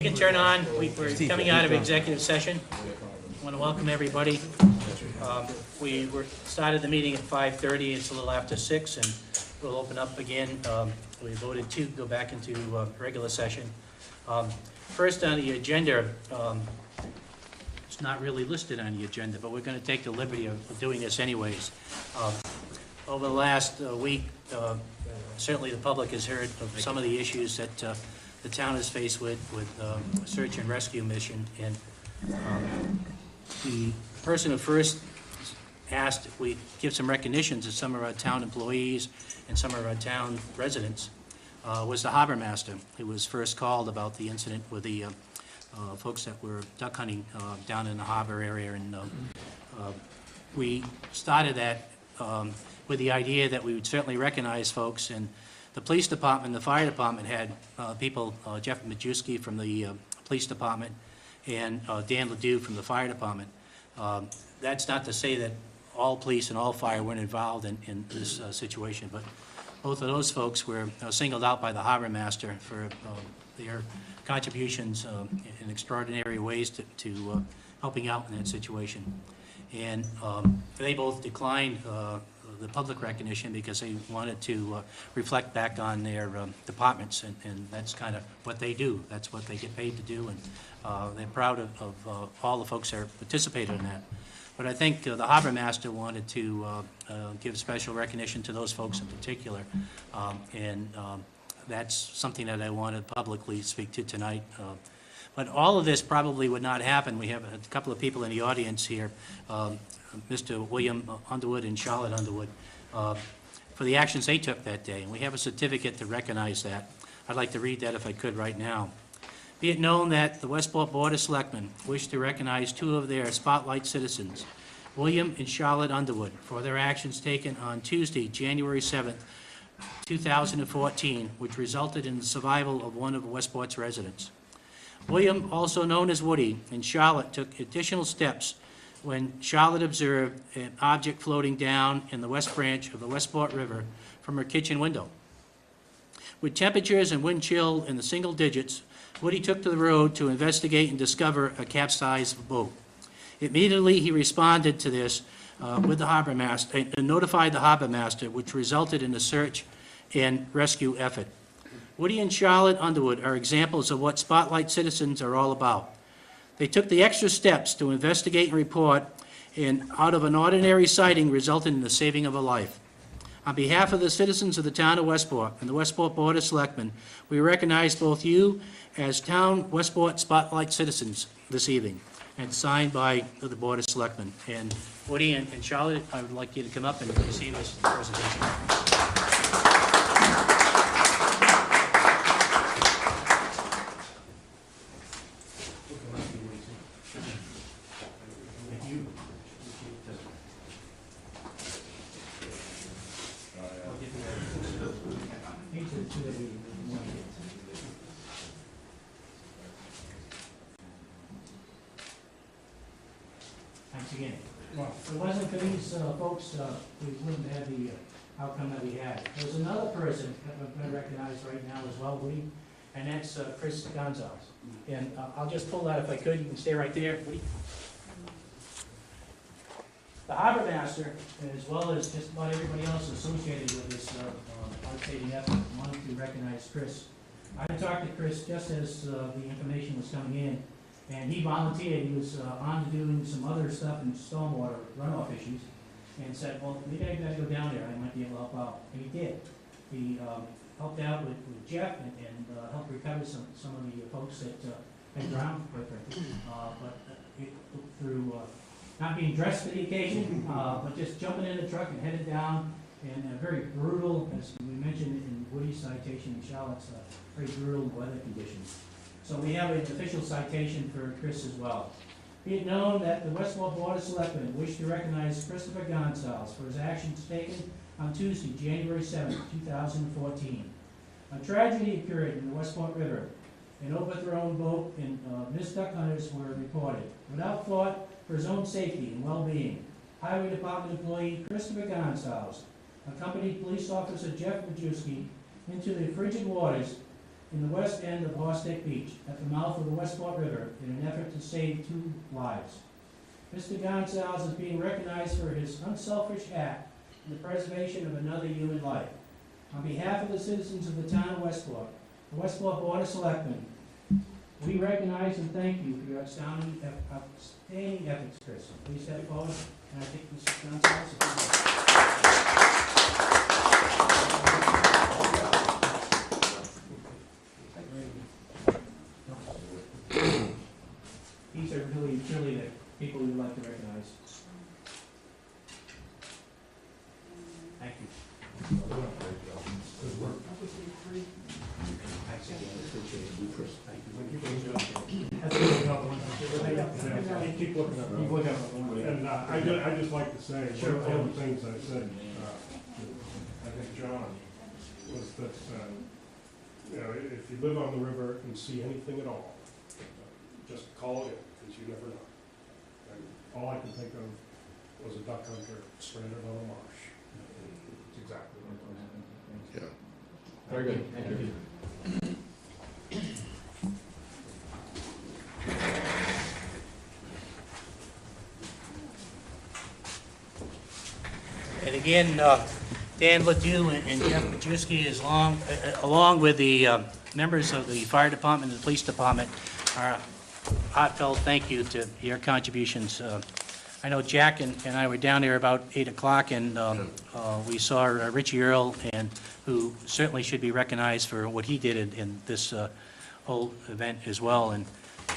can turn on. We're coming out of executive session. I want to welcome everybody. We started the meeting at 5:30. It's a little after 6, and we'll open up again. We voted to go back into regular session. First on the agenda, it's not really listed on the agenda, but we're going to take the liberty of doing this anyways. Over the last week, certainly the public has heard of some of the issues that the town is faced with search and rescue mission, and the person who first asked if we give some recognition to some of our town employees and some of our town residents was the harbor master, who was first called about the incident with the folks that were duck hunting down in the harbor area, and we started that with the idea that we would certainly recognize folks, and the police department, the fire department had people, Jeff Majewski from the police department and Dan Ledoux from the fire department. That's not to say that all police and all fire weren't involved in this situation, but both of those folks were singled out by the harbor master for their contributions in extraordinary ways to helping out in that situation. And they both declined the public recognition because they wanted to reflect back on their departments, and that's kind of what they do. That's what they get paid to do, and they're proud of all the folks that participated in that. But I think the harbor master wanted to give special recognition to those folks in particular, and that's something that I wanted to publicly speak to tonight. But all of this probably would not happen. We have a couple of people in the audience here, Mr. William Underwood and Charlotte Underwood, for the actions they took that day. And we have a certificate to recognize that. I'd like to read that if I could right now. Be it known that the Westport Board of Selectmen wish to recognize two of their spotlight citizens, William and Charlotte Underwood, for their actions taken on Tuesday, January 7th, 2014, which resulted in the survival of one of Westport's residents. William, also known as Woody, and Charlotte took additional steps when Charlotte observed an object floating down in the west branch of the Westport River from her kitchen window. With temperatures and wind chill in the single digits, Woody took to the road to investigate and discover a capsized boat. Immediately, he responded to this with the harbor master and notified the harbor master, which resulted in a search and rescue effort. Woody and Charlotte Underwood are examples of what Spotlight citizens are all about. They took the extra steps to investigate and report, and out of an ordinary sighting resulted in the saving of a life. On behalf of the citizens of the town of Westport and the Westport Board of Selectmen, we recognize both you as town Westport Spotlight citizens this evening, and signed by the Board of Selectmen. And Woody and Charlotte, I would like you to come up and receive this presentation. Thanks again. Well, if it wasn't for these folks, we wouldn't have the outcome that we had. There's another person that we're going to recognize right now as well, Woody, and that's Chris Gonzalez. And I'll just pull that if I could. You can stay right there, Woody. The harbor master, as well as just about everybody else associated with this outstanding effort, wanted to recognize Chris. I talked to Chris just as the information was coming in, and he volunteered. He was on to doing some other stuff in stormwater runoff issues, and said, well, maybe I gotta go down there, I might be able to help out. And he did. He helped out with Jeff and helped recover some of the folks that had drowned, quite frankly. Through not being dressed for the occasion, but just jumping in the truck and headed down, and very brutal, as we mentioned in Woody's citation and Charlotte's, very brutal weather conditions. So we have an official citation for Chris as well. Be it known that the Westport Board of Selectmen wish to recognize Christopher Gonzalez for his actions taken on Tuesday, January 7, 2014. A tragedy occurred in the Westport River. An overthrown boat and missed duck hunters were reported. Without thought for his own safety and well-being, Highway Department employee Christopher Gonzalez accompanied police officer Jeff Majewski into the frigid waters in the west end of Horstick Beach at the mouth of the Westport River in an effort to save 2 lives. Mr. Gonzalez is being recognized for his unselfish act in the preservation of another human life. On behalf of the citizens of the town of Westport, the Westport Board of Selectmen, we recognize and thank you for your outstanding efforts, Chris. Please step forward, and I think Mr. Gonzalez. These are really the people we'd like to recognize. Thank you. Good work. Keep looking up. And I just like to say, one of the things I said, I think John, was that, if you live on the river and see anything at all, just call it in, because you never know. And all I can think of was a duck hunter stranded on a marsh. It's exactly what happened. Yeah. Very good. Thank you. And again, Dan Ledoux and Jeff Majewski is along with the members of the fire department and the police department, our heartfelt thank you to your contributions. I know Jack and I were down there about 8 o'clock, and we saw Richie Earl, and who certainly should be recognized for what he did in this whole event as well. And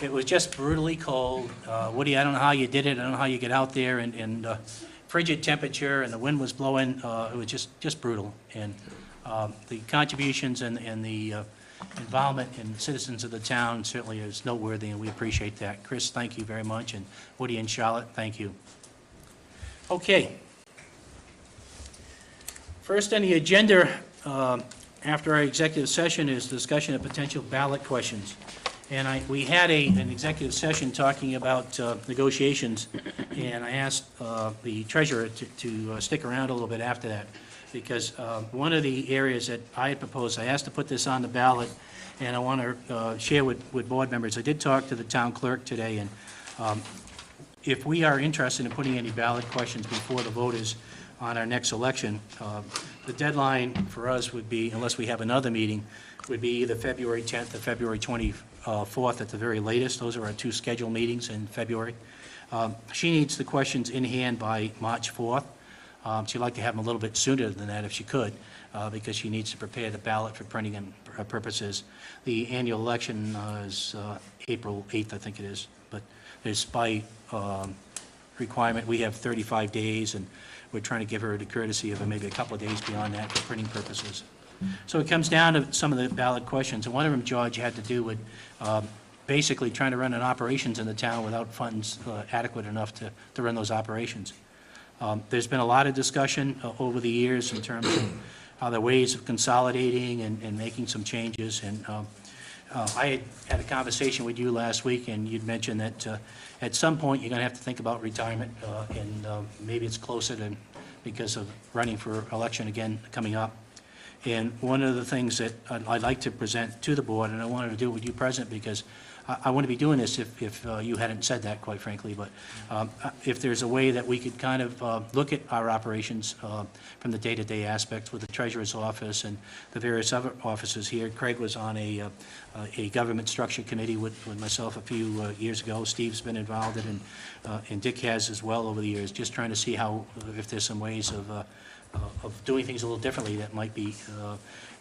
it was just brutally cold. Woody, I don't know how you did it. I don't know how you get out there, and frigid temperature, and the wind was blowing. It was just brutal. And the contributions and the involvement in citizens of the town certainly is noteworthy, and we appreciate that. Chris, thank you very much, and Woody and Charlotte, thank you. Okay. First on the agenda after our executive session is discussion of potential ballot questions. And we had an executive session talking about negotiations, and I asked the treasurer to stick around a little bit after that, because one of the areas that I had proposed, I asked to put this on the ballot, and I want to share with board members. I did talk to the town clerk today, and if we are interested in putting any ballot questions before the voters on our next election, the deadline for us would be, unless we have another meeting, would be either February 10th or February 24th at the very latest. Those are our 2 scheduled meetings in February. She needs the questions in hand by March 4th. She'd like to have them a little bit sooner than that if she could, because she needs to prepare the ballot for printing and purposes. The annual election is April 8th, I think it is, but there's by requirement, we have 35 days, and we're trying to give her the courtesy of maybe a couple of days beyond that for printing purposes. So it comes down to some of the ballot questions, and one of them, George, had to do with basically trying to run an operations in the town without funds adequate enough to run those operations. There's been a lot of discussion over the years in terms of how there are ways of consolidating and making some changes, and I had a conversation with you last week, and you'd mentioned that at some point you're going to have to think about retirement, and maybe it's closer to, because of running for election again coming up. And one of the things that I'd like to present to the board, and I wanted to do it with you present, because I wouldn't be doing this if you hadn't said that, quite frankly, but if there's a way that we could kind of look at our operations from the day-to-day aspects with the treasurer's office and the various other offices here. Craig was on a government structure committee with myself a few years ago. Steve's been involved in it, and Dick has as well over the years, just trying to see how, if there's some ways of doing things a little differently that might be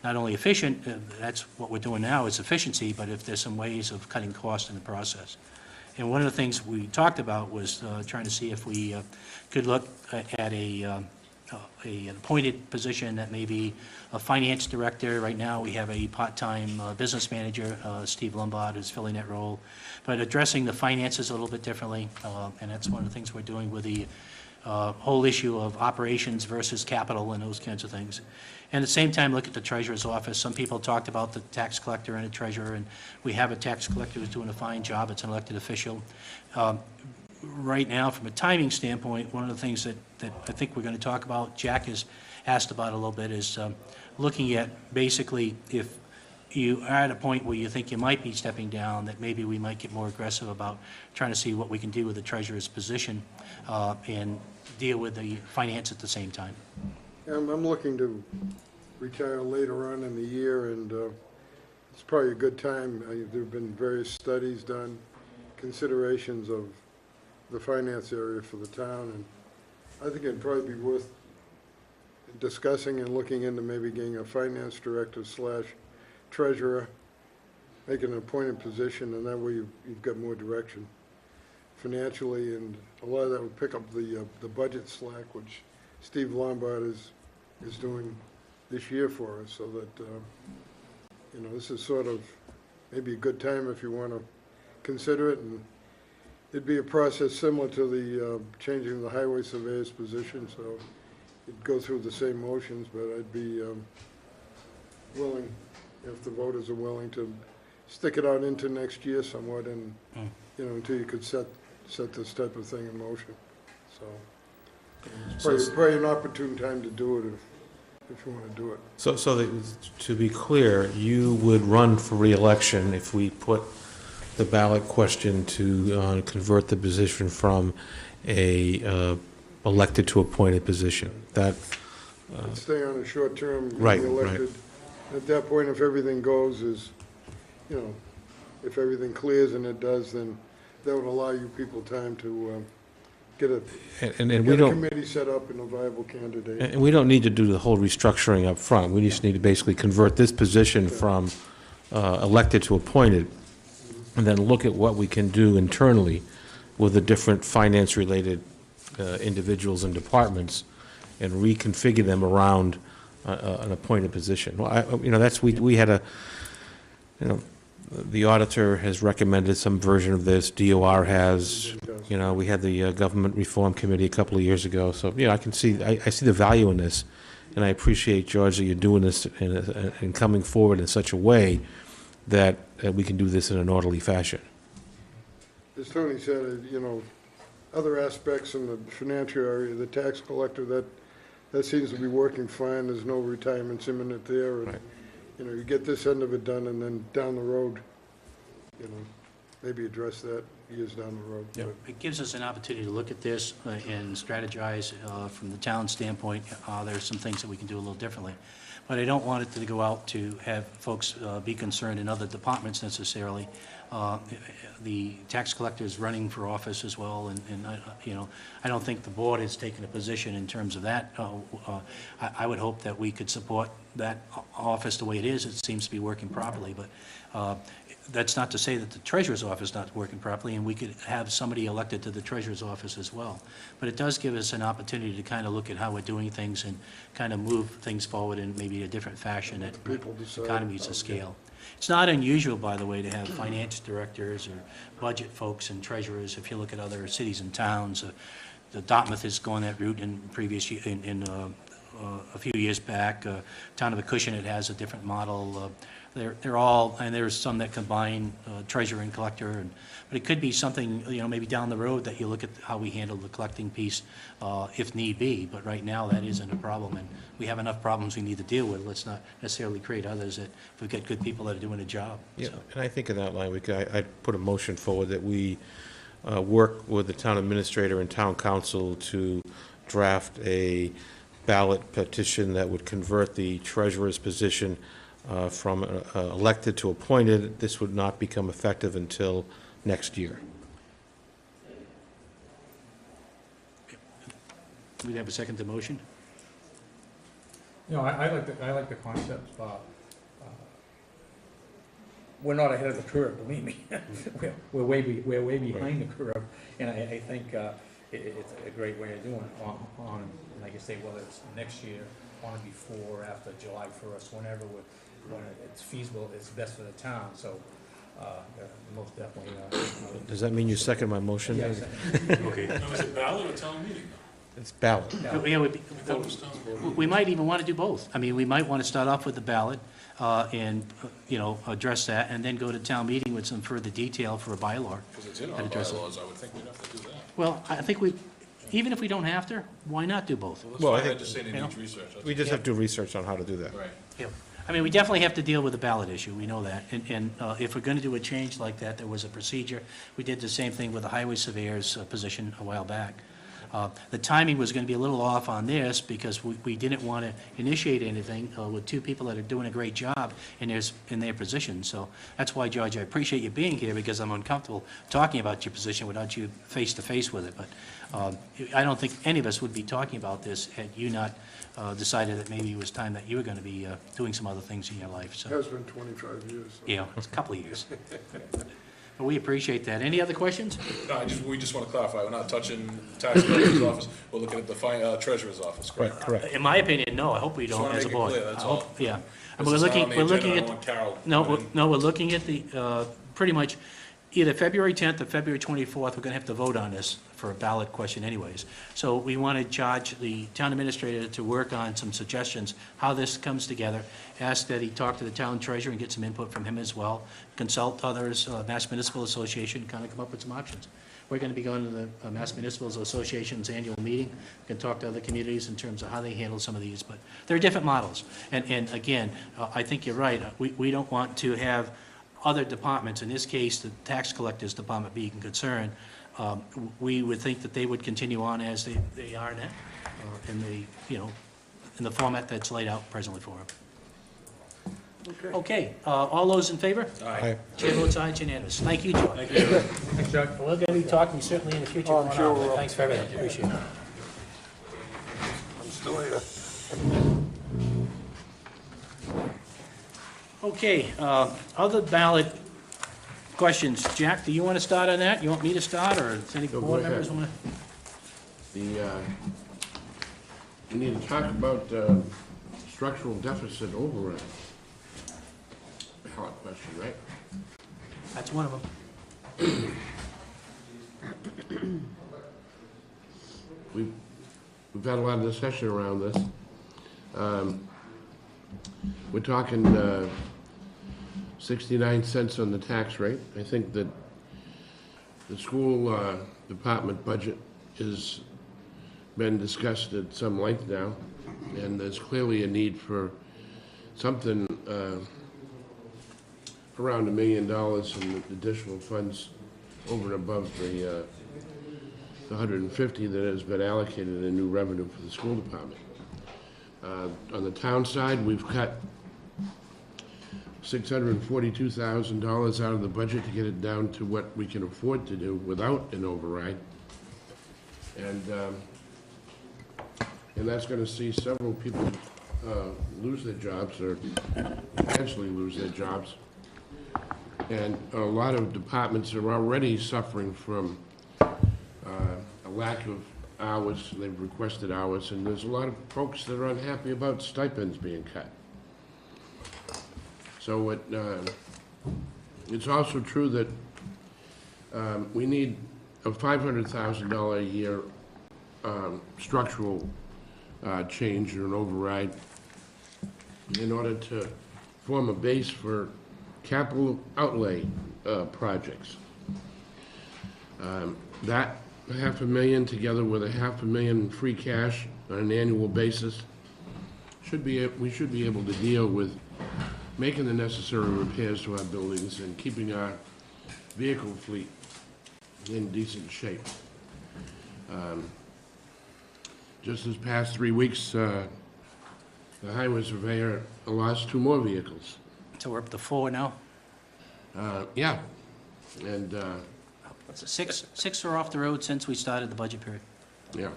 not only efficient, that's what we're doing now, is efficiency, but if there's some ways of cutting costs in the process. And one of the things we talked about was trying to see if we could look at an appointed position that may be a finance director. Right now, we have a part-time business manager, Steve Lombard, is filling that role, but addressing the finances a little bit differently, and that's one of the things we're doing with the whole issue of operations versus capital and those kinds of things. And at the same time, look at the treasurer's office. Some people talked about the tax collector and a treasurer, and we have a tax collector who's doing a fine job. It's an elected official. Right now, from a timing standpoint, one of the things that I think we're going to talk about, Jack has asked about a little bit, is looking at basically if you are at a point where you think you might be stepping down, that maybe we might get more aggressive about trying to see what we can do with the treasurer's position and deal with the finance at the same time. I'm looking to retire later on in the year, and it's probably a good time. There have been various studies done, considerations of the finance area for the town, and I think it'd probably be worth discussing and looking into maybe getting a finance director / treasurer, make an appointed position, and that way you've got more direction financially, and a lot of that would pick up the budget slack, which Steve Lombard is doing this year for us, so that, you know, this is sort of maybe a good time if you want to consider it, and it'd be a process similar to the changing the highway surveyor's position, so it'd go through the same motions, but I'd be willing, if the voters are willing, to stick it out into next year somewhat, and, you know, until you could set this type of thing in motion. So it's probably an opportune time to do it if you want to do it. So to be clear, you would run for re-election if we put the ballot question to convert the position from a elected to appointed position. That And stay on a short term, Right, be elected. At that point, if everything goes as, you know, if everything clears, and it does, then that would allow you people time to get a and we get a don't committee set up and a viable candidate. and we don't need to do the whole restructuring up front. We just need to basically convert this position from elected to appointed, and then look at what we can do internally with the different finance-related individuals and departments, and reconfigure them around an appointed position. Well, you know, we had a, you know, the auditor has recommended some version of this, DOR has, you know, we had the Government Reform Committee a couple of years ago, so, you know, I see the value in this, and I appreciate, George, that you're doing this and coming forward in such a way that we can do this in an orderly fashion. As Tony said, you know, other aspects in the financial area, the tax collector, that seems to be working fine. There's no retirements imminent there. And, Right. you know, you get this end of it done, and then down the road, you know, maybe address that years down the road. Yeah. But It gives us an opportunity to look at this and strategize from the town standpoint. There's some things that we can do a little differently. But I don't want it to go out to have folks be concerned in other departments necessarily. The tax collector is running for office as well, and you know, I don't think the board has taken a position in terms of that. I would hope that we could support that office the way it is. It seems to be working properly, but that's not to say that the treasurer's office is not working properly, and we could have somebody elected to the treasurer's office as well. But it does give us an opportunity to kind of look at how we're doing things and kind of move things forward in maybe a different fashion at people decide. economies of scale. It's not unusual, by the way, to have finance directors or budget folks and treasurers. If you look at other cities and towns, the Dartmouth has gone that route in previous a few years back. Town of Acushnet has a different model. They're all, and there's some that combine treasurer and collector, but it could be something, you know, maybe down the road that you look at how we handle the collecting piece if need be, but right now that isn't a problem, and we have enough problems we need to deal with. Let's not necessarily create others that, if we've got good people that are doing a job. Yeah, So, and I think in that line, I'd put a motion forward that we work with the town administrator and town council to draft a ballot petition that would convert the treasurer's position from elected to appointed. This would not become effective until next year. we have a second to motion? You know, I like the concept. We're not ahead of the curve, believe me. We're way behind the curve, and I think it's a great way of doing it on, like I say, whether it's next year, on or before, after July 1st, whenever, when it's feasible, it's best for the town, so most definitely. Does that mean you second my motion? Yes. Okay. Now, is it ballot or town meeting? It's ballot. Yeah, we might even want to do both. I mean, we might want to start off with the ballot and, you know, address that, and then go to town meeting with some further detail for a bylaw. Because it's in our I'd address it. bylaws, I would think we'd have to do that. Well, I think even if we don't have to, why not do both? Well, that's Well, I fine, I think- just say they you know, need research. That's We just have to do research on how to do that. Right. Yeah. I mean, we definitely have to deal with the ballot issue, we know that. And if we're going to do a change like that, there was a procedure. We did the same thing with the highway surveyor's position a while back. The timing was going to be a little off on this because we didn't want to initiate anything with two people that are doing a great job in their position. So that's why, George, I appreciate you being here because I'm uncomfortable talking about your position without you face to face with it. But I don't think any of us would be talking about this had you not decided that maybe it was time that you were going to be doing some other things in your life. It So, has been 25 years. So. you know, it's a couple of years. But we appreciate that. Any other questions? No, we just want to clarify, we're not touching the tax collector's office, we're looking at the treasurer's office, correct? Correct. In my opinion, no, I hope we Just don't wanna as a make it board. clear, that's I hope- all. Yeah. This We're is not on looking, the we're agenda, looking I at, don't want Carol no, coming in. no, we're looking at the, pretty much either February 10th or February 24th, we're going to have to vote on this for a ballot question anyways. So we want to charge the town administrator to work on some suggestions, how this comes together. Ask that he talk to the town treasurer and get some input from him as well. Consult others, Mass Municipal Association, kind of come up with some options. We're going to be going to the Mass Municipal Association's annual meeting. We can talk to other communities in terms of how they handle some of these, but there are different models. And again, I think you're right. We don't want to have other departments, in this case, the tax collector's department being concerned. We would think that they would continue on as they are now, in the format that's laid out presently for them. Okay. Okay, all those in favor? Aye. Chair votes aye, it's unanimous. Thank you, George. Thank you. Thanks, Chuck. We're going to be talking certainly in the future. Oh, I'm sure we will. Thanks for everything, appreciate it. I'm still here. Okay, other ballot questions. Jack, do you want to start on that? You want me to start, or does any No, go board ahead. members want to? We need to talk about structural deficit override. Ballot question, right? That's one of them. We've had a lot of discussion around this. We're talking 69 cents on the tax rate. I think that the school department budget has been discussed at some length now, and there's clearly a need for something around $1 million in additional funds over and above the 150 that has been allocated in new revenue for the school department. On the town side, we've cut $642,000 out of the budget to get it down to what we can afford to do without an override. And that's gonna see several people lose their jobs or potentially lose their jobs. And a lot of departments are already suffering from a lack of hours. They've requested hours, and there's a lot of folks that are unhappy about stipends being cut. So it's also true that we need a $500,000 a year structural change or an override in order to form a base for capital outlay projects. That $500,000 together with $500,000 free cash on an annual basis we should be able to deal with making the necessary repairs to our buildings and keeping our vehicle fleet in decent shape. Just this past 3 weeks, the highway surveyor lost 2 more vehicles. So we're up to 4 now? Yeah, and, Six are off the road since we started the budget period. yeah.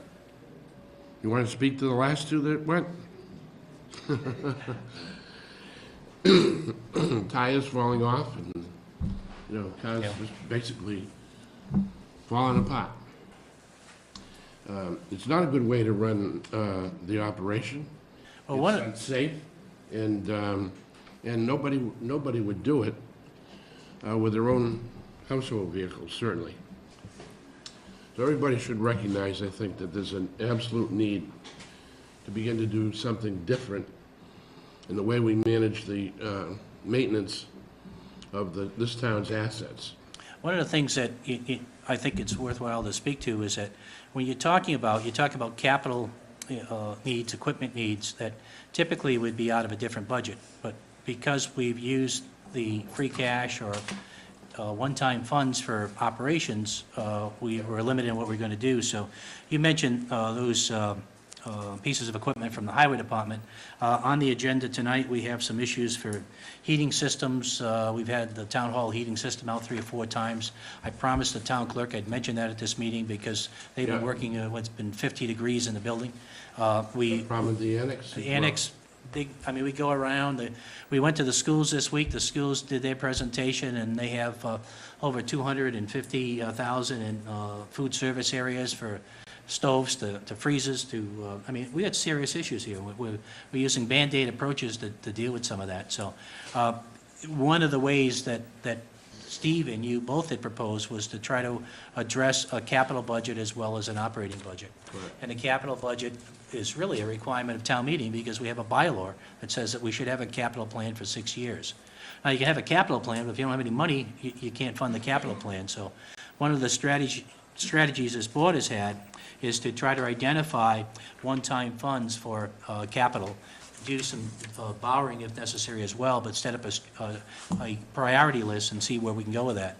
You want to speak to the last 2 that went? Tires falling off and, cars Yeah. just basically falling apart. It's not a good way to run the operation. Well, It's unsafe, and nobody would do it with their own household vehicles, certainly. So everybody should recognize, I think, that there's an absolute need to begin to do something different in the way we manage the maintenance of this town's assets. one of the things that I think it's worthwhile to speak to is that when you're talking about capital needs, equipment needs, that typically would be out of a different budget. But because we've used the free cash or one-time funds for operations, we were limited in what we're going to do. So you mentioned those pieces of equipment from the highway department. On the agenda tonight, we have some issues for heating systems. We've had the town hall heating system out 3 or 4 times. I promised the town clerk I'd mention that at this meeting because they've been Yeah. working, what's been 50 degrees in the building. We Problem with the annex? the annex, we go around, we went to the schools this week, the schools did their presentation, and they have over 250,000 in food service areas for stoves to freezers to, we had serious issues here. We're using Band-Aid approaches to deal with some of that. So one of the ways that Steve and you both had proposed was to try to address a capital budget as well as an operating budget. Correct. And the capital budget is really a requirement of town meeting because we have a bylaw that says that we should have a capital plan for 6 years. Now, you can have a capital plan, but if you don't have any money, you can't fund the capital plan. So one of the strategies this board has had is to try to identify one-time funds for capital, do some borrowing if necessary as well, but set up a priority list and see where we can go with that.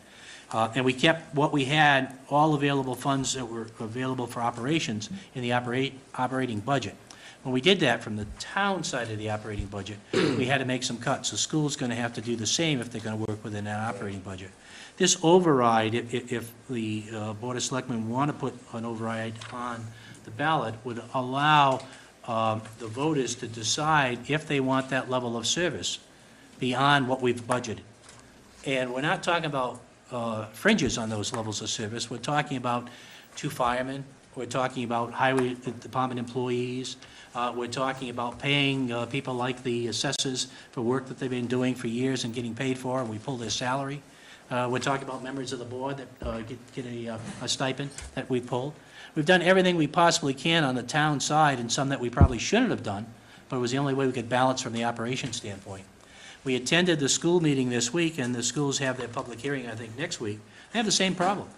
And we kept what we had, all available funds that were available for operations in the operating budget. When we did that from the town side of the operating budget, we had to make some cuts. The school's going to have to do the same if they're going to work within that operating budget. This override, if the Board of Selectmen want to put an override on the ballot, would allow the voters to decide if they want that level of service beyond what we've budgeted. And we're not talking about fringes on those levels of service. We're talking about 2 firemen. We're talking about highway department employees. We're talking about paying people like the assessors for work that they've been doing for years and getting paid for, and we pull their salary. We're talking about members of the board that get a stipend that we pulled. We've done everything we possibly can on the town side, and some that we probably shouldn't have done, but it was the only way we could balance from the operation standpoint. We attended the school meeting this week, and the schools have their public hearing, I think, next week. They have the same problem.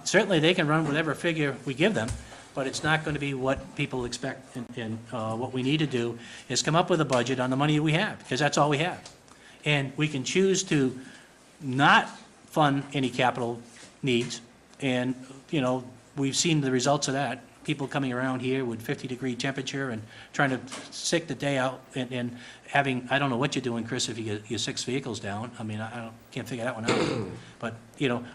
Certainly, they can run whatever figure we give them, but it's not going to be what people expect. And what we need to do is come up with a budget on the money we have, because that's all we have. And we can choose to not fund any capital needs, and, we've seen the results of that. People coming around here with 50-degree temperature and trying to stick the day out and having, I don't know what you're doing, Chris, if you get your 6 vehicles down. Can't figure that one out. But,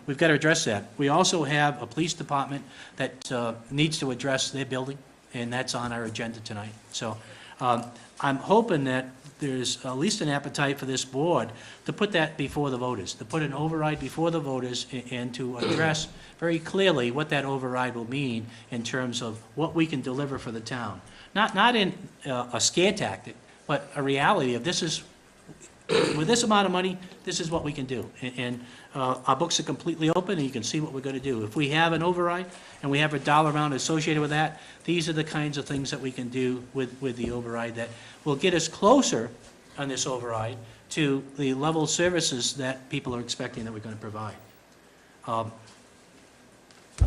we've got to address that. We also have a police department that needs to address their building, and that's on our agenda tonight. So I'm hoping that there's at least an appetite for this board to put that before the voters, to put an override before the voters and to address very clearly what that override will mean in terms of what we can deliver for the town. Not in a scare tactic, but a reality of this is, with this amount of money, this is what we can do. And our books are completely open, and you can see what we're going to do. If we have an override and we have a dollar amount associated with that, these are the kinds of things that we can do with the override that will get us closer on this override to the level of services that people are expecting that we're going to provide. I'll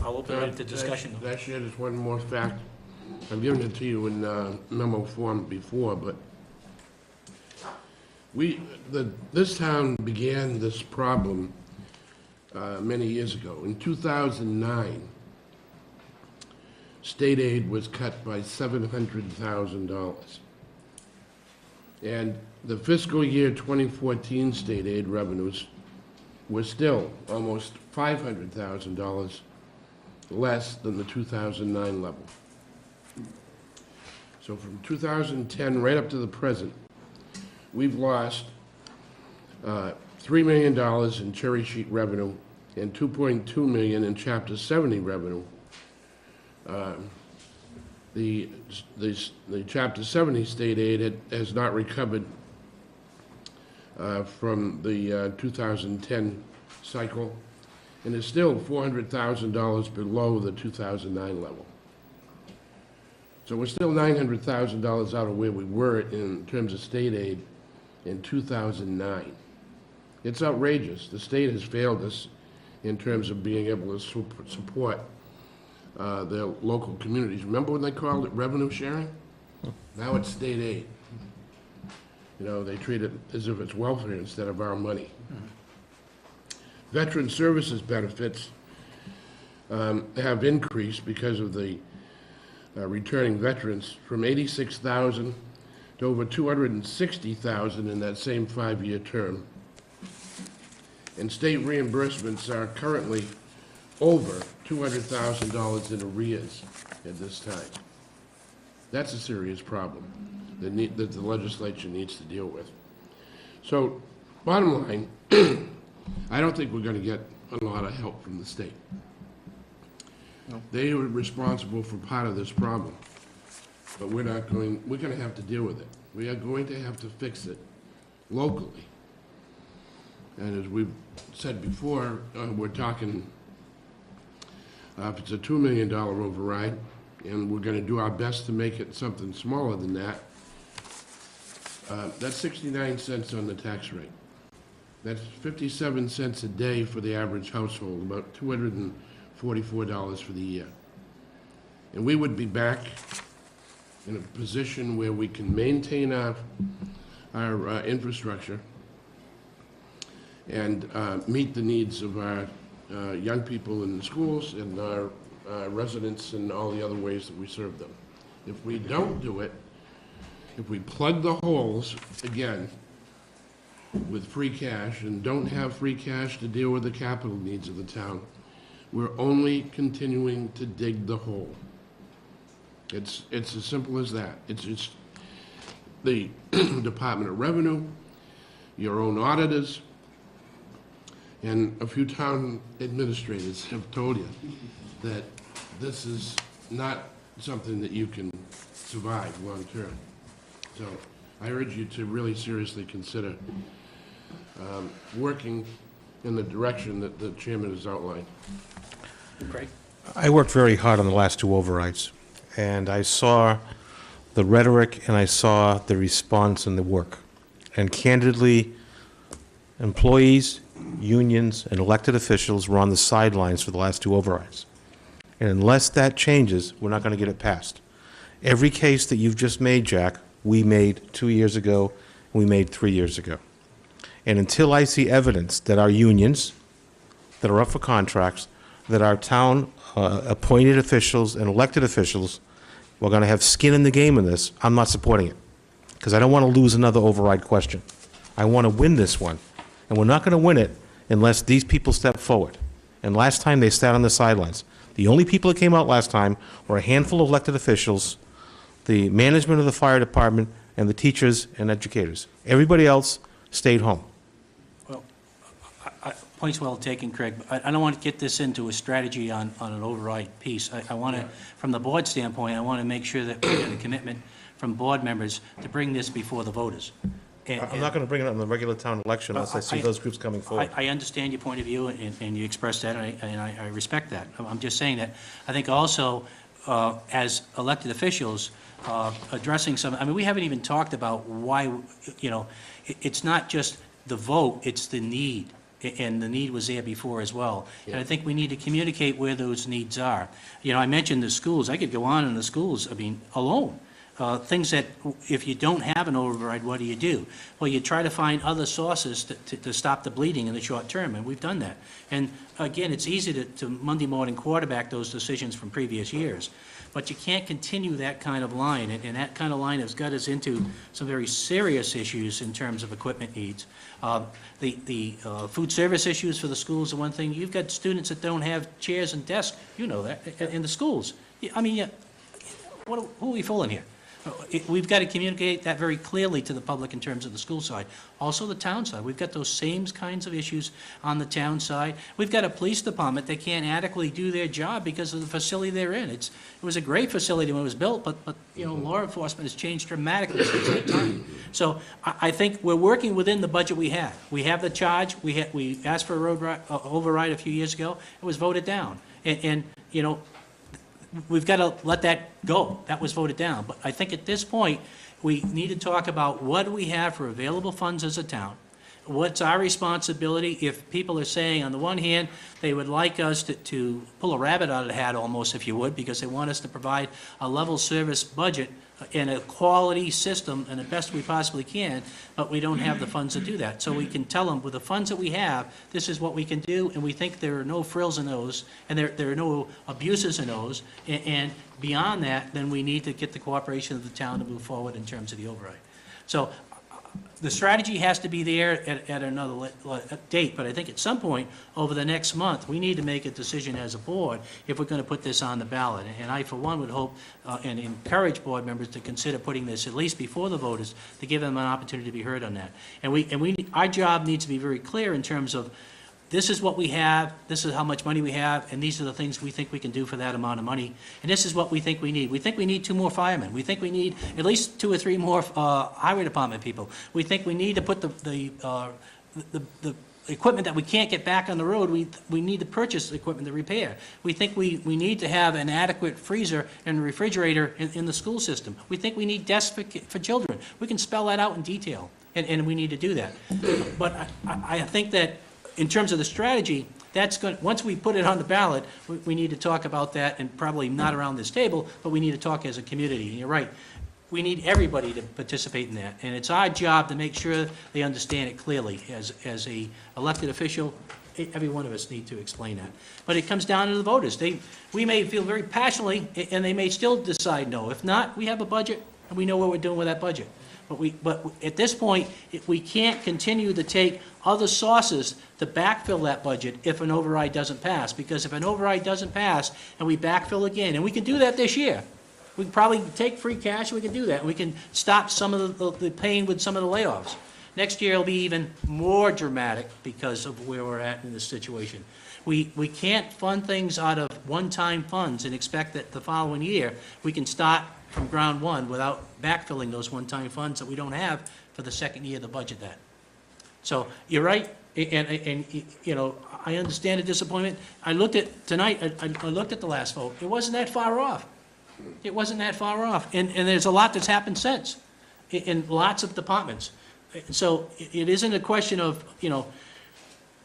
open it to discussion. Actually, there's one more fact. I've given it to you in memo form before, but this town began this problem many years ago. In 2009, state aid was cut by $700,000. And the fiscal year 2014 state aid revenues were still almost $500,000 less than the 2009 level. So from 2010 right up to the present, we've lost $3 million in cherry sheet revenue and $2.2 million in Chapter 70 revenue. The Chapter 70 state aid has not recovered from the 2010 cycle, and is still $400,000 below the 2009 level. So we're still $900,000 out of where we were in terms of state aid in 2009. It's outrageous. The state has failed us in terms of being able to support their local communities. Remember when they called it revenue sharing? Now it's state aid. You know, they treat it as if it's welfare instead of our money. Veteran services benefits have increased because of the returning veterans from 86,000 to over 260,000 in that same 5-year term. And state reimbursements are currently over $200,000 in arrears at this time. That's a serious problem that the legislature needs to deal with. So, bottom line, I don't think we're gonna get a lot of help from the state. They are responsible for part of this problem, but we're gonna have to deal with it. We are going to have to fix it locally. And as we've said before, we're talking, if it's a $2 million override, and we're gonna do our best to make it something smaller than that, that's 69 cents on the tax rate. That's 57 cents a day for the average household, about $244 for the year. And we would be back in a position where we can maintain our infrastructure and meet the needs of our young people in the schools and our residents and all the other ways that we serve them. If we don't do it, if we plug the holes again with free cash and don't have free cash to deal with the capital needs of the town, we're only continuing to dig the hole. It's as simple as that. It's the Department of Revenue, your own auditors, and a few town administrators have told you that this is not something that you can survive long-term. So I urge you to really seriously consider working in the direction that the chairman has outlined. Craig? I worked very hard on the last two overrides, and I saw the rhetoric and I saw the response and the work. And candidly, employees, unions, and elected officials were on the sidelines for the last two overrides. And unless that changes, we're not going to get it passed. Every case that you've just made, Jack, we made 2 years ago, we made 3 years ago. And until I see evidence that our unions that are up for contracts, that our town appointed officials and elected officials were going to have skin in the game in this, I'm not supporting it. Because I don't want to lose another override question. I want to win this one. And we're not going to win it unless these people step forward. And last time, they sat on the sidelines. The only people that came out last time were a handful of elected officials, the management of the fire department, and the teachers and educators. Everybody else stayed home. Well, point's well taken, Craig. I don't want to get this into a strategy on an override piece. I want to, from the board standpoint, I want to make sure that we get a commitment from board members to bring this before the voters. I'm not going to bring it up in the regular town election unless I see those groups coming forward. I understand your point of view, and you expressed that, and I respect that. I'm just saying that I think also, as elected officials, addressing some, I mean, we haven't even talked about why, you know, it's not just the vote, it's the need, and the need was there before as well. And I think we need to communicate where those needs are. You know, I mentioned the schools. I could go on in the schools, I mean, alone. Things that, if you don't have an override, what do? Well, you try to find other sources to stop the bleeding in the short term, and we've done that. And again, it's easy to Monday morning quarterback those decisions from previous years, but you can't continue that kind of line, and that kind of line has got us into some very serious issues in terms of equipment needs. The food service issues for the schools are one thing. You've got students that don't have chairs and desks, you know that, in the schools. I mean, who are we fooling here? We've got to communicate that very clearly to the public in terms of the school side. Also the town side. We've got those same kinds of issues on the town side. We've got a police department that can't adequately do their job because of the facility they're in. It was a great facility when it was built, but you know, law enforcement has changed dramatically since that time. So I think we're working within the budget we have. We have the charge. We asked for a override a few years ago. It was voted down. And you know, we've got to let that go. That was voted down. But I think at this point, we need to talk about what do we have for available funds as a town, what's our responsibility if people are saying, on the one hand, they would like us to pull a rabbit out of the hat almost, if you would, because they want us to provide a level service budget in a quality system and the best we possibly can, but we don't have the funds to do that. So we can tell them, with the funds that we have, this is what we can do, and we think there are no frills in those, and there are no abuses in those, and beyond that, then we need to get the cooperation of the town to move forward in terms of the override. So the strategy has to be there at another date, but I think at some point over the next month, we need to make a decision as a board if we're going to put this on the ballot. And I, for one, would hope and encourage board members to consider putting this at least before the voters to give them an opportunity to be heard on that. And our job needs to be very clear in terms of, this is what we have, this is how much money we have, and these are the things we think we can do for that amount of money, and this is what we think we need. We think we need 2 more firemen. We think we need at least 2 or 3 more highway department people. We think we need to put the equipment that we can't get back on the road, we need to purchase equipment to repair. We think we need to have an adequate freezer and refrigerator in the school system. We think we need desks for children. We can spell that out in detail, and we need to do that. But I think that in terms of the strategy, that's going, once we put it on the ballot, we need to talk about that, and probably not around this table, but we need to talk as a community. And you're right, we need everybody to participate in that, and it's our job to make sure they understand it clearly. As a elected official, every one of us need to explain that. But it comes down to the voters. We may feel very passionately, and they may still decide no. If not, we have a budget, and we know what we're doing with that budget. But at this point, we can't continue to take other sources to backfill that budget if an override doesn't pass. Because if an override doesn't pass and we backfill again, and we can do that this year, we can probably take free cash, we can do that, and we can stop some of the pain with some of the layoffs. Next year will be even more dramatic because of where we're at in this situation. We can't fund things out of one-time funds and expect that the following year we can start from ground one without backfilling those one-time funds that we don't have for the second year of the budget then. So you're right, and you know, I understand the disappointment. I looked at tonight, I looked at the last vote. It wasn't that far off. It wasn't that far off. And there's a lot that's happened since in lots of departments. So it isn't a question of, you know,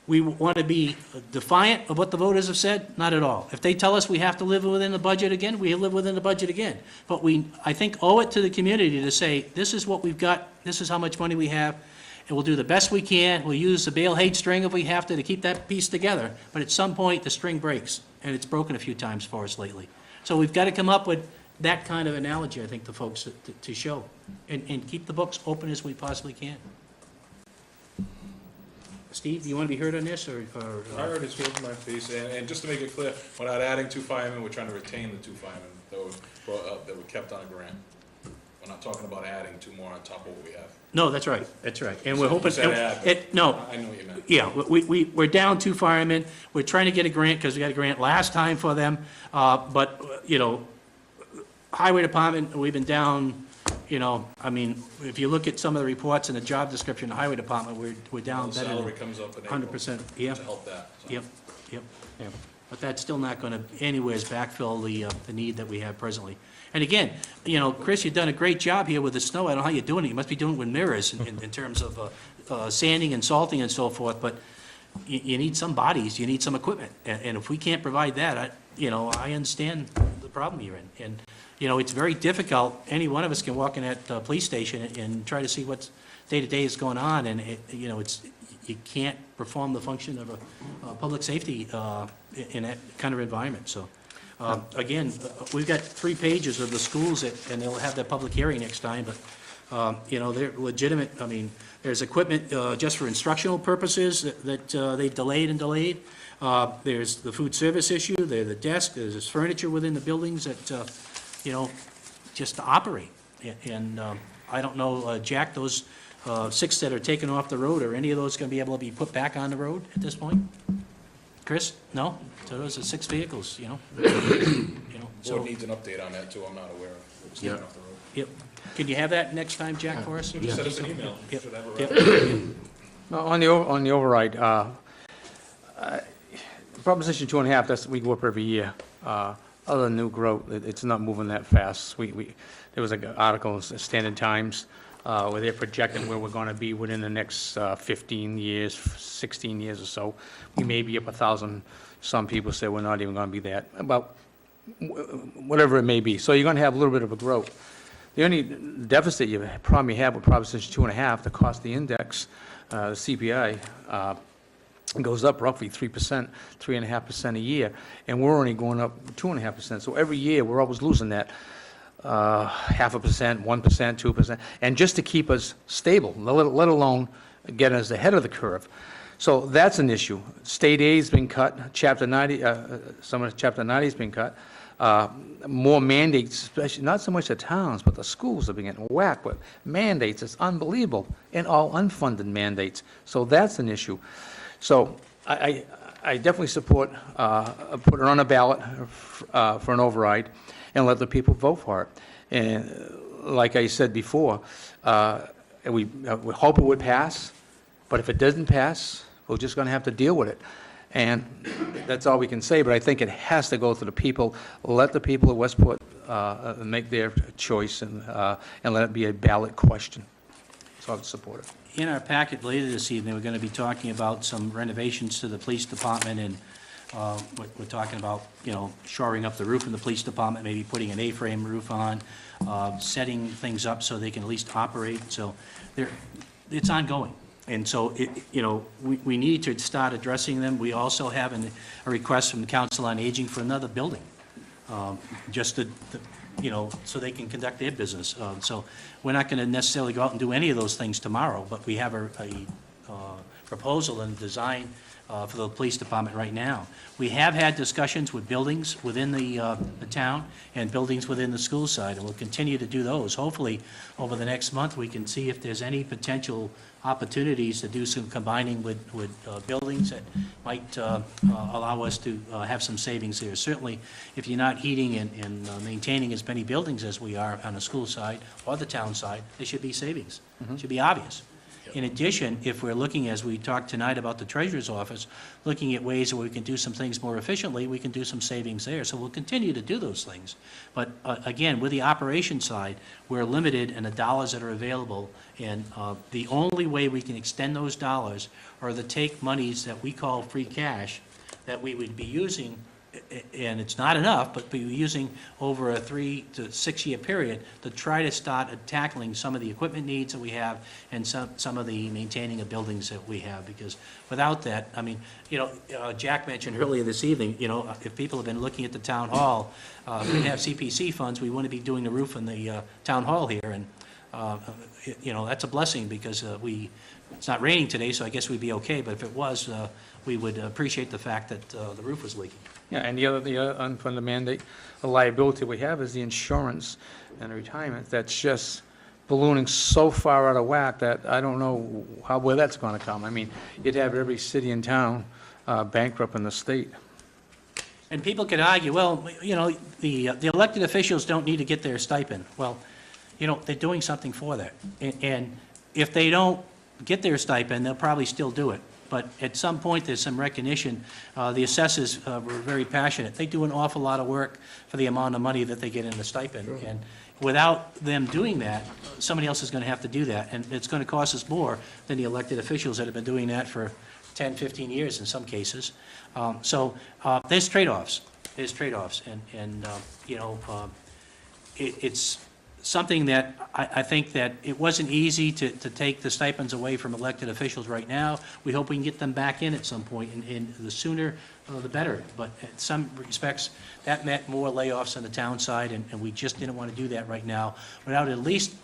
we want to be defiant of what the voters have said? Not at all. If they tell us we have to live within the budget again, we live within the budget again. But we, I think, owe it to the community to say, this is what we've got, this is how much money we have, and we'll do the best we can. We'll use the bale-hay string if we have to keep that piece together. But at some point, the string breaks, and it's broken a few times for us lately. So we've got to come up with that kind of analogy, I think, to folks to show, and keep the books open as we possibly can. Steve, do you want to be heard on this, or? I heard his my piece, and just to make it clear, we're not adding 2 firemen, we're trying to retain the 2 firemen that were kept on a grant. We're not talking about adding 2 more on top of what we have. No, that's right, that's right. And we're hoping, You said add, but no, I know what you meant. yeah, we're down 2 firemen. We're trying to get a grant, because we got a grant last time for them. But, you know, highway department, we've been down, you know, I mean, if you look at some of the reports and the job description of the highway department, we're down The better salary than comes up in April 100%. Yeah, to help that. so. yep. But that's still not going to anywheres backfill the need that we have presently. And again, you know, Chris, you've done a great job here with the snow. I don't know how you're doing it. You must be doing it with mirrors in terms of sanding and salting and so forth. But you need some bodies, you need some equipment. And if we can't provide that, you know, I understand the problem you're in. And, you know, it's very difficult. Any one of us can walk in that police station and try to see what's day-to-day is going on. And, you know, you can't perform the function of a public safety in that kind of environment. So, again, we've got 3 pages of the schools and they'll have their public hearing next time, but, you know, they're legitimate. I mean, there's equipment just for instructional purposes that they've delayed. There's the food service issue, there's the desk, there's furniture within the buildings that, you know, just to operate. And I don't know, Jack, those 6 that are taken off the road, are any of those going to be able to be put back on the road at this point? Chris? No? So those are 6 vehicles, you know? Board needs an update on that too, I'm not aware of what's taken off the road. Yep. Can you have that next time, Jack, for us? Just send us an email. Yep. Should have it Yep. right. On the override, Proposition 2.5, that's, we go up every year. Other than new growth, it's not moving that fast. There was an article in Standard Times where they're projecting where we're gonna be within the next 15 years, 16 years or so. We may be up 1,000. Some people say we're not even gonna be that, about whatever it may be. So you're gonna have a little bit of a growth. The only deficit you probably have with Proposition 2.5, the cost of the index, the CPI, goes up roughly 3%, 3.5% a year, and we're only going up 2.5%. So every year, we're always losing that 0.5%, 1%, 2%, and just to keep us stable, let alone get us ahead of the curve. So that's an issue. State aid's been cut, Chapter 90, some of the Chapter 90's been cut. More mandates, especially, not so much the towns, but the schools have been getting whacked with mandates. It's unbelievable, and all unfunded mandates. So that's an issue. So I definitely support put it on a ballot for an override and let the people vote for it. And like I said before, we hope it would pass, but if it doesn't pass, we're just going to have to deal with it. And that's all we can say, but I think it has to go to the people. Let the people of Westport make their choice and let it be a ballot question. So I would support it. In our packet later this evening, we're going to be talking about some renovations to the police department, and we're talking about, shoring up the roof in the police department, maybe putting an A-frame roof on, setting things up so they can at least operate. So it's ongoing. And so, we need to start addressing them. We also have a request from the Council on Aging for another building, just to so they can conduct their business. So we're not going to necessarily go out and do any of those things tomorrow, but we have a proposal and design for the police department right now. We have had discussions with buildings within the town and buildings within the school side, and we'll continue to do those. Hopefully, over the next month, we can see if there's any potential opportunities to do some combining with buildings that might allow us to have some savings there. Certainly, if you're not heating and maintaining as many buildings as we are on the school side or the town side, there should be savings. It should be obvious. In addition, if we're looking, as we talked tonight about the treasurer's office, looking at ways where we can do some things more efficiently, we can do some savings there. So we'll continue to do those things. But again, with the operation side, we're limited in the dollars that are available. And the only way we can extend those dollars are to take monies that we call free cash that we would be using, and it's not enough, but be using over a 3 to 6 year period to try to start tackling some of the equipment needs that we have and some of the maintaining of buildings that we have, because without that, I mean, Jack mentioned earlier this evening, if people have been looking at the town hall, if we didn't have CPC funds, we wouldn't be doing the roof in the town hall here, and that's a blessing, because it's not raining today, so I guess we'd be okay, but if it was, we would appreciate the fact that the roof was leaking. Yeah, and the other unfunded mandate, the liability we have is the insurance and the retirement. That's just ballooning so far out of whack that I don't know where that's going to come. I mean, you'd have every city and town bankrupt in the state. And people could argue, well, the elected officials don't need to get their stipend. Well, they're doing something for that. And if they don't get their stipend, they'll probably still do it. But at some point, there's some recognition. The assessors were very passionate. They do an awful lot of work for the amount of money that they get in the stipend. Sure. And without them doing that, somebody else is going to have to do that. And it's going to cost us more than the elected officials that have been doing that for 10, 15 years in some cases. So there's trade-offs. There's trade-offs. And it's something that I think that it wasn't easy to take the stipends away from elected officials right now. We hope we can get them back in at some point, and the sooner the better. But in some respects, that meant more layoffs on the town side, and we just didn't want to do that right now without at least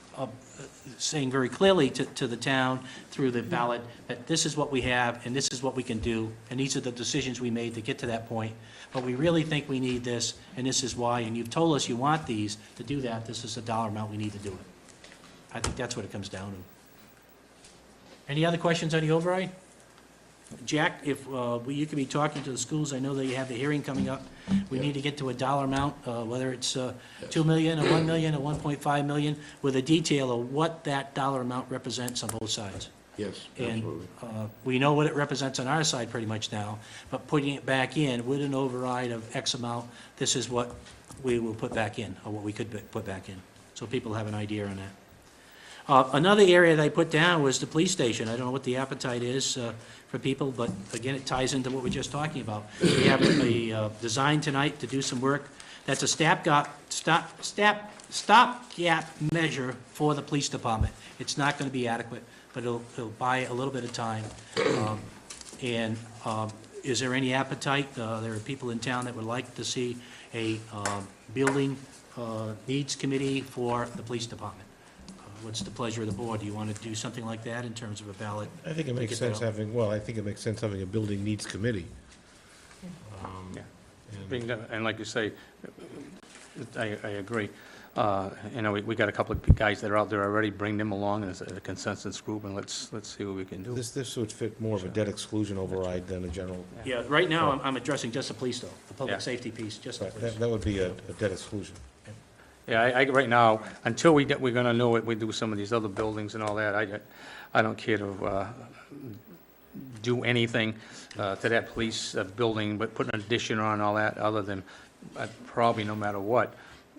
saying very clearly to the town through the ballot that this is what we have and this is what we can do, and these are the decisions we made to get to that point. But we really think we need this, and this is why, and you've told us you want these to do that. This is the dollar amount we need to do it. I think that's what it comes down to. Any other questions on the override? Jack, if you could be talking to the schools, I know that you have the hearing coming up. We need to get to a dollar amount, whether it's 2 million or 1 million or 1.5 million, with a detail of what that dollar amount represents on both sides. Yes, And absolutely. we know what it represents on our side pretty much now, but putting it back in with an override of X amount, this is what we will put back in, or what we could put back in, so people have an idea on that. Another area that I put down was the police station. I don't know what the appetite is for people, but again, it ties into what we're just talking about. We have a design tonight to do some work. That's a stopgap measure for the police department. It's not going to be adequate, but it'll buy a little bit of time. Is there any appetite? There are people in town that would like to see a building needs committee for the police department. What's the pleasure of the board? Do you want to do something like that in terms of a ballot? I think it makes Get that sense out. I think it makes sense having a building needs committee. Yeah. And- Being that- And like you say, I agree. You know, we got a couple of guys that are out there already, bring them along as a consensus group, and let's see what we can do. This would fit more of a debt exclusion override than a general, Yeah, right now, I'm addressing just the police, though, the Yeah. public safety piece, just the right, police. that would be a debt exclusion. Yeah, right now, until we're gonna know what we do with some of these other buildings and all that, I don't care to do anything to that police building, but put an addition on and all that, other than probably no matter what,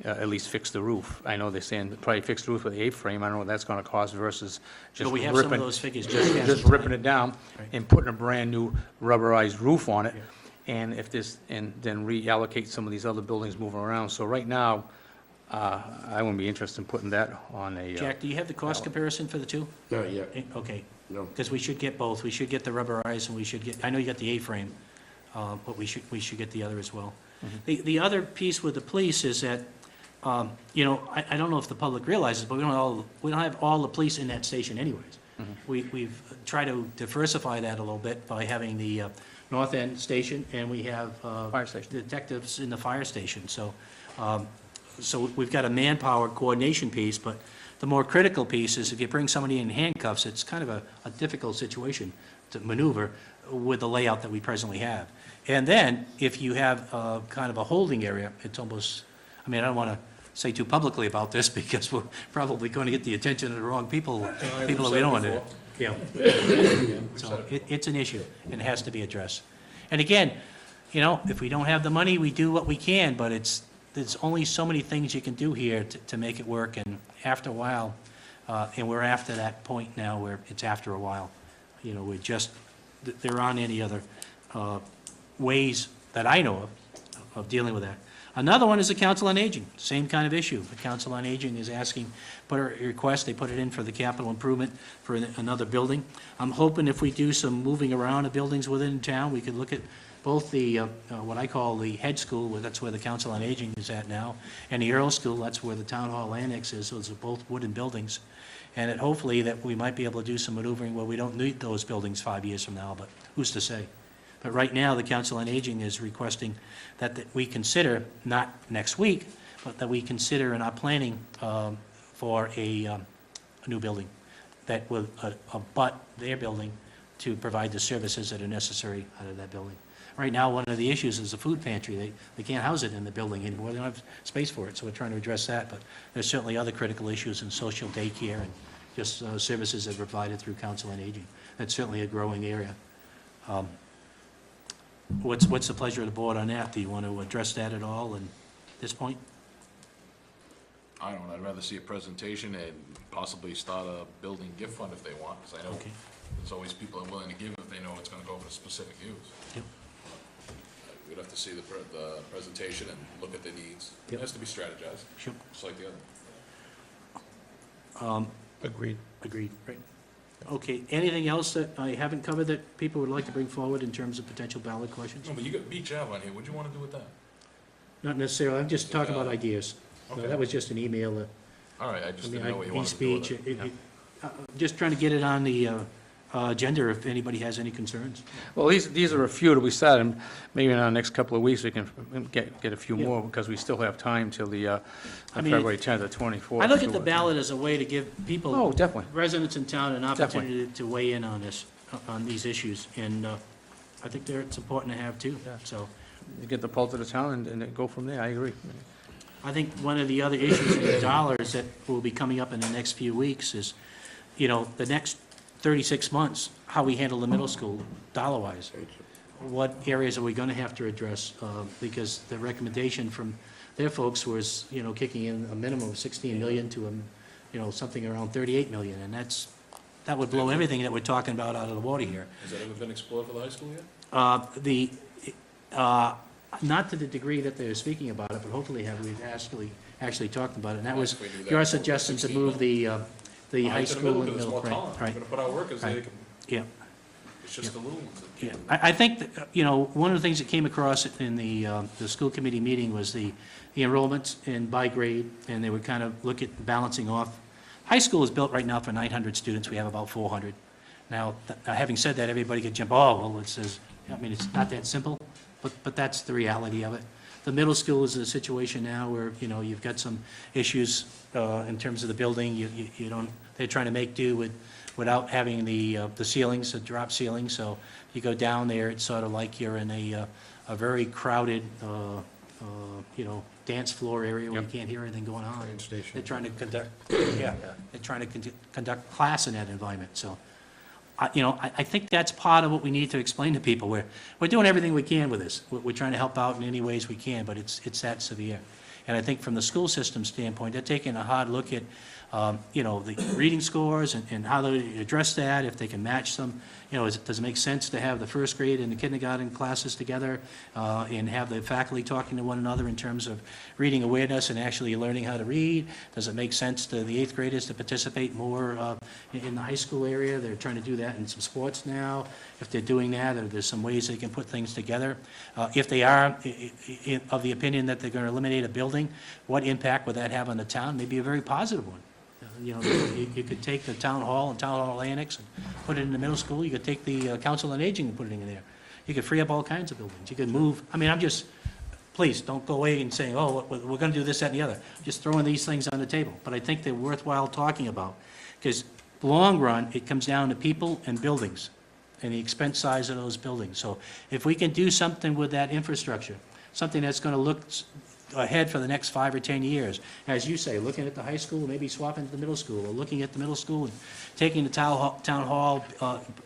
at least fix the roof. I know they're saying probably fix the roof with the A-frame. I don't know what that's gonna cost versus But just we have some of ripping, those figures. just ripping it down Right. and putting a brand-new rubberized roof on it. Yeah. And then reallocate some of these other buildings moving around. So right now, I wouldn't be interested in putting that on a. Jack, do you have the cost comparison for the two? Not yet, Okay, no. because we should get both. We should get the rubberized, and we should get, I know you got the A-frame, but we should get the other as well. The other piece with the police is that, you know, I don't know if the public realizes, but we don't have all the police in that station anyways. We've tried to diversify that a little bit by having the North End station, and we have Fire station. detectives in the fire station. So we've got a manpower coordination piece, but the more critical piece is if you bring somebody in handcuffs, it's kind of a difficult situation to maneuver with the layout that we presently have. And then, if you have kind of a holding area, it's almost, I mean, I don't want to say too publicly about this because we're probably going to get the attention of the wrong people, people that we don't want to. Yeah. So it's an issue, and it has to be addressed. And again, you know, if we don't have the money, we do what we can, but there's only so many things you can do here to make it work, and after a while, and we're after that point now where it's after a while, you know, there aren't any other ways that I know of dealing with that. Another one is the Council on Aging, same kind of issue. The Council on Aging is asking, put a request, they put it in for the capital improvement for another building. I'm hoping if we do some moving around of buildings within town, we could look at both the, what I call the head school, that's where the Council on Aging is at now, and the Earl School, that's where the Town Hall Annex is. Those are both wooden buildings. And hopefully that we might be able to do some maneuvering where we don't need those buildings 5 years from now, but who's to say? But right now, the Council on Aging is requesting that we consider, not next week, but that we consider in our planning for a new building that will abut their building to provide the services that are necessary out of that building. Right now, one of the issues is the food pantry. They can't house it in the building anymore. They don't have space for it, so we're trying to address that. But there's certainly other critical issues in social daycare and just services that are provided through Council on Aging. That's certainly a growing area. What's the pleasure of the board on that? Do you want to address that at all at this point? I don't know, I'd rather see a presentation and possibly start a building gift fund if they want, because I know Okay. there's always people that are willing to give if they know it's gonna go for a specific use. Yep. We'd have to see the presentation and look at the needs. It Yep. has to be strategized, Sure. just like the other. Agreed. Agreed, right. Okay, anything else that I haven't covered that people would like to bring forward in terms of potential ballot questions? No, but you got Beach Ave on here, what'd you wanna do with that? Not necessarily, I'm just talking about ideas. Okay. That was just an email. All right, I I just mean, didn't know what you wanted East to do with Beach, it. just trying to get it on the agenda if anybody has any concerns. Well, these are a few that we started, maybe in our next couple of weeks, we can get a few Yeah. more, because we still have time till the I mean, February 10th or 24th. I look at the ballot as a way to give people, Oh, definitely. residents in town, an Definitely. opportunity to weigh in on this, on these issues, and I think it's important to have too, Yeah. so. You get the pulse of the town and then go from there, I agree. I think one of the other issues in the dollars that will be coming up in the next few weeks is, you know, the next 36 months, how we handle the middle school, dollar-wise. What areas are we gonna have to address? Because the recommendation from their folks was, you know, kicking in a minimum of 16 million to something around 38 million, and that would blow everything that we're talking about out of the water here. Has that ever been explored for the high school yet? Not to the degree that they're speaking about it, but hopefully we've actually talked about it, and that was If we do that, your suggestion to 16 move the high school and because it's middle, more tolerant. We're right, gonna put our workers there, Right. they can, yeah. it's just the little ones that Yeah, can't. I think, that, one of the things that came across in the school committee meeting was the enrollments and by grade, and they would kind of look at balancing off. High school is built right now for 900 students, we have about 400. Now, having said that, everybody could jump, well, it says, it's not that simple, but that's the reality of it. The middle school is a situation now where, you've got some issues in terms of the building, you don't, they're trying to make do without having the ceilings, the drop ceilings, so you go down there, it's sort of like you're in a very crowded, dance floor area where you can't hear anything going on. Train station. They're trying to conduct class in that environment, so. I think that's part of what we need to explain to people. We're doing everything we can with this. We're trying to help out in any ways we can, but it's that severe. And I think from the school system standpoint, they're taking a hard look at, the reading scores and how they address that, if they can match them. Does it make sense to have the first grade and the kindergarten classes together and have the faculty talking to one another in terms of reading awareness and actually learning how to read? Does it make sense to the 8th graders to participate more in the high school area? They're trying to do that in some sports now. If they're doing that, there's some ways they can put things together. If they are of the opinion that they're going to eliminate a building, what impact would that have on the town? Maybe a very positive one. You could take the town hall and town hall annex and put it in the middle school. You could take the council on aging and put it in there. You could free up all kinds of buildings. You could move, please, don't go away and say, we're going to do this, that, and the other. Just throwing these things on the table. But I think they're worthwhile talking about, because long run, it comes down to people and buildings and the expense size of those buildings. So if we can do something with that infrastructure, something that's going to look ahead for the next 5 or 10 years. As you say, looking at the high school, maybe swapping to the middle school, or looking at the middle school and taking the town hall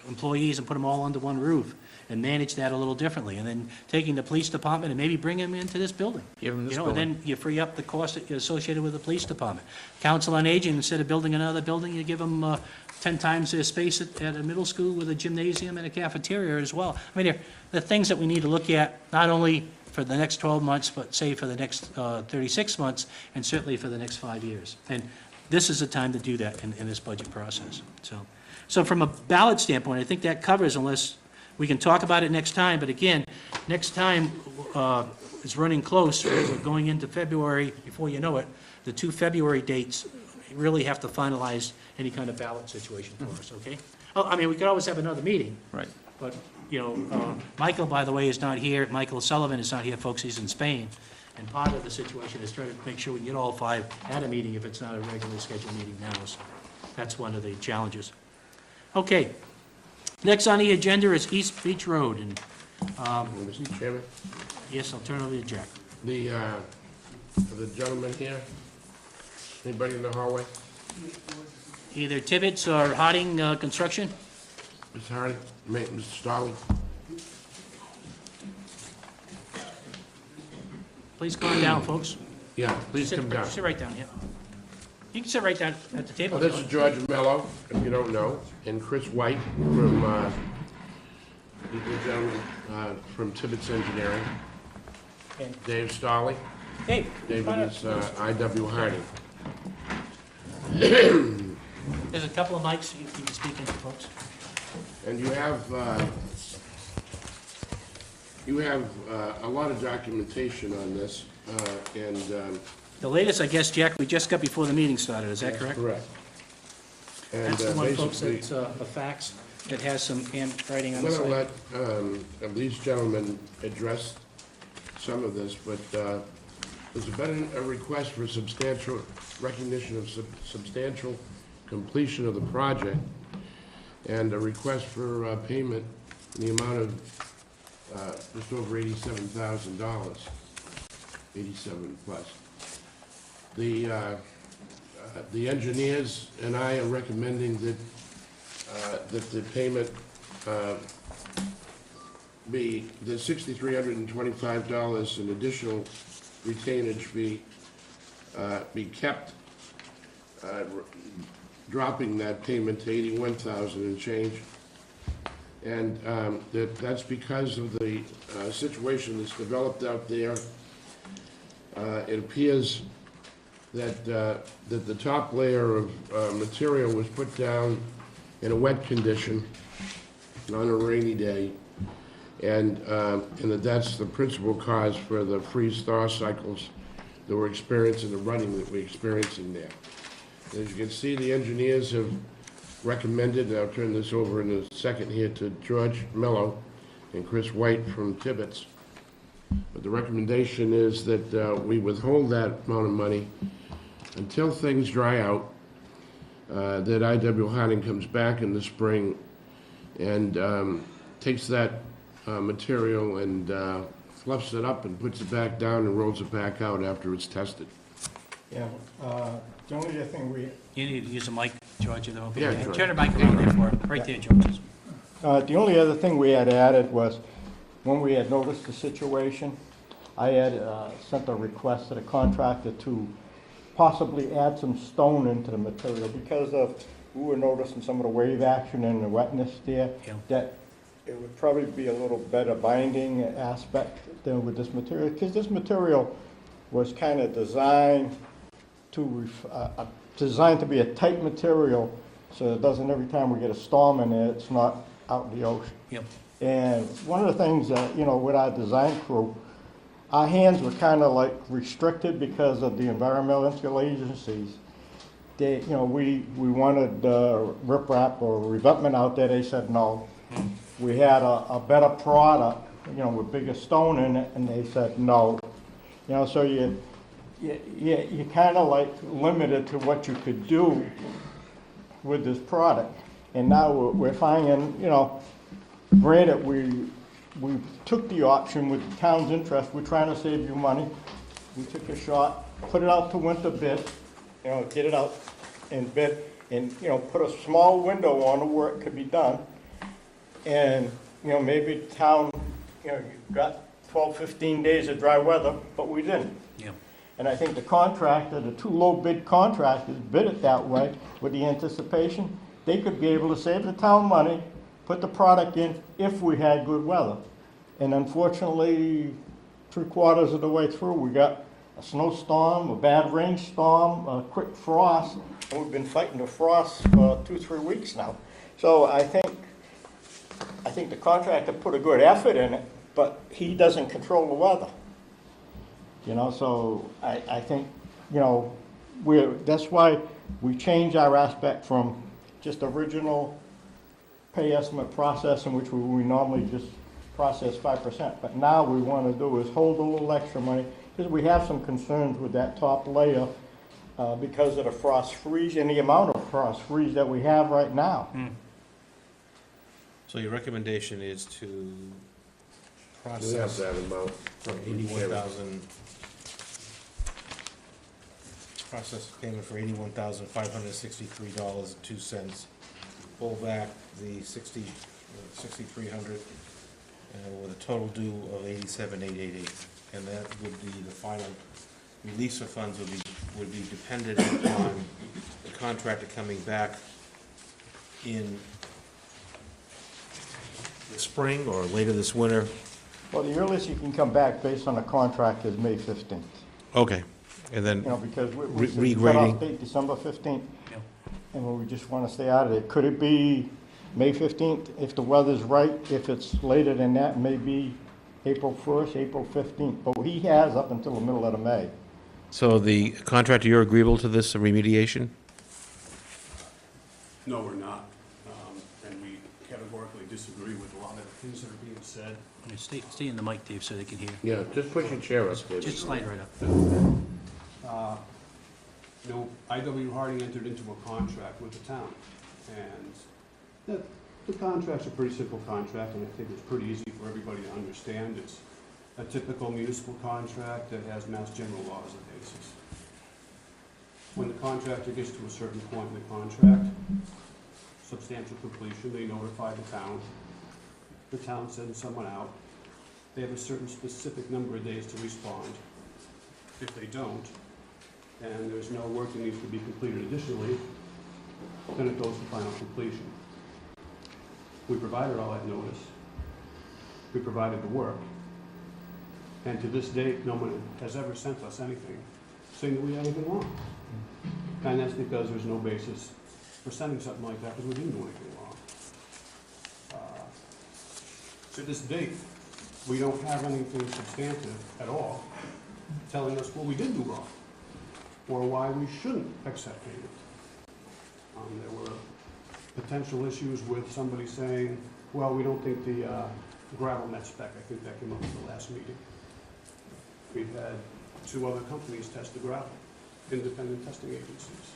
employees and put them all under one roof and manage that a little differently. And then taking the police department and maybe bring them into this building. Give them this And building. then you free up the cost associated with the police department. Council on Aging, instead of building another building, you give them 10 times their space at a middle school with a gymnasium and a cafeteria as well. They're things that we need to look at, not only for the next 12 months, but say for the next 36 months, and certainly for the next 5 years. And this is the time to do that in this budget process. So from a ballot standpoint, I think that covers, unless we can talk about it next time, but again, next time is running close. We're going into February, before you know it, the 2 February dates really have to finalize any kind of ballot situation for us, okay? We could always have another meeting. Right. But, Michael, by the way, is not here. Michael Sullivan is not here, folks. He's in Spain. And part of the situation is trying to make sure we can get all 5 at a meeting if it's not a regularly scheduled meeting now. So that's one of the challenges. Okay. Next on the agenda is East Beach Road. And, Mr. Chairman, yes, I'll turn it over to Jack. the gentleman here, anybody in the hallway? Either Tibbetts or Harding Construction. Ms. Hardy, Mr. Stolly? Please calm down, folks. Yeah, please Sit come down. sit right down, yeah. You can sit right down at the table. This is George Mello, if you don't know, and Chris White from, the gentleman from Tibbetts Engineering. And Dave Stolly. Dave, David is I.W. Harding. there's a couple of mics you can speak into, folks. And you have a lot of documentation on this, and The latest, I guess, Jack, we just got before the meeting started, is that that's correct? correct. And That's the one, folks, basically, that's a fax that has some handwriting on I'm the gonna side. let these gentlemen address some of this, but there's been a request for substantial recognition of substantial completion of the project, and a request for payment in the amount of just over $87,000, 87 plus. The engineers and I are recommending that the payment be, the $6,325 in additional retainage be kept dropping that payment to 81,000 and change. And that's because of the situation that's developed out there. It appears that the top layer of material was put down in a wet condition on a rainy day, and that's the principal cause for the freeze-thaw cycles that we're experiencing, the running that we're experiencing there. As you can see, the engineers have recommended, and I'll turn this over in a second here to George Mello and Chris White from Tibbetts. But the recommendation is that we withhold that amount of money until things dry out, that I.W. Harding comes back in the spring and takes that material and fluffs it up and puts it back down and rolls it back out after it's tested. Yeah, the only other thing You need to use the mic, George, though. Yeah, George. Turn the mic around there for him. Right there, George. the only other thing we had added was, when we had noticed the situation, I had sent a request to the contractor to possibly add some stone into the material because we were noticing some of the wave action and the wetness there, Yeah. that it would probably be a little better binding aspect than with this material, because this material was kind of designed to be a tight material, so it doesn't, every time we get a storm in there, it's not out in the ocean. Yep. And one of the things that, with our design crew, our hands were kind of like restricted because of the environmental agencies. They, we wanted riprap or revetment out there, they said no. We had a better product, with bigger stone in it, and they said no. So you kind of like limited to what you could do with this product. And now we're finding, granted, we took the option with the town's interest, we're trying to save you money. We took a shot, put it out to winter bid, get it out and bid, and, put a small window on it where it could be done. And, maybe the town, you got 12, 15 days of dry weather, but we didn't. Yeah. And I think the contractor, the two low bid contractors bid it that way with the anticipation they could be able to save the town money, put the product in if we had good weather. And unfortunately, 3/4 of the way through, we got a snowstorm, a bad rainstorm, a quick frost, and we've been fighting the frost for 2-3 weeks now. So I think the contractor put a good effort in it, but he doesn't control the weather. So I think, that's why we changed our aspect from just original pay estimate process in which we normally just process 5%. But now we want to do is hold a little extra money, because we have some concerns with that top layer because of the frost freeze and the amount of frost freeze that we have right now. So your recommendation is to We have process that amount. for 81,000, process payment for $81,563.02, pull back the 6,300, with a total due of 87,888, and that would be the final release of funds would be dependent upon the contractor coming back in the spring or later this winter. Well, the earliest you can come back based on the contract is May 15th. Okay, and then Because we cut regrading. off date December 15th, Yep. and we just want to stay out of it. Could it be May 15th if the weather's right? If it's later than that, maybe April 1st, April 15th. But he has up until the middle of May. So the contractor, you're agreeable to this remediation? No, we're not. And we categorically disagree with a lot of the things that are being said. Stay in the mic, Dave, so they can hear. Yeah, just push your chair up, David. Just slide right up. I.W. Harding entered into a contract with the town. And the contract's a pretty simple contract, and I think it's pretty easy for everybody to understand. It's a typical municipal contract that has Mass General law as a basis. When the contractor gets to a certain point in the contract, substantial completion, they notify the town. The town sends someone out. They have a certain specific number of days to respond. If they don't, and there's no work that needs to be completed additionally, then it goes to final completion. We provided all that notice. We provided the work. And to this date, no one has ever sent us anything saying that we had anything wrong. And that's because there's no basis for sending something like that, because we didn't do anything wrong. To this date, we don't have anything substantive at all telling us what we did do wrong, or why we shouldn't accept payment. There were potential issues with somebody saying, well, we don't think the gravel met spec. I think that came up at the last meeting. We've had 2 other companies test the gravel, independent testing agencies,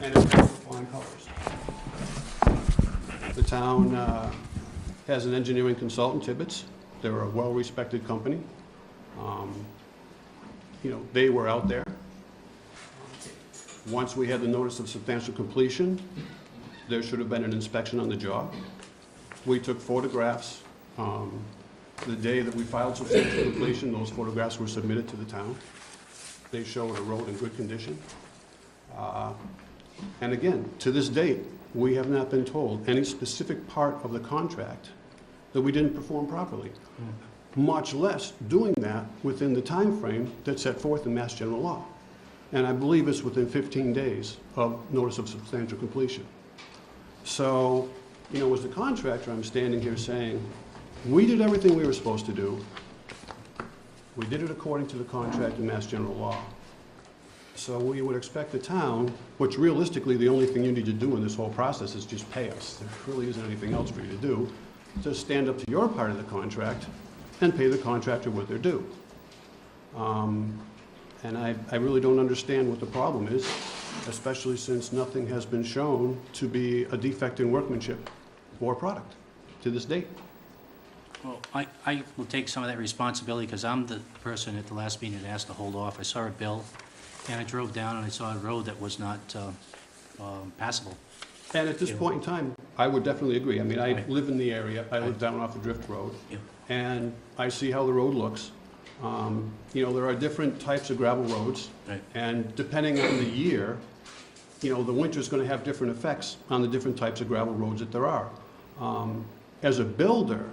and it's flying colors. The town has an engineering consultant, Tibbetts. They're a well-respected company. They were out there. Once we had the notice of substantial completion, there should have been an inspection on the job. We took photographs. The day that we filed substantial completion, those photographs were submitted to the town. They showed a road in good condition. And again, to this date, we have not been told any specific part of the contract that we didn't perform properly, much less doing that within the time frame that's set forth in Mass General Law. And I believe it's within 15 days of notice of substantial completion. So, as the contractor, I'm standing here saying, we did everything we were supposed to do. We did it according to the contract in Mass General Law. So we would expect the town, which realistically, the only thing you need to do in this whole process is just pay us. There really isn't anything else for you to do, to stand up to your part of the contract and pay the contractor what they're due. And I really don't understand what the problem is, especially since nothing has been shown to be a defect in workmanship or product to this date. Well, I will take some of that responsibility because I'm the person at the last meeting that asked to hold off. I saw a bill, and I drove down and I saw a road that was not passable. And at this point in time, I would definitely agree. I mean, I Right. live in the area. I live down off the Drift Road. Yeah. And I see how the road looks. There are different types of gravel roads. Right. And depending on the year, the winter's going to have different effects on the different types of gravel roads that there are. As a builder,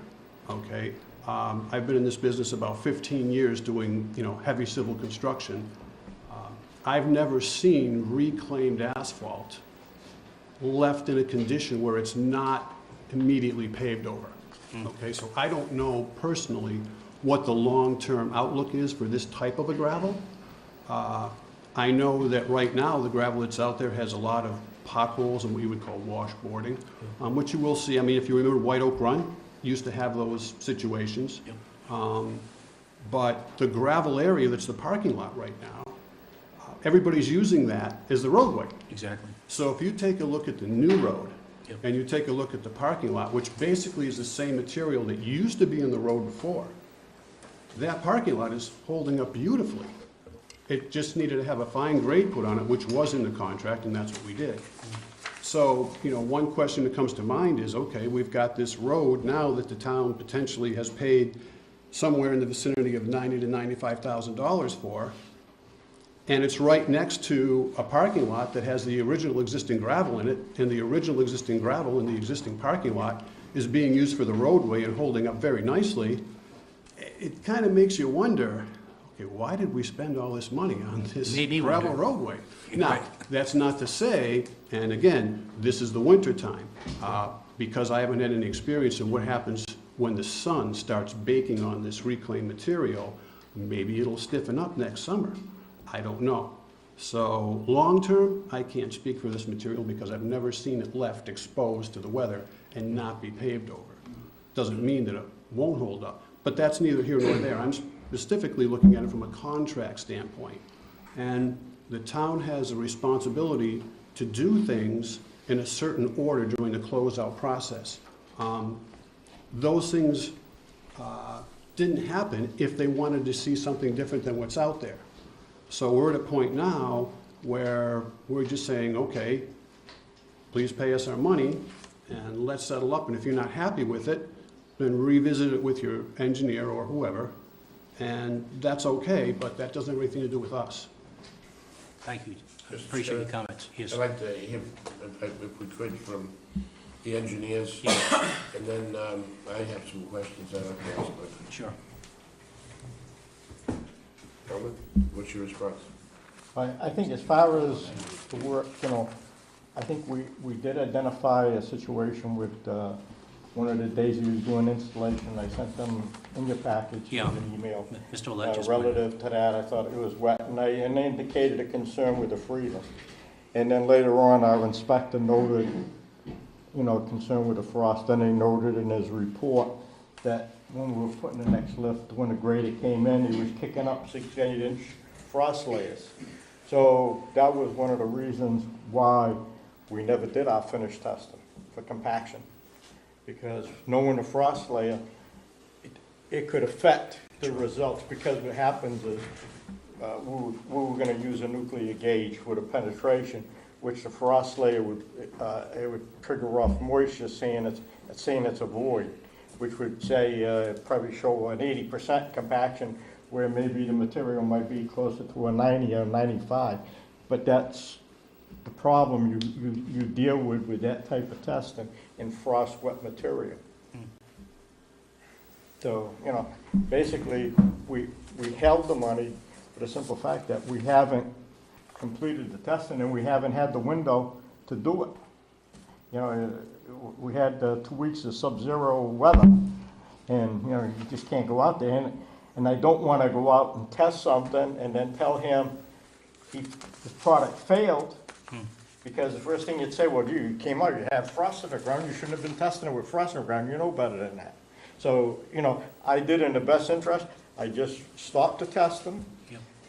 okay, I've been in this business about 15 years doing, heavy civil construction. I've never seen reclaimed asphalt left in a condition where it's not immediately paved over. Okay, so I don't know personally what the long-term outlook is for this type of a gravel. I know that right now, the gravel that's out there has a lot of potholes and what you would call washboarding, which you will see. I mean, if you remember White Oak Run, used to have those situations. Yep. But the gravel area that's the parking lot right now, everybody's using that as the roadway. Exactly. So if you take a look at the new road, Yep. and you take a look at the parking lot, which basically is the same material that used to be in the road before, that parking lot is holding up beautifully. It just needed to have a fine grade put on it, which was in the contract, and that's what we did. So, one question that comes to mind is, okay, we've got this road now that the town potentially has paid somewhere in the vicinity of $90,000 to $95,000 for, and it's right next to a parking lot that has the original existing gravel in it, and the original existing gravel in the existing parking lot is being used for the roadway and holding up very nicely. It kind of makes you wonder, okay, why did we spend all this money on this Made me gravel wonder. roadway? Now, that's not to say, and again, this is the winter time, because I haven't had any experience in what happens when the sun starts baking on this reclaimed material. Maybe it'll stiffen up next summer. I don't know. So long-term, I can't speak for this material because I've never seen it left exposed to the weather and not be paved over. Doesn't mean that it won't hold up, but that's neither here nor there. I'm specifically looking at it from a contract standpoint. And the town has a responsibility to do things in a certain order during the closeout process. Those things didn't happen if they wanted to see something different than what's out there. So we're at a point now where we're just saying, okay, please pay us our money and let's settle up. And if you're not happy with it, then revisit it with your engineer or whoever. And that's okay, but that doesn't have anything to do with us. Thank you. I Mr. appreciate your Chairman? comments. Yes. I'd like to hear, if we could, from the engineers. And then I have some questions I'd like to ask. Sure. Gentlemen, what's your response? I think as far as the work, you know, I think we did identify a situation with one of the days he was doing installation. I sent them in your package Yeah. an email Mr. Ledger's. relative to that. I thought it was wet, and they indicated a concern with the freezer. And then later on, our inspector noted, you know, concern with the frost. Then he noted in his report that when we were putting the next lift, when the grader came in, he was kicking up 6 to 8 inch frost layers. So that was one of the reasons why we never did our finish testing for compaction. Because knowing the frost layer, it could affect the results, because what happens is we were going to use a nuclear gauge with a penetration, which the frost layer would trigger off moisture, saying it's a void, which would say probably show an 80% compaction, where maybe the material might be closer to a 90 or 95. But that's the problem you deal with that type of testing in frost wet material. So, you know, basically, we held the money for the simple fact that we haven't completed the testing, and we haven't had the window to do it. You know, we had 2 weeks of sub-zero weather, and, you know, you just can't go out there. And I don't want to go out and test something and then tell him the product failed, because the first thing you'd say, well, you came out, you had frost in the ground, you shouldn't have been testing it with frost in the ground, you know better than that. So, you know, I did in the best interest, I just stopped the testing,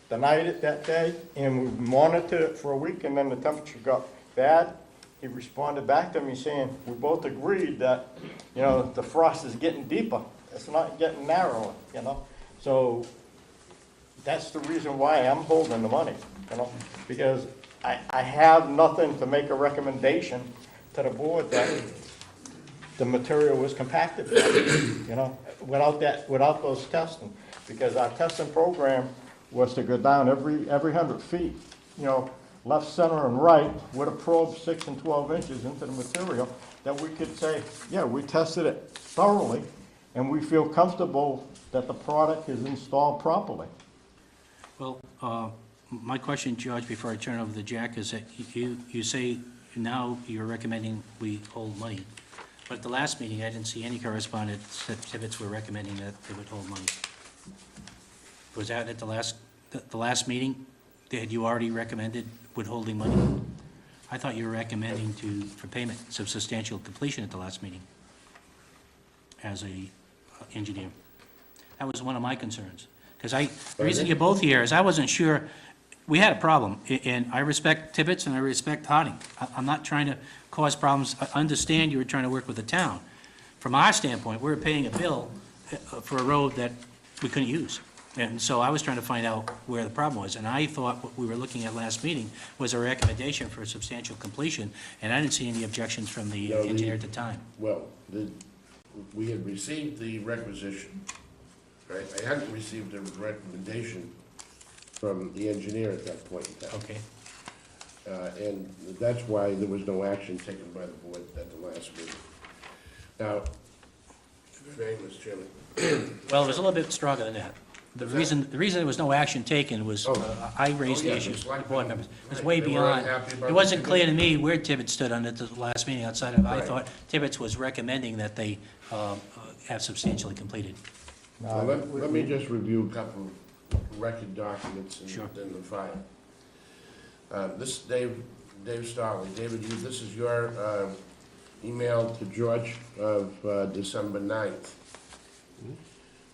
denied it that day, and we monitored it for a week, and then the temperature got bad. He responded back to me saying, we both agreed that, you know, the frost is getting deeper, it's not getting narrower, you know. So that's the reason why I'm holding the money, you know, because I have nothing to make a recommendation to the board that the material was compacted, you know, without those testing. Because our testing program was to go down every 100 feet, you know, left, center, and right, with a probe 6 and 12 inches into the material, that we could say, yeah, we tested it thoroughly, and we feel comfortable that the product is installed properly. Well, my question, George, before I turn it over to Jack, is that you say now you're recommending we hold money. But at the last meeting, I didn't see any correspondence that Tibbetts were recommending that they would hold money. Was that at the last meeting? Had you already recommended withholding money? I thought you were recommending for payment of substantial completion at the last meeting as a engineer. That was one of my concerns. Because the reason you're both here is I wasn't sure, we had a problem, and I respect Tibbetts and I respect Harding. I'm not trying to cause problems. I understand you were trying to work with the town. From our standpoint, we were paying a bill for a road that we couldn't use. And so I was trying to find out where the problem was. And I thought what we were looking at last meeting was a recommendation for substantial completion, and I didn't see any objections from the engineer at the time. Well, we had received the requisition, right? I hadn't received a recommendation from the engineer at that point in time. Okay. And that's why there was no action taken by the board at the last meeting. Now, Mr. Chairman. Well, it was a little bit stronger than that. The reason there was no action taken was, I raised the yeah, issue it's with like the board they- members. It was right, way they were beyond, unhappy about it wasn't the clear to me where Tibbetts stood on it at the last meeting outside of, I Right. thought Tibbetts was recommending that they have substantially completed. Well, let me just review a couple of record documents Sure. in the file. This is Dave Starley. David, this is your email to George of December 9th.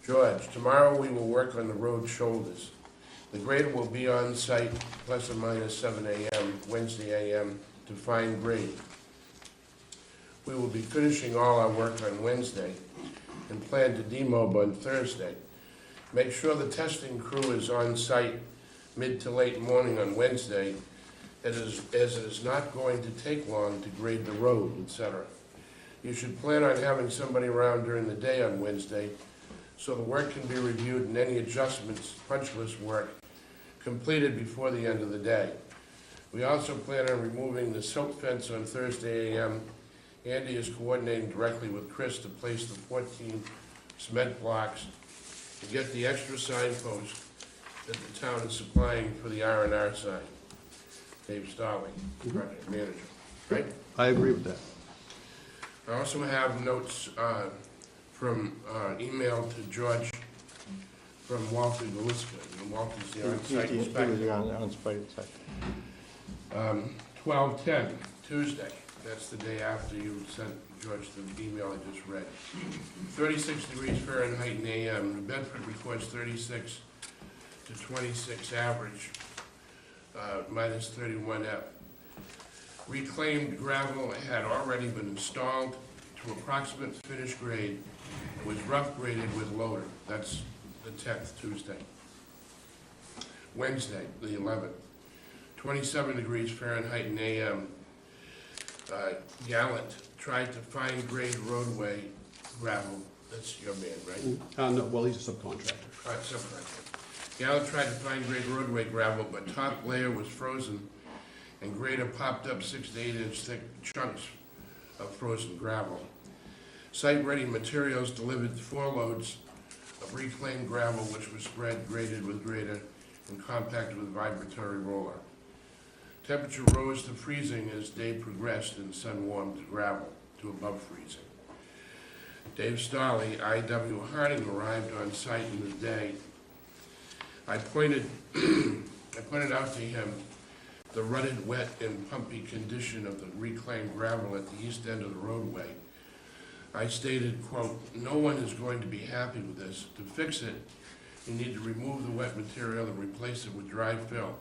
George, tomorrow we will work on the road shoulders. The grader will be on site plus or minus 7 a.m., Wednesday a.m., to find grade. We will be finishing all our work on Wednesday and plan to demob on Thursday. Make sure the testing crew is on site mid to late morning on Wednesday, as it is not going to take long to grade the road, etc. You should plan on having somebody around during the day on Wednesday, so the work can be reviewed and any adjustments, punch list work, completed before the end of the day. We also plan on removing the silk fence on Thursday AM. Andy is coordinating directly with Chris to place the 14 cement blocks to get the extra signpost that the town is supplying for the R&R sign. Dave Starling, project manager, right? I agree with that. I also have notes from email to George from Walter Galiska, and Walter's the on-site inspector. On-site inspector. 12/10, Tuesday, that's the day after you sent George the email I just read. 36 degrees Fahrenheit in AM, New Bedford records 36 to 26 average, minus 31 F. Reclaimed gravel had already been installed to approximate finished grade. It was rough graded with loader. That's the 10th, Tuesday. Wednesday, the 11th, 27 degrees Fahrenheit in AM. Gallant tried to find grade roadway gravel. That's your man, right? No, well, he's a subcontractor. Subcontractor. Gallant tried to find grade roadway gravel, but top layer was frozen and grader popped up 6 to 8 inch thick chunks of frozen gravel. Site-ready materials delivered 4 loads of reclaimed gravel, which was spread, graded with grader, and compacted with vibratory roller. Temperature rose to freezing as day progressed and the sun warmed the gravel to above freezing. Dave Starley, I.W. Harding, arrived on site in the day. I pointed out to him the rutted, wet, and pumpy condition of the reclaimed gravel at the east end of the roadway. I stated, quote, "No one is going to be happy with this. To fix it, you need to remove the wet material and replace it with dry fill.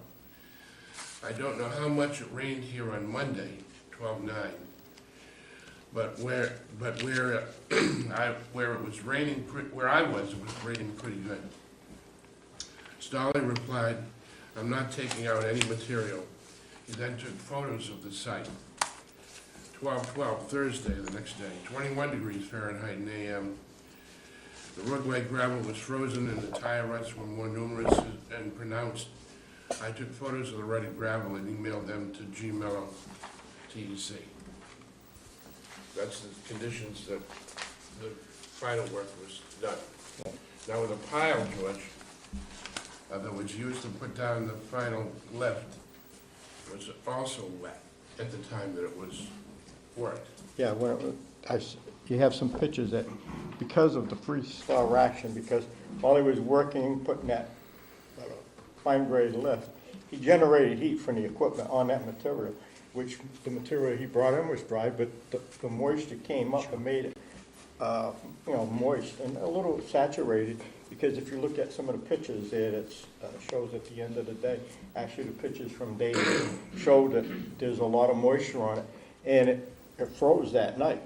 I don't know how much it rained here on Monday, 12/9, but where it was raining, where I was, it was raining pretty good." Starley replied, "I'm not taking out any material." He then took photos of the site. 12/12, Thursday, the next day, 21 degrees Fahrenheit in AM. The roadway gravel was frozen and the tire ruts were more numerous and pronounced. I took photos of the rutted gravel and emailed them to G. Mello, TEC. That's the conditions that the final work was done. Now with the pile, George, that was used to put down the final lift was also wet at the time that it was worked. Yeah, you have some pictures that, because of the freeze-thaw action, because while he was working, putting that fine grade lift, he generated heat from the equipment on that material, which the material he brought in was dry, but the moisture came up and made it, moist and a little saturated, because if you look at some of the pictures there, that shows at the end of the day, actually the pictures from Dave show that there's a lot of moisture on it, and it froze that night,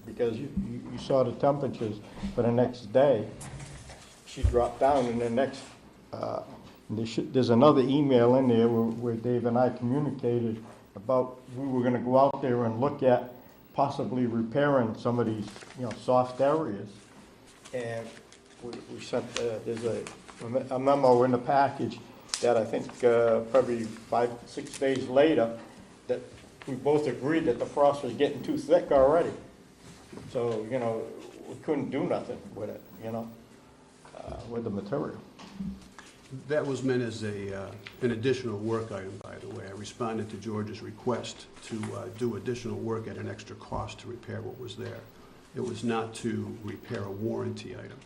because you saw the temperatures for the next day. She dropped down, and the next, there's another email in there where Dave and I communicated about, we were gonna go out there and look at possibly repairing some of these, soft areas. And we sent, there's a memo in the package that I think probably 5-6 days later, that we both agreed that the frost was getting too thick already. So, we couldn't do nothing with it, with the material. That was meant as an additional work item, by the way. I responded to George's request to do additional work at an extra cost to repair what was there. It was not to repair a warranty item.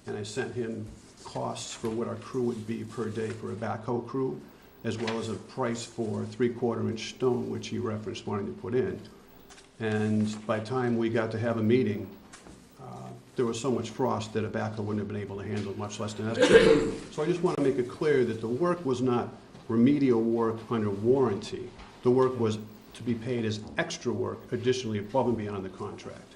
And I sent him costs for what our crew would be per day for a backhoe crew, as well as a price for 3/4-inch stone, which he referenced wanting to put in. And by the time we got to have a meeting, there was so much frost that a backhoe wouldn't have been able to handle it, much less than us. So I just want to make it clear that the work was not remedial work under warranty. The work was to be paid as extra work additionally above and beyond the contract.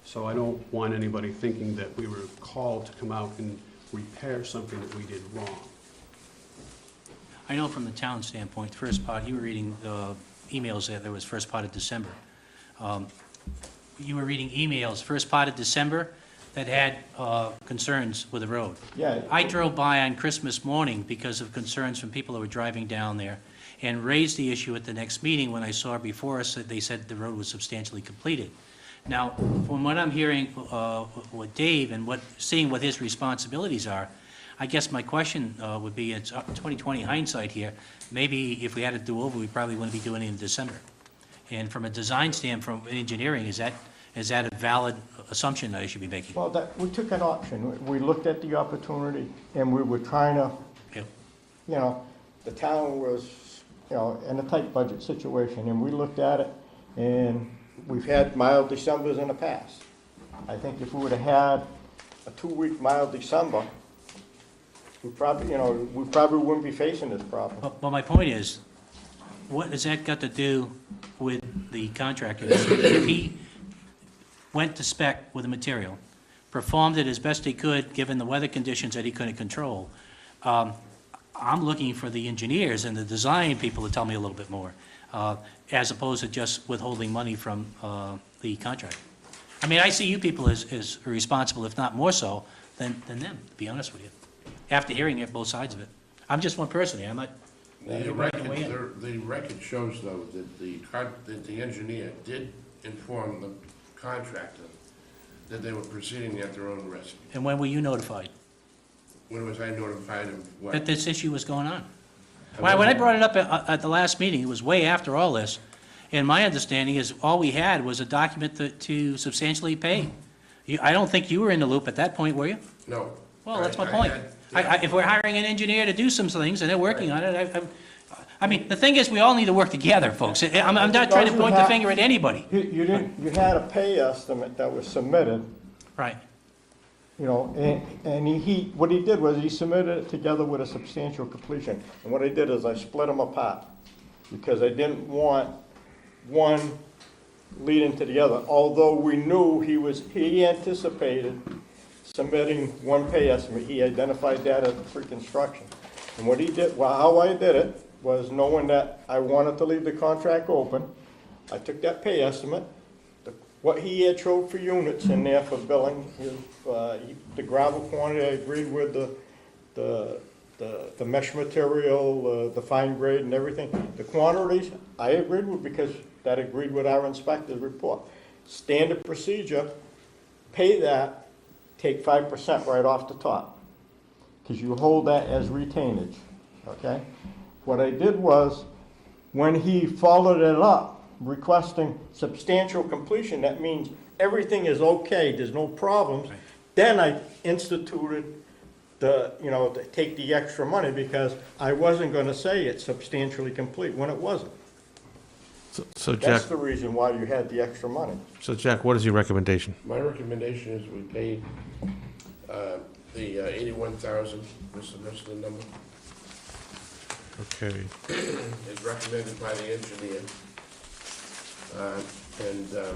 So I don't want anybody thinking that we were called to come out and repair something that we did wrong. I know from the town standpoint, first part, you were reading emails there was first part of December. You were reading emails first part of December that had concerns with the road. Yeah. I drove by on Christmas morning because of concerns from people who were driving down there, and raised the issue at the next meeting when I saw before us that they said the road was substantially completed. Now, from what I'm hearing with Dave and seeing what his responsibilities are, I guess my question would be, it's 20/20 hindsight here, maybe if we had to do over, we probably wouldn't be doing it in December. And from a design standpoint, from engineering, is that a valid assumption that I should be making? Well, we took an option. We looked at the opportunity, and we were trying to, Yep. you know, the town was, you know, in a tight budget situation, and we looked at it, and we've had mild Decembers in the past. I think if we would have had a 2-week mild December, we probably wouldn't be facing this problem. Well, my point is, what has that got to do with the contractor? If he went to spec with the material, performed it as best he could, given the weather conditions that he couldn't control, I'm looking for the engineers and the design people to tell me a little bit more, as opposed to just withholding money from the contractor. I mean, I see you people as responsible, if not more so, than them, to be honest with you, after hearing it, both sides of it. I'm just one person here, I'm not. The record shows, though, that the engineer did inform the contractor that they were proceeding at their own risk. And when were you notified When was I notified of what? that this issue was going on? When I brought it up at the last meeting, it was way after all this, and my understanding is all we had was a document to substantially pay. I don't think you were in the loop at that point, were you? No. Well, that's my I point. had- If we're hiring an engineer to do some things, and they're working on it, I mean, the thing is, we all need to work together, folks. I'm not trying to point the finger at anybody. You had a pay estimate that was submitted, Right. you know, and what he did was he submitted it together with a substantial completion. And what I did is I split them apart, because I didn't want one leading to the other. Although we knew he anticipated submitting one pay estimate, he identified that as pre-construction. And what he did, well, how I did it was knowing that I wanted to leave the contract open, I took that pay estimate, what he had showed for units in there for billing, the gravel quantity, I agreed with the mesh material, the fine grade and everything. The quantities, I agreed with because that agreed with our inspector's report. Standard procedure, pay that, take 5% right off the top, because you hold that as retainage, okay? What I did was, when he followed it up, requesting substantial completion, that means everything is okay, there's no problems, then I instituted to take the extra money, because I wasn't gonna say it's substantially complete when it wasn't. So Jack, That's the reason why you had the extra money. what is your recommendation? My recommendation is we pay the 81,000, that's the number, Okay. is recommended by the engineer. And the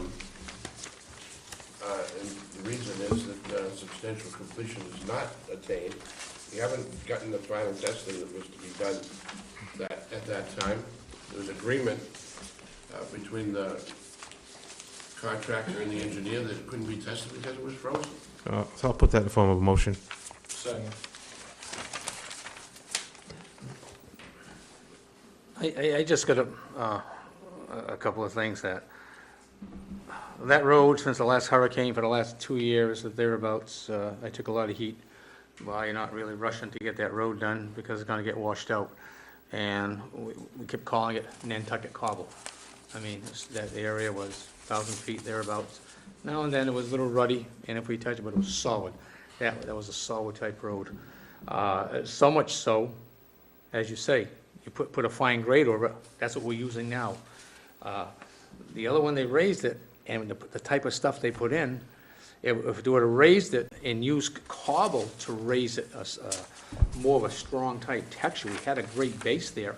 reason is that substantial completion is not attained. We haven't gotten the final testing that was to be done at that time. There was agreement between the contractor and the engineer that it couldn't be tested because it was frozen. So I'll put that in the form of a motion. Second. I just got a couple of things that road, since the last hurricane for the last 2 years, thereabouts, I took a lot of heat by not really rushing to get that road done because it's gonna get washed out. And we kept calling it Nantucket Cobble. I mean, that area was 1,000 feet thereabouts. Now and then it was a little ruddy, and if we touched it, but it was solid. That was a solid type road. So much so, as you say, you put a fine grade over it, that's what we're using now. The other one, they raised it, and the type of stuff they put in, if they would have raised it and used cobble to raise it, more of a strong type texture, we had a great base there.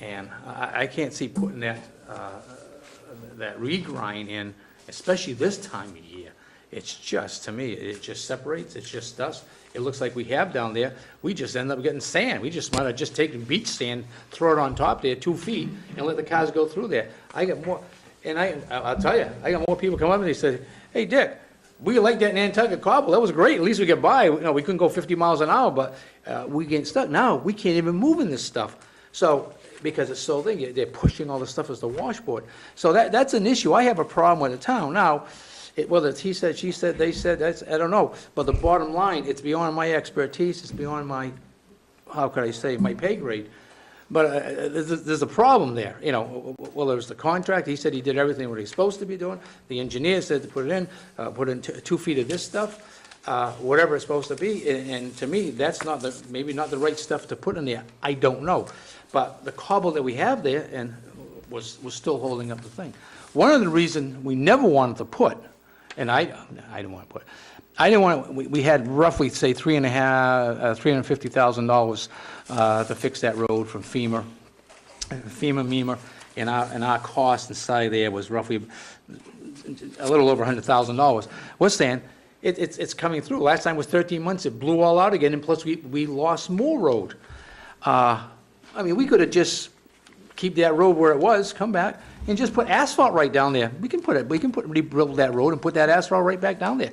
And I can't see putting that regrind in, especially this time of year. It's just, to me, it just separates, it's just dust. It looks like we have down there, we just end up getting sand. We just might have just taken beach sand, throw it on top there, 2 feet, and let the cars go through there. I got more, and I'll tell you, I got more people come up and they said, hey, Dick, we like that Nantucket cobble, that was great, at least we get by. You know, we couldn't go 50 miles an hour, but we get stuck. Now, we can't even move in this stuff. So, because it's so thing, they're pushing all the stuff as the washboard. So that's an issue. I have a problem with the town. Now, whether it's he said, she said, they said, I don't know. But the bottom line, it's beyond my expertise, it's beyond my, how could I say, my pay grade. But there's a problem there, you know, well, there's the contract, he said he did everything what he's supposed to be doing. The engineer said to put in 2 feet of this stuff, whatever it's supposed to be, and to me, that's not maybe not the right stuff to put in there, I don't know. But the cobble that we have there and was still holding up the thing. One of the reasons we never wanted to put, and I didn't want to put, I didn't want, we had roughly, say, $350,000 to fix that road from MEMA, and our cost inside there was roughly a little over $100,000. We're saying, it's coming through. Last time was 13 months, it blew all out again, and plus we lost more road. I mean, we could have just keep that road where it was, come back, and just put asphalt right down there. We can rebuild that road and put that asphalt right back down there.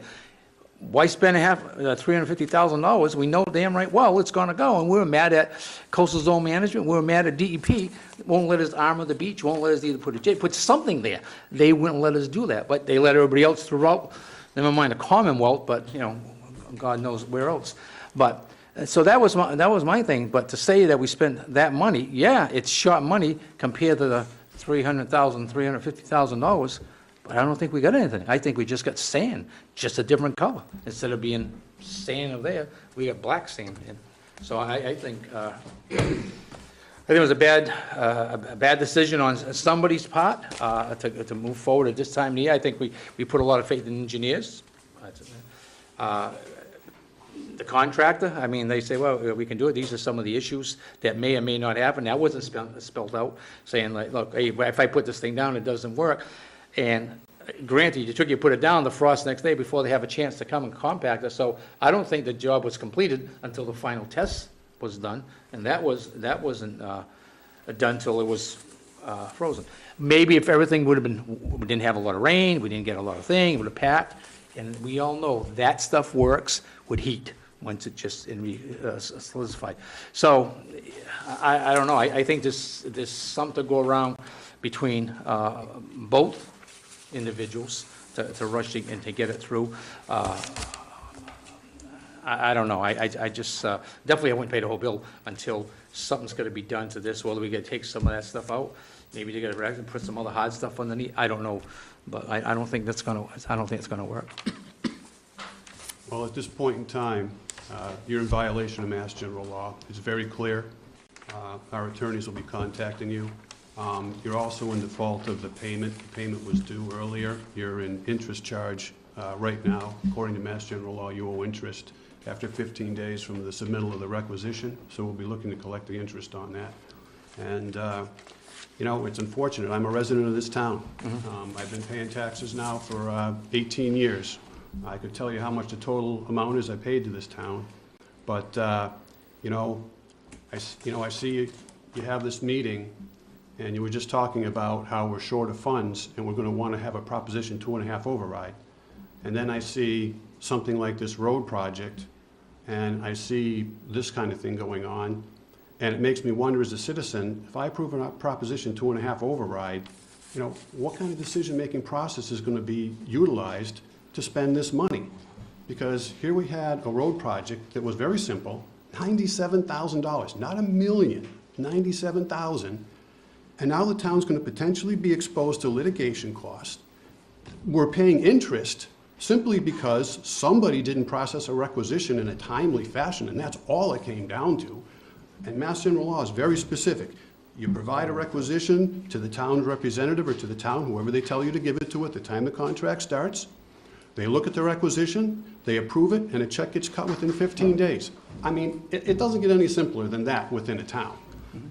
Why spend $350,000? We know damn right well it's gonna go, and we were mad at coastal zone management, we were mad at DEP, won't let us armor the beach, won't let us either put something there. They wouldn't let us do that, but they let everybody else throughout, never mind the Commonwealth, but, you know, God knows where else. But, so that was my thing, but to say that we spent that money, yeah, it's short money compared to the $350,000, but I don't think we got anything. I think we just got sand, just a different color. Instead of being sand over there, we got black sand. And so I think it was a bad decision on somebody's part to move forward at this time of the year. I think we put a lot of faith in engineers. The contractor, I mean, they say, well, we can do it. These are some of the issues that may or may not happen. That wasn't spelled out, saying like, look, hey, if I put this thing down, it doesn't work. And granted, you put it down, the frost next day before they have a chance to come and compact it. So I don't think the job was completed until the final test was done, and that wasn't done till it was frozen. Maybe if everything would have been, we didn't have a lot of rain, we didn't get a lot of thing, it would have packed, and we all know that stuff works with heat once it just solidified. So I don't know. I think there's something to go around between both individuals to rush and to get it through. I don't know. I just definitely I wouldn't pay the whole bill until something's going to be done to this. Whether we got to take some of that stuff out, maybe they got to put some other hard stuff underneath. I don't know, but I don't think that's going to. I don't think it's going to work. Well, at this point in time, you're in violation of Mass General Law. It's very clear. Our attorneys will be contacting you. You're also in default of the payment. The payment was due earlier. You're in interest charge right now. According to Mass General Law, you owe interest after 15 days from the submittal of the requisition. So we'll be looking to collect the interest on that. And, you know, it's unfortunate. I'm a resident of this town. I've been paying taxes now for 18 years. I could tell you how much the total amount is I paid to this town. But, you know, I see you have this meeting, and you were just talking about how we're short of funds, and we're going to want to have a Proposition 2.5 override. And then I see something like this road project, and I see this kind of thing going on, and it makes me wonder as a citizen, if I approve a Proposition 2.5 override, you know, what kind of decision-making process is going to be utilized to spend this money? Because here we had a road project that was very simple, $97,000, not $1 million, $97,000. And now the town's going to potentially be exposed to litigation costs. We're paying interest simply because somebody didn't process a requisition in a timely fashion, and that's all it came down to. And Mass General Law is very specific. You provide a requisition to the town's representative or to the town, whoever they tell you to give it to at the time the contract starts. They look at the requisition, they approve it, and a check gets cut within 15 days. I mean, it doesn't get any simpler than that within a town.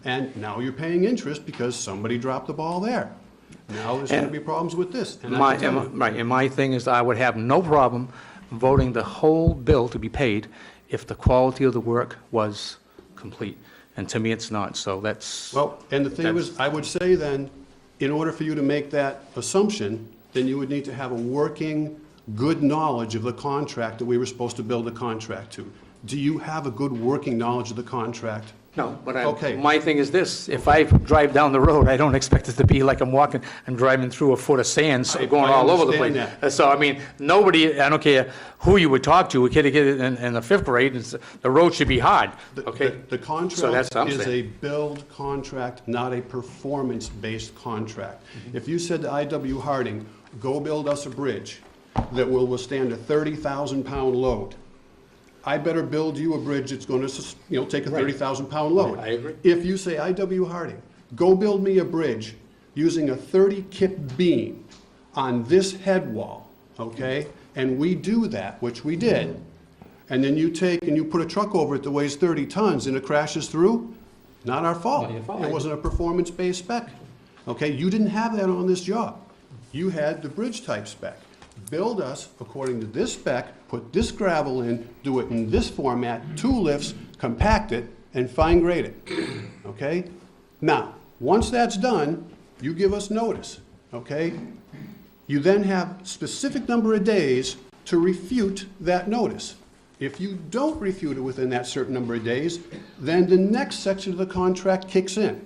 And now you're paying interest because somebody dropped the ball there. Now there's going to be problems with this. And my thing is I would have no problem voting the whole bill to be paid if the quality of the work was complete. And to me, it's not, so that's... Well, and the thing was, I would say then, in order for you to make that assumption, then you would need to have a working, good knowledge of the contract that we were supposed to build a contract to. Do you have a good working knowledge of the contract? No, but Okay. my thing is this, if I drive down the road, I don't expect it to be like I'm driving through a foot of sand, so going all over the place. understand So, I mean, nobody, I don't care who you would talk to, a kid in the fifth grade, the road should be hard, okay? The So that's contract what I'm is a saying. build contract, not a performance-based contract. Mm-hmm. If you said to I.W. Harding, go build us a bridge that will withstand a 30,000-pound load, I better build you a bridge that's going to, take a 30,000-pound load. I agree. If you say, I.W. Harding, go build me a bridge using a 30-kip beam on this head wall, okay? And we do that, which we did, and then you take and you put a truck over it that weighs 30 tons and it crashes through, not our fault. Not your fault. It wasn't a performance-based spec, okay? You didn't have that on this job. You had the bridge type spec. Build us according to this spec, put this gravel in, do it in this format, 2 lifts, compact it, and fine grade it, okay? Now, once that's done, you give us notice, okay? You then have specific number of days to refute that notice. If you don't refute it within that certain number of days, then the next section of the contract kicks in.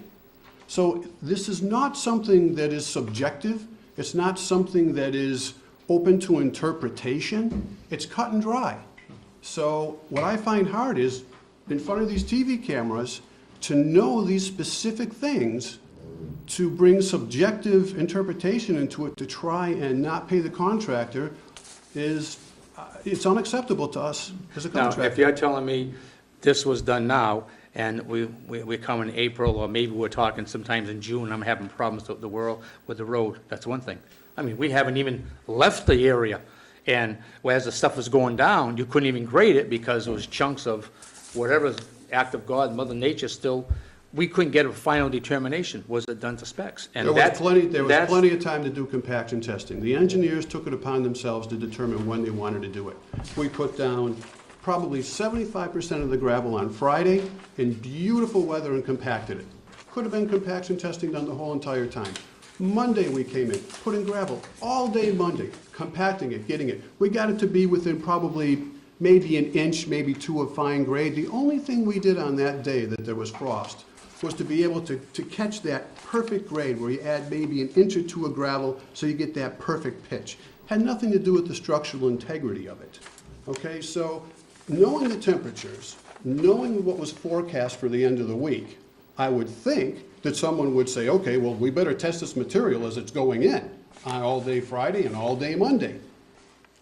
So this is not something that is subjective. It's not something that is open to interpretation. It's cut and dry. So what I find hard is, in front of these TV cameras, to know these specific things, to bring subjective interpretation into it to try and not pay the contractor is, it's unacceptable to us as a Now, if contractor. you're telling me this was done now, and we're coming April, or maybe we're talking sometimes in June, I'm having problems with the road, that's one thing. I mean, we haven't even left the area, and as the stuff was going down, you couldn't even grade it because it was chunks of whatever act of God, Mother Nature still, we couldn't get a final determination, was it done to specs? And There was that's- that's- plenty of time to do compaction testing. The engineers took it upon themselves to determine when they wanted to do it. We put down probably 75% of the gravel on Friday in beautiful weather and compacted it. Could have been compaction testing done the whole entire time. Monday we came in, put in gravel all day Monday, compacting it, getting it. We got it to be within probably maybe an inch, maybe 2 of fine grade. The only thing we did on that day that there was frost was to be able to catch that perfect grade where you add maybe an inch or 2 of gravel so you get that perfect pitch. Had nothing to do with the structural integrity of it. Okay, so knowing the temperatures, knowing what was forecast for the end of the week, I would think that someone would say, okay, well, we better test this material as it's going in on all day Friday and all day Monday.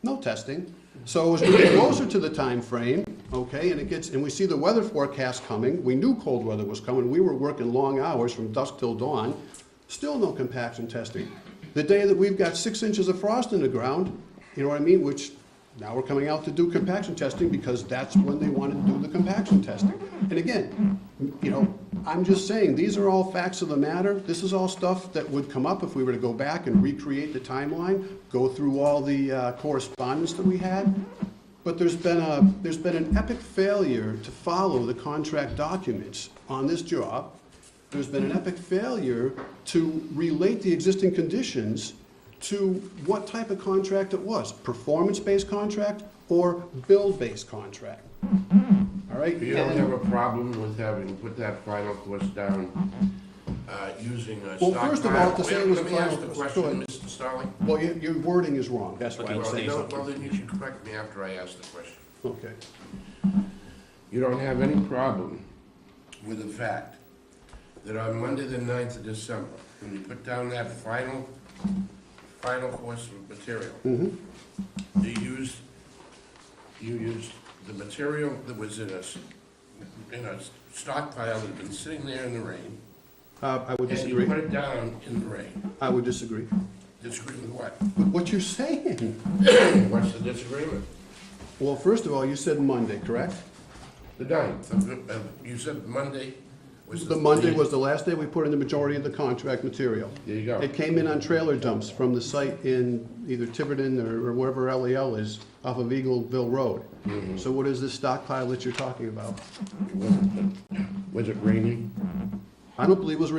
No testing. So as we get closer to the time frame, okay, and we see the weather forecast coming, we knew cold weather was coming, we were working long hours from dusk till dawn, still no compaction testing. The day that we've got 6 inches of frost in the ground, you know what I mean, which now we're coming out to do compaction testing because that's when they wanted to do the compaction testing. And again, I'm just saying, these are all facts of the matter. This is all stuff that would come up if we were to go back and recreate the timeline, go through all the correspondence that we had. But there's been an epic failure to follow the contract documents on this job. There's been an epic failure to relate the existing conditions to what type of contract it was, performance-based contract or build-based contract. All right? You don't have a problem with having put that final course down, using a stockpile? Well, first of all, to say it was Let me ask final the course, go question, ahead. Mr. Starling. Well, your wording is wrong, that's why I'm Well, saying no, something. well, then you should correct me after I ask the question. Okay. You don't have any problem with the fact that on Monday, the 9th of December, when you put down that final course of material, you used the material that was in a stockpile that had been sitting there in the rain, I would and you disagree. put it down in the rain. I would disagree. Disagree with what? With what you're saying. What's the disagreement? Well, first of all, you said Monday, correct? The 9th, you said Monday was The Monday was the last day we put in the majority of the contract material. There you go. It came in on trailer dumps from the site in either Tiverton or wherever LEL is off of Eagleville Road. So what is this stockpile that you're talking about? Was it raining? I don't believe it was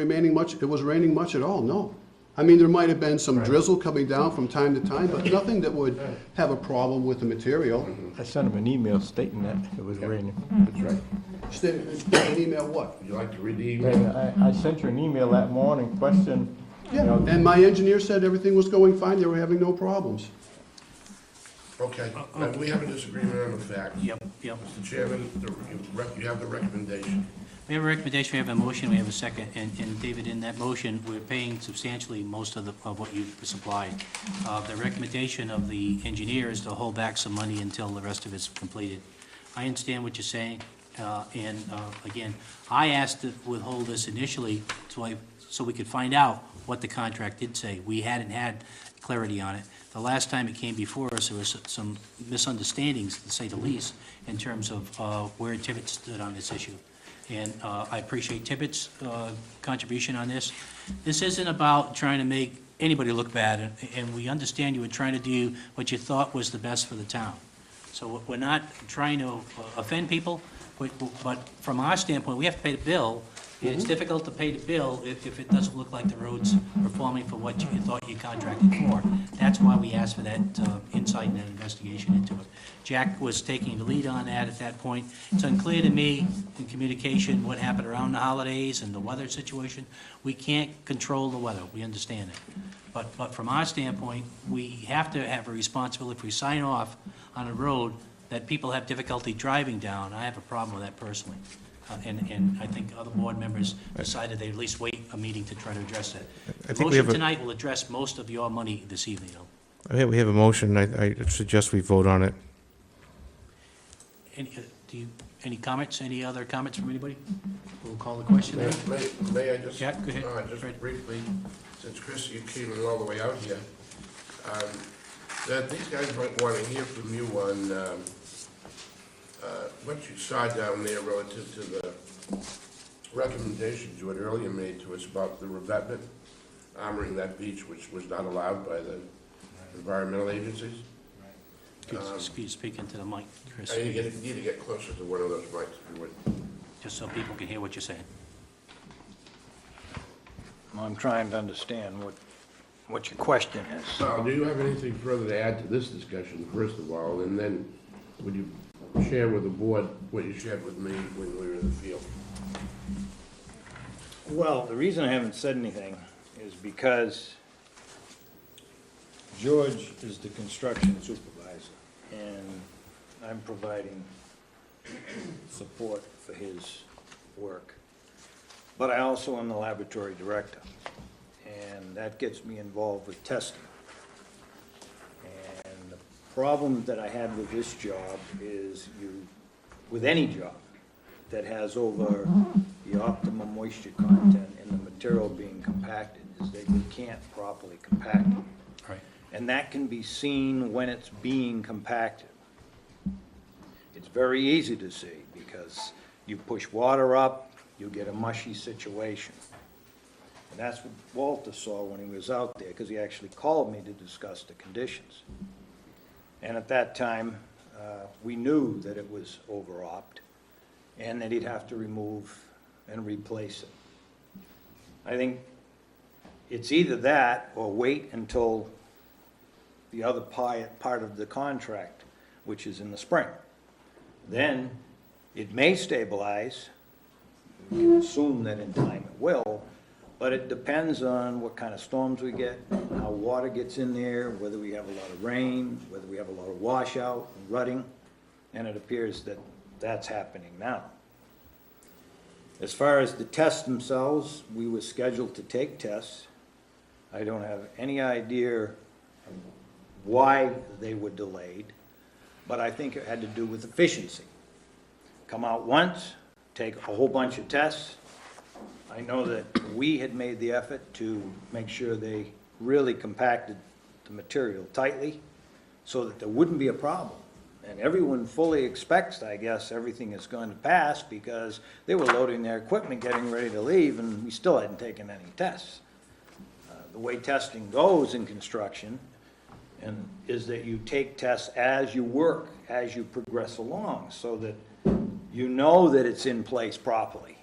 raining much at all, no. I mean, there might have been some drizzle coming down from time to time, but nothing that would have a problem with the material. I sent him an email stating that it was raining. That's right. An email what? Would you like to read the email? I sent you an email that morning, question, you know, And my engineer said everything was going fine, they were having no problems. Okay, we have a disagreement on the facts. Yep. Mr. Chairman, you have the recommendation. We have a recommendation, we have a motion, we have a second, and David, in that motion, we're paying substantially most of what you supplied. The recommendation of the engineer is to hold back some money until the rest of it's completed. I understand what you're saying, and again, I asked to withhold this initially so we could find out what the contract did say. We hadn't had clarity on it. The last time it came before us, there was some misunderstandings, to say the least, in terms of where Tibbetts stood on this issue. And I appreciate Tibbetts' contribution on this. This isn't about trying to make anybody look bad, and we understand you were trying to do what you thought was the best for the town. So we're not trying to offend people, but from our standpoint, we have to pay the bill, and it's difficult to pay the bill if it doesn't look like the road's performing for what you thought you contracted for. That's why we asked for that insight and that investigation into it. Jack was taking the lead on that at that point. It's unclear to me in communication what happened around the holidays and the weather situation. We can't control the weather, we understand it. But from our standpoint, we have to have a responsibility if we sign off on a road that people have difficulty driving down. I have a problem with that personally. And I think other board members decided they'd at least wait a meeting to try to address that. The think we have motion a- tonight will address most of your money this evening, though. Okay, we have a motion. I suggest we vote on it. Any comments, any other comments from anybody? We'll call the question then. May I just? Jack, go ahead. Just Fred. briefly, since Chris, you came in all the way out here, that these guys might want to hear from you on what you saw down there relative to the recommendations you had earlier made to us about the revetment, armoring that beach, which was not allowed by the environmental agencies. Excuse, speak into the mic, Chris, You need to get closer to one of those mics, if you would. just so people can hear what you're saying. I'm trying to understand what your question is. Sal, do you have anything further to add to this discussion, first of all, and then would you share with the board what you shared with me when we were in the field? Well, the reason I haven't said anything is because George is the construction supervisor, and I'm providing support for his work. But I also am the laboratory director, and that gets me involved with testing. And the problem that I had with this job is with any job that has over the optimum moisture content in the material being compacted, is that you can't properly compact it. Right. And that can be seen when it's being compacted. It's very easy to see, because you push water up, you get a mushy situation. And that's what Walter saw when he was out there, because he actually called me to discuss the conditions. And at that time, we knew that it was over-opped, and that he'd have to remove and replace it. I think it's either that, or wait until the other part of the contract, which is in the spring. Then it may stabilize. We can assume that in time it will, but it depends on what kind of storms we get, how water gets in there, whether we have a lot of rain, whether we have a lot of washout and rutting, and it appears that that's happening now. As far as the tests themselves, we were scheduled to take tests. I don't have any idea why they were delayed, but I think it had to do with efficiency. Come out once, take a whole bunch of tests. I know that we had made the effort to make sure they really compacted the material tightly so that there wouldn't be a problem. And everyone fully expects, I guess, everything is going to pass, because they were loading their equipment, getting ready to leave, and we still hadn't taken any tests. The way testing goes in construction is that you take tests as you work, as you progress along, so that you know that it's in place properly.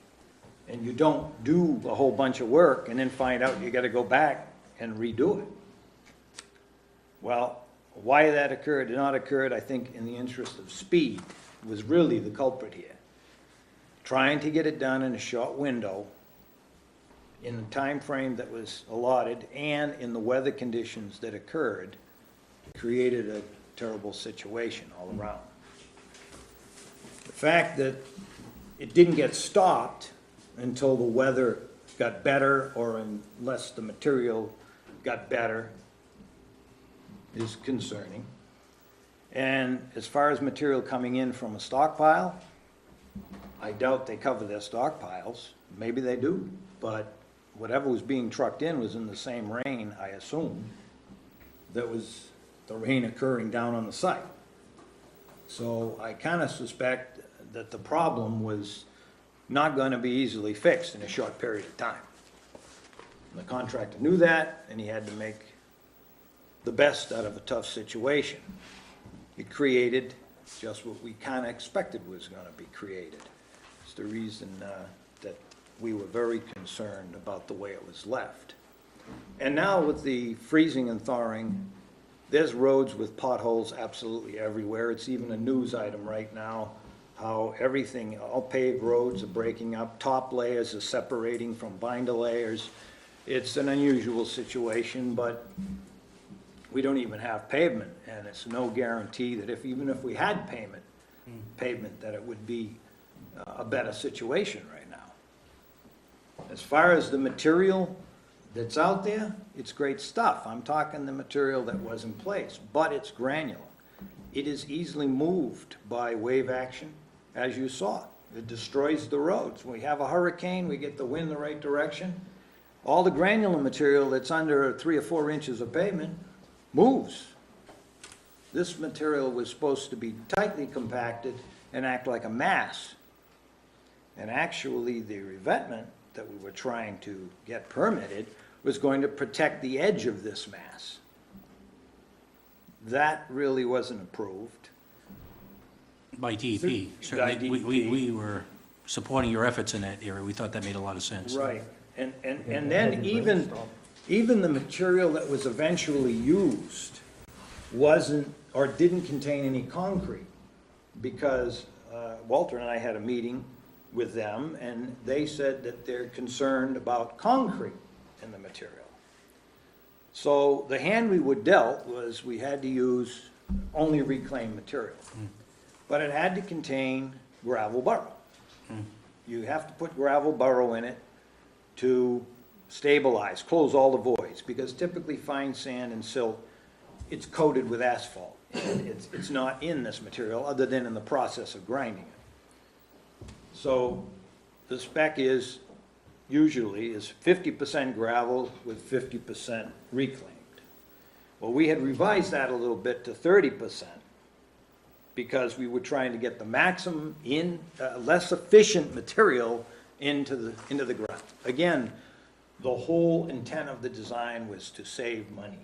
And you don't do a whole bunch of work and then find out you gotta go back and redo it. Well, why that occurred or not occurred, I think in the interest of speed was really the culprit here. Trying to get it done in a short window, in the time frame that was allotted, and in the weather conditions that occurred, created a terrible situation all around. The fact that it didn't get stopped until the weather got better, or unless the material got better, is concerning. And as far as material coming in from a stockpile, I doubt they cover their stockpiles. Maybe they do, but whatever was being trucked in was in the same rain, I assume, that was the rain occurring down on the site. So I kind of suspect that the problem was not going to be easily fixed in a short period of time. And the contractor knew that, and he had to make the best out of a tough situation. It created just what we kind of expected was going to be created. It's the reason that we were very concerned about the way it was left. And now with the freezing and thawing, there's roads with potholes absolutely everywhere. It's even a news item right now, how everything, all paved roads are breaking up, top layers are separating from binder layers. It's an unusual situation, but we don't even have pavement, and it's no guarantee that even if we had pavement, that it would be a better situation right now. As far as the material that's out there, it's great stuff. I'm talking the material that was in place, but it's granular. It is easily moved by wave action, as you saw. It destroys the roads. When we have a hurricane, we get the wind the right direction. All the granular material that's under 3 or 4 inches of pavement moves. This material was supposed to be tightly compacted and act like a mass. And actually, the revetment that we were trying to get permitted was going to protect the edge of this mass. That really wasn't approved. By DEP. Certainly, we were supporting your efforts in that area. We thought that made a lot of sense. Right. And then even the material that was eventually used wasn't, or didn't contain any concrete, because Walter and I had a meeting with them, and they said that they're concerned about concrete in the material. So the hand we were dealt was we had to use only reclaimed material, but it had to contain gravel burrow. You have to put gravel burrow in it to stabilize, close all the voids, because typically fine sand and silt, it's coated with asphalt. And it's not in this material other than in the process of grinding it. So the spec is usually is 50% gravel with 50% reclaimed. Well, we had revised that a little bit to 30% because we were trying to get the maximum in less efficient material into the ground. Again, the whole intent of the design was to save money.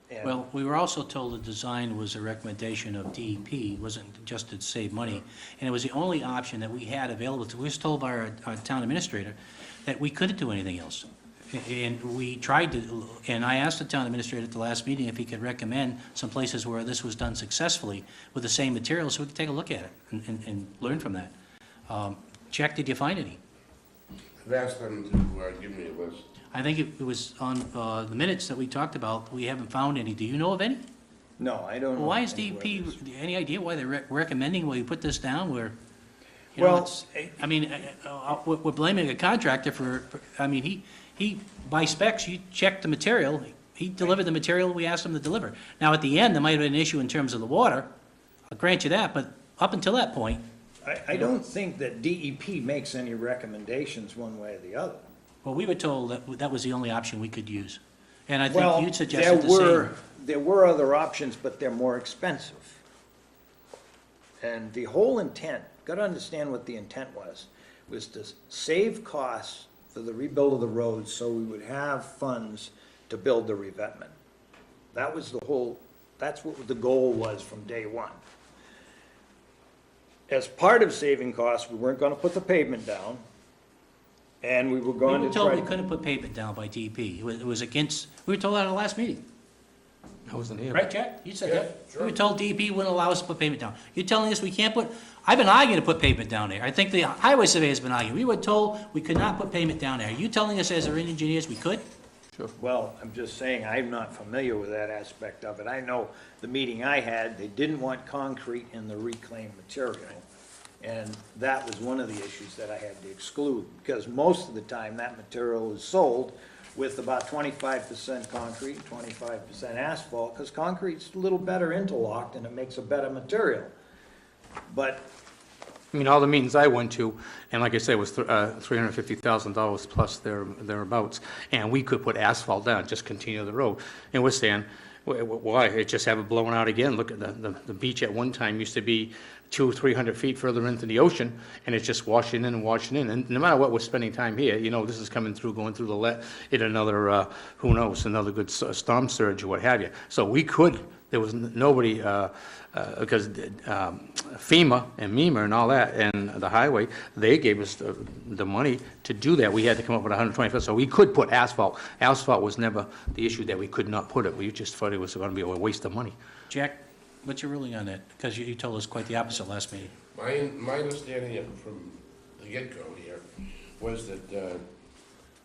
And Well, we were also told the design was a recommendation of DEP, it wasn't just to save money, and it was the only option that we had available to, we were told by our town administrator that we couldn't do anything else. And we tried to, and I asked the town administrator at the last meeting if he could recommend some places where this was done successfully with the same material, so we could take a look at it and learn from that. Jack, did you find any? I've asked them to give me a list. I think it was on the minutes that we talked about, we haven't found any. Do you know of any? No, I don't know. Why is anywhere DEP, this- any idea why they're recommending, well, you put this down where, you know, Well, it's, I mean, we're blaming a contractor I mean, he, by specs, you checked the material, he delivered the material we asked him to deliver. Now, at the end, there might have been an issue in terms of the water, I'll grant you that, but up until that point, I don't think that DEP makes any recommendations one way or the other. well, we were told that that was the only option we could use. And I Well, think you'd suggested the same. there were other options, but they're more expensive. And the whole intent, gotta understand what the intent was to save costs for the rebuild of the roads so we would have funds to build the revetment. That was that's what the goal was from day one. As part of saving costs, we weren't gonna put the pavement down. And we were We going were to told try we to... couldn't put pavement down by DEP. It was against, we were told that at the last meeting. I wasn't here. Right, Jack? You said that. We were told DEP wouldn't allow us to put pavement down. You're telling us we can't put, I've been arguing to put pavement down there. I think the highway surveyor's been arguing. We were told we could not put pavement down there. Are you telling us as our engineers we could? Well, I'm just saying, I'm not familiar with that aspect of it. I know the meeting I had, they didn't want concrete in the reclaimed material. And that was one of the issues that I had to exclude, because most of the time, that material is sold with about 25% concrete, 25% asphalt, because concrete's a little better interlocked and it makes a better material. But I mean, all the meetings I went to, and like I said, it was $350,000 plus thereabouts, and we could put asphalt down, just continue the road. And we're saying, why, it just have it blown out again? Look at the beach at one time used to be 200-300 feet further into the ocean, and it's just washing in and washing in. And no matter what we're spending time here, you know, this is coming through, going through in another, who knows, another good storm surge or what have you. So we could, there was nobody, because FEMA and MEMA and all that, and the highway, they gave us the money to do that. We had to come up with 125, so we could put asphalt. Asphalt was never the issue that we could not put it. We just thought it was going to be a waste of money. Jack, what's your ruling on that? Because you told us quite the opposite last meeting. My understanding from the get-go here was that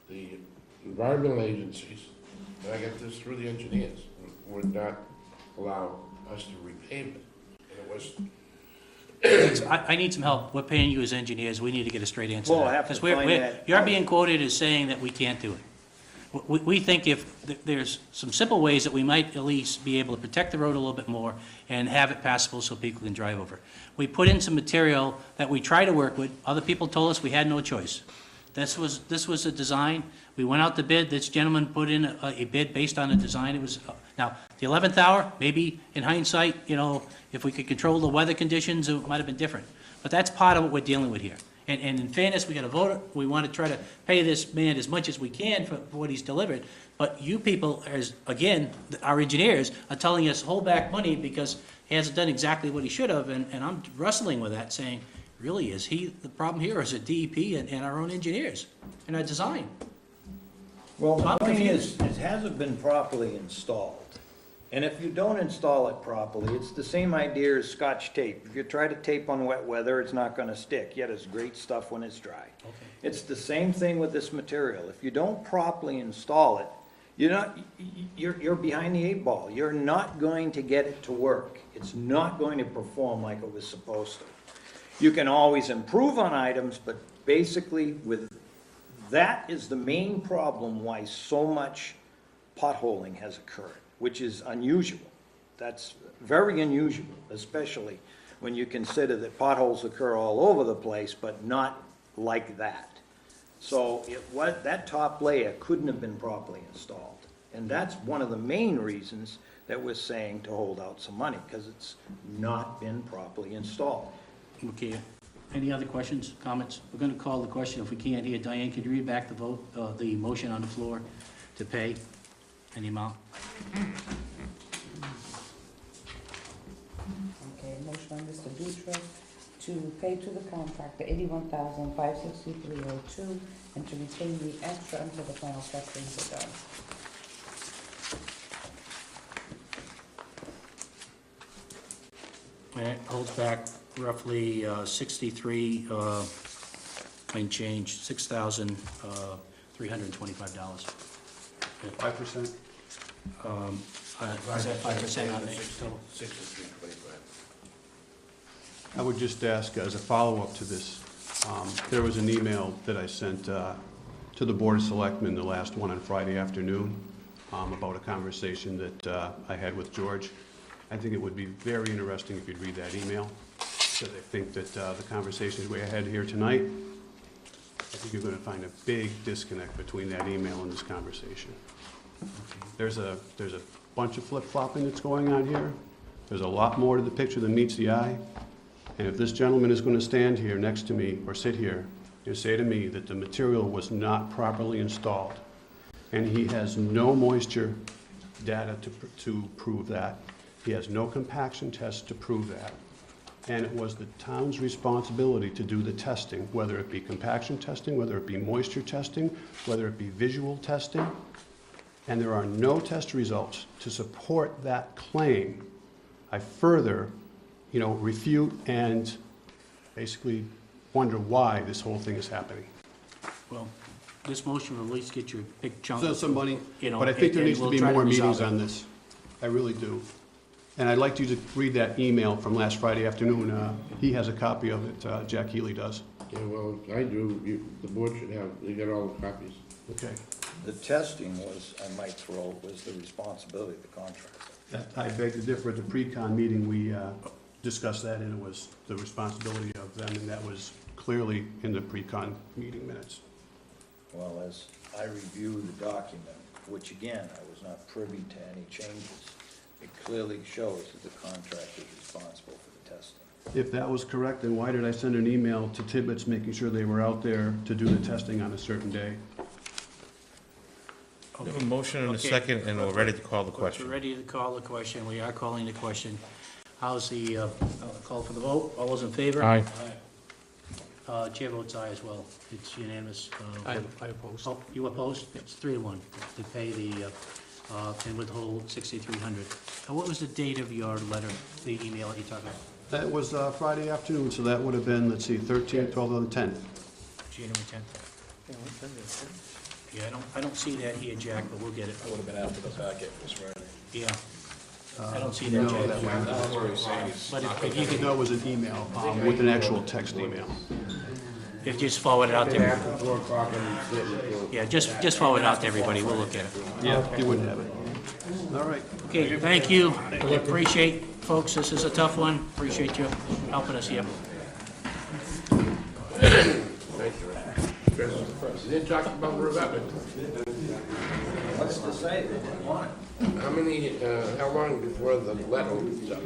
the environmental agencies, and I get this through the engineers, would not allow us to repave it. And it was, I need some help. We're paying you as engineers. We need to get a straight answer. Well, I have to find that You're out. being quoted as saying that we can't do it. We think if there's some simple ways that we might at least be able to protect the road a little bit more and have it passable so people can drive over. We put in some material that we try to work with. Other people told us we had no choice. This was a design. We went out to bid. This gentleman put in a bid based on a design. It was, now, the 11th hour, maybe in hindsight, you know, if we could control the weather conditions, it might have been different. But that's part of what we're dealing with here. And in fairness, we got to vote, we want to try to pay this man as much as we can for what he's delivered. But you people, as, again, our engineers, are telling us, hold back money because he hasn't done exactly what he should have. And I'm wrestling with that, saying, really, is he the problem here, or is it DEP and our own engineers and our design? Well, So I'm the point confused. is, it hasn't been properly installed. And if you don't install it properly, it's the same idea as Scotch tape. If you try to tape on wet weather, it's not gonna stick, yet it's great stuff when it's dry. It's the same thing with this material. If you don't properly install it, you're behind the 8 ball. You're not going to get it to work. It's not going to perform like it was supposed to. You can always improve on items, but basically that is the main problem why so much potholing has occurred, which is unusual. That's very unusual, especially when you consider that potholes occur all over the place, but not like that. So that top layer couldn't have been properly installed. And that's one of the main reasons that we're saying to hold out some money, because it's not been properly installed. Okay, any other questions, comments? We're gonna call the question if we can't hear. Diane, could you read back the vote, the motion on the floor to pay any amount? Okay, motion by Mr. Dutra to pay to the contractor $81,563.02 and to retain the extra until the final testings are done. And it holds back roughly 63 and change, $6,325. 5%? Is that 5% on the total? 63.25. I would just ask, as a follow-up to this, there was an email that I sent to the Board of Selectmen, the last one on Friday afternoon, about a conversation that I had with George. I think it would be very interesting if you'd read that email, because I think that the conversations we had here tonight, I think you're going to find a big disconnect between that email and this conversation. There's a bunch of flip-flopping that's going on here. There's a lot more to the picture than meets the eye. And if this gentleman is going to stand here next to me or sit here and say to me that the material was not properly installed, and he has no moisture data to prove that, he has no compaction test to prove that, and it was the town's responsibility to do the testing, whether it be compaction testing, whether it be moisture testing, whether it be visual testing, and there are no test results to support that claim. I further, refute and basically wonder why this whole thing is happening. Well, this motion will at least get you a big chunk. So somebody, You know, but I think there and needs to we'll be try to more resolve meetings it. on this. I really do. And I'd like you to read that email from last Friday afternoon. He has a copy of it, Jack Healy does. Yeah, well, I do, the board should have, they got all the copies. Okay. The testing was, I might throw, was the responsibility of the contractor. I beg to differ. At the pre-con meeting, we discussed that, and it was the responsibility of them, and that was clearly in the pre-con meeting minutes. Well, as I review the document, which again, I was not privy to any changes, it clearly shows that the contractor is responsible for the testing. If that was correct, then why did I send an email to Tibbetts making sure they were out there to do the testing on a certain day? We have a motion and a Okay. second, and we're ready to call the We're question. ready to call the question. We are calling the question. How's the, call for the vote? All those in favor? Aye. Chair votes aye as well. It's unanimous. I oppose. Oh, you opposed? It's 3-1 to pay the, and withhold 6,300. What was the date of your letter, the email that you talked about? That was Friday afternoon, so that would have been, let's see, 13, 12, and 10. January 10th? Yeah, I don't see that here, Jack, but we'll get it. That would have been after the packet was Friday. Yeah. I don't see that, No, Jack. that wasn't. That's what he's saying. He's But not if you could, No, it was an email with an actual text email. if you just forward it out there. After 4 o'clock and sit until. Yeah, just forward it out to everybody. We'll look at it. Yeah, you wouldn't have it. All right. Okay, thank you. We appreciate, folks, this is a tough one. Appreciate you helping us here. You didn't talk about Rebecca. What's to say, they didn't want it. How long before the letter was up?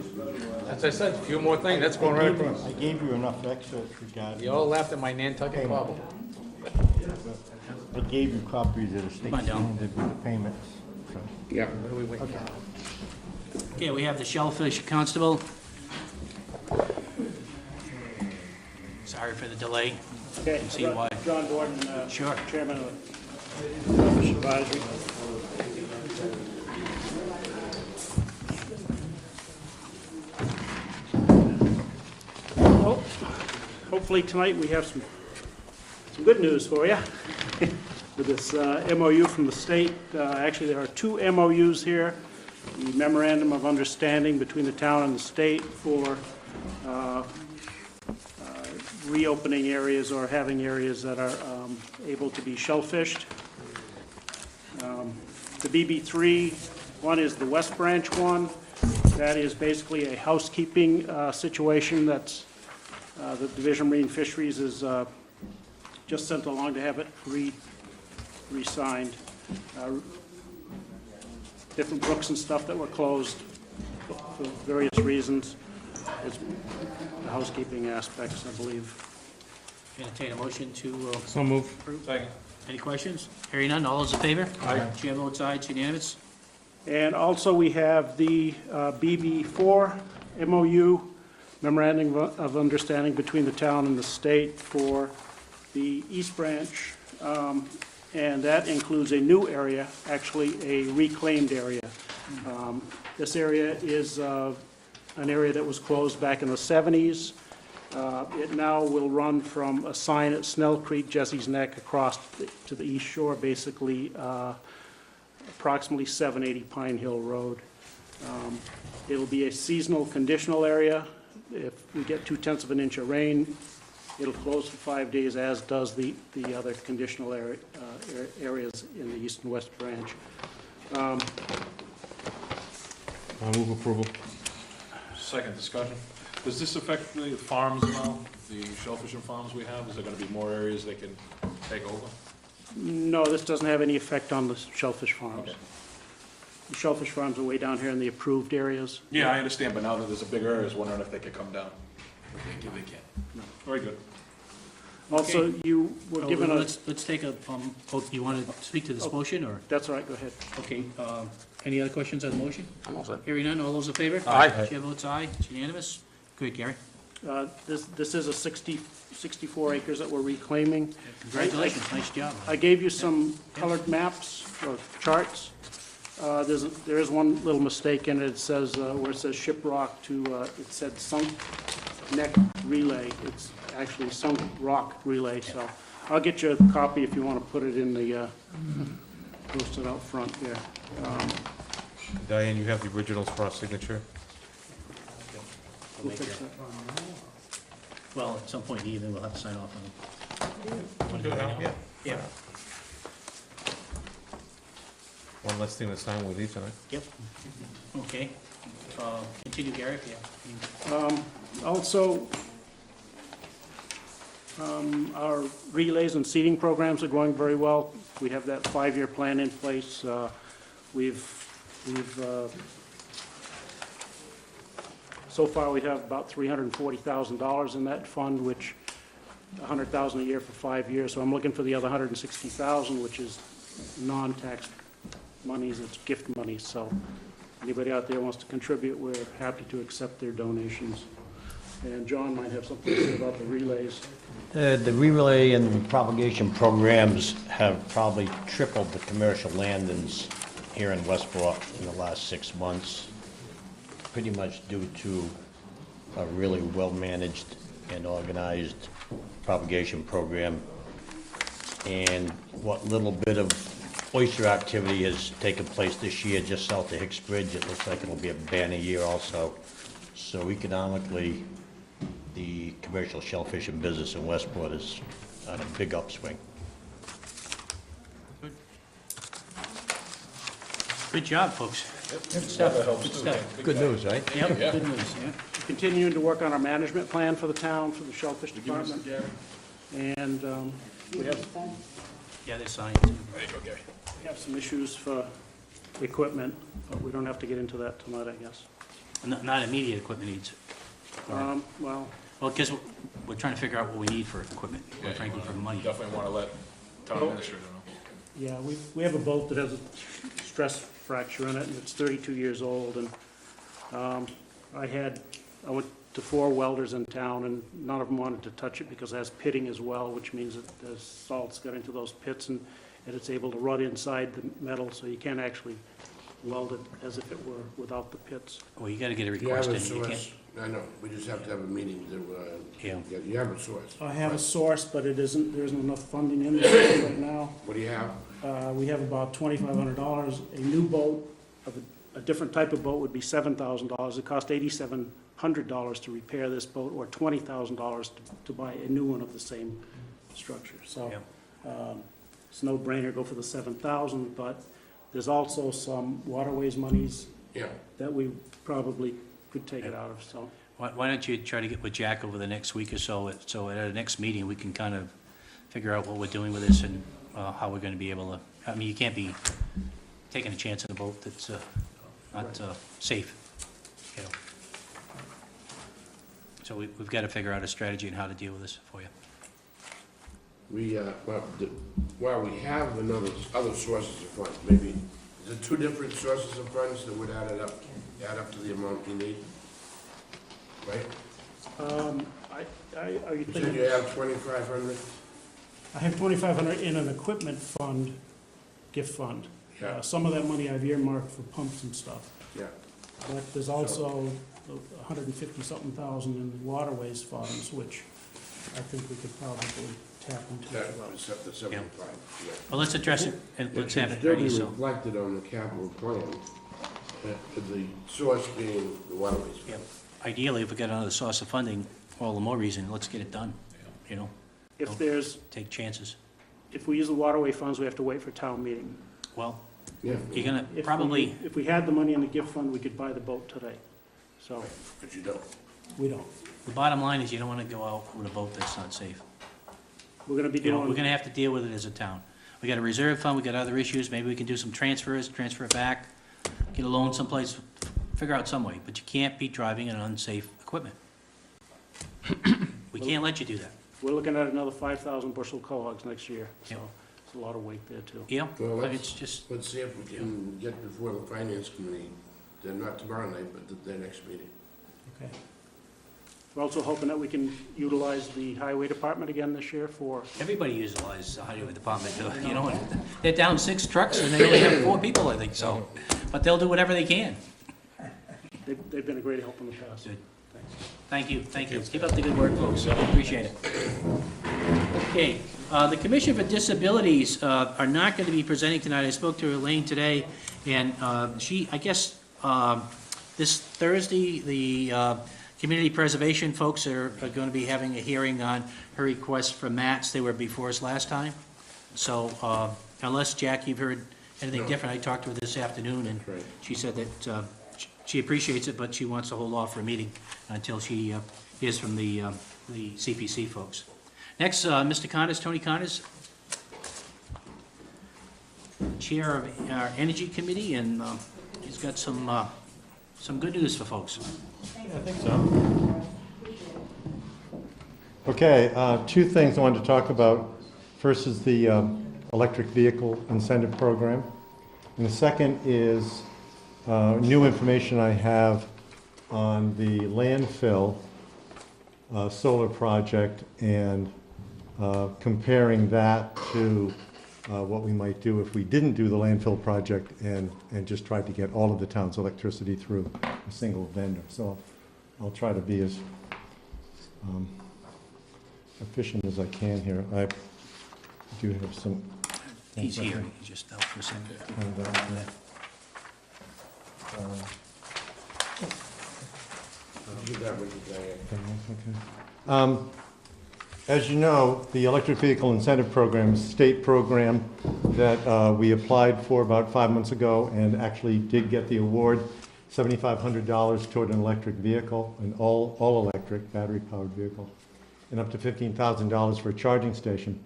As I said, a few more things, that's going right across. I gave you enough excerpts regarding. You all laughed at my Nantucket bubble. I gave you copies of the state Come on down. standard with the payments, so. Yeah. Okay, we have the Shellfish Constable. Sorry for the delay. Okay, See why. John Gordon, Sure. Chairman of the Shellfish Advisory. Well, hopefully tonight we have some good news for you with this MOU from the state. Actually, there are 2 MOUs here. The Memorandum of Understanding between the town and the state for reopening areas or having areas that are able to be shellfished. The BB3 one is the West Branch one. That is basically a housekeeping situation that's, the Division of Marine Fisheries is just sent along to have it re-signed. Different brooks and stuff that were closed for various reasons. It's the housekeeping aspects, I believe. Entertain a motion to So move. approve. Second. Any questions? Hearing none, all those in favor? Aye. Chair votes aye, it's unanimous. And also, we have the BB4 MOU, Memorandum of Understanding between the town and the state for the East Branch, and that includes a new area, actually a reclaimed area. This area is an area that was closed back in the 70s. It now will run from a sign at Snell Creek, Jesse's Neck, across to the east shore, basically approximately 780 Pine Hill Road. It'll be a seasonal conditional area. If we get 2/10 of an inch of rain, it'll close for 5 days, as does the other conditional areas in the east and west branch. I move approval. Second discussion. Does this affect the farms now, the shellfishing farms we have? Is there gonna be more areas they can take over? No, this doesn't have any effect on the shellfish farms. Okay. The shellfish farms are way down here in the approved areas. Yeah, I understand, but now that there's a bigger area, I was wondering if they could come down. They can. Very good. Also, you were Oh, given a, Let's take a, you want to speak to this motion, or? that's all right, go ahead. Okay, any other questions on the motion? I'm all set. Hearing none, all those in favor? Aye. Chair votes aye, it's unanimous. Good, Gary. This is a 64 acres that we're reclaiming. Congratulations, nice job. I gave you some colored maps or charts. There is one little mistake in it. It says, where it says Shiprock to, it said Sunk Neck Relay. It's actually Sunk Rock Relay, so I'll get you a copy if you want to put it in the, post it out front here. Diane, you have the originals for our signature? We'll fix that. Well, at some point in the evening, we'll have to sign off on them. Want to do it now? Yeah. Yeah. One less thing to sign with these tonight. Yep. Okay. Continue, Gary, if you have. Also, our relays and seeding programs are going very well. We have that 5-year plan in place. So far, we have about $340,000 in that fund, which $100,000 a year for 5 years. So I'm looking for the other $160,000, which is non-tax monies, it's gift money. So anybody out there wants to contribute, we're happy to accept their donations. And John might have something to say about the relays. The relay and propagation programs have probably tripled the commercial landings here in Westport in the last 6 months, pretty much due to a really well-managed and organized propagation program. And what little bit of oyster activity has taken place this year just south of Hicks Bridge, it looks like it'll be a banner year also. So economically, the commercial shellfishing business in Westport is on a big upswing. Good job, folks. Good stuff. That helps Good too. stuff. Good news, right? Yep, Yeah. good news, yeah. Continuing to work on our management plan for the town, for the shellfish Did you give us some, department. Gary? And we have Yeah, they're signed too. There you go, Gary. some issues for equipment, but we don't have to get into that tonight, I guess. Not immediate equipment needs. Well, Well, because we're trying to figure out what we need for equipment, Yeah, quite frankly, for money. Definitely want to let town administrator know. yeah, we have a boat that has a stress fracture in it, and it's 32 years old, and I went to 4 welders in town, and none of them wanted to touch it because it has pitting as well, which means that the salts got into those pits, and it's able to rut inside the metal, so you can't actually weld it as if it were without the pits. Well, you gotta get a You have request a in, you can't. source, I know, we just have to have a meeting to, Yeah. you have a source. I have a source, but there isn't enough funding in there right now. What do you have? We have about $2,500. A new boat, of a different type of boat would be $7,000. It costs $8,700 to repair this boat, or $20,000 to buy a new one of the same structure. So it's no brainer, go for the $7,000, but there's also some waterways monies Yeah. that we probably could take it out of, so. Why don't you try to get with Jack over the next week or so, so at our next meeting, we can kind of figure out what we're doing with this and how we're gonna be able to, I mean, you can't be taking a chance in a boat that's not safe, you know. So we've got to figure out a strategy on how to deal with this for you. We, well, we have other sources of funds, maybe, is it 2 different sources of funds that would add up to the amount you need? Right? Are you You said thinking? you have 2,500? I have $2,500 in an equipment fund, gift fund. Yeah. Some of that money I've earmarked for pumps and stuff. Yeah. But there's also 150-something thousand in the waterways funds, which I think we could probably tap into That as well. was up to 75, yeah. Well, let's address it and It let's should have it still ready, be so. reflected on the capital plan, the source being the waterways. Yeah. Ideally, if we got another source of funding, all the more reason, let's get it done, you know, If there's, take chances. if we use the waterway funds, we have to wait for town meeting. Well, Yeah, you're gonna If probably, If we had the money in the gift fund, we could buy the boat today. So, but you don't. we don't. the bottom line is you don't want to go out with a boat that's not safe. We're gonna be You know, we're doing, gonna have to deal with it as a town. We got a reserve fund, we got other issues, maybe we can do some transfers, transfer it back, get a loan someplace, figure out some way, but you can't be driving an unsafe equipment. We can't let you do that. we're looking at another 5,000 bushel cohogs next year, so Yep. it's a lot of weight there too. Yeah, Well, but it's just, Let's see if we can get before the finance committee, then not tomorrow night, but their next meeting. Okay. We're also hoping that we can utilize the highway department again this year for, Everybody utilizes the highway department, you know, they're down 6 trucks and they only have 4 people, I think, so. But they'll do whatever they can. they've been a great help in the past. Good. Thanks. Thank you. Keep up the good work, folks. Appreciate it. Okay, the Commission for Disabilities are not going to be presenting tonight. I spoke to Elaine today, and I guess, this Thursday, the Community Preservation folks are going to be having a hearing on her request for mats. They were before us last time. So unless, Jack, you've heard anything different, I talked to her this afternoon, and she said that she appreciates it, but she wants to hold off for a meeting until she hears from the CPC folks. Next, Mr. Connors, Tony Connors, Chair of our Energy Committee, and he's got some good news for folks. I think so. Okay, 2 things I wanted to talk about. First is the electric vehicle incentive program. And the second is new information I have on the landfill solar project and comparing that to what we might do if we didn't do the landfill project and just tried to get all of the town's electricity through a single vendor. So I'll try to be as efficient as I can here. I do have some. He's here, he's just out for a second. As you know, the electric vehicle incentive program is a state program that we applied for about 5 months ago and actually did get the award, $7,500 toward an electric vehicle, an all-electric battery-powered vehicle, and up to $15,000 for a charging station.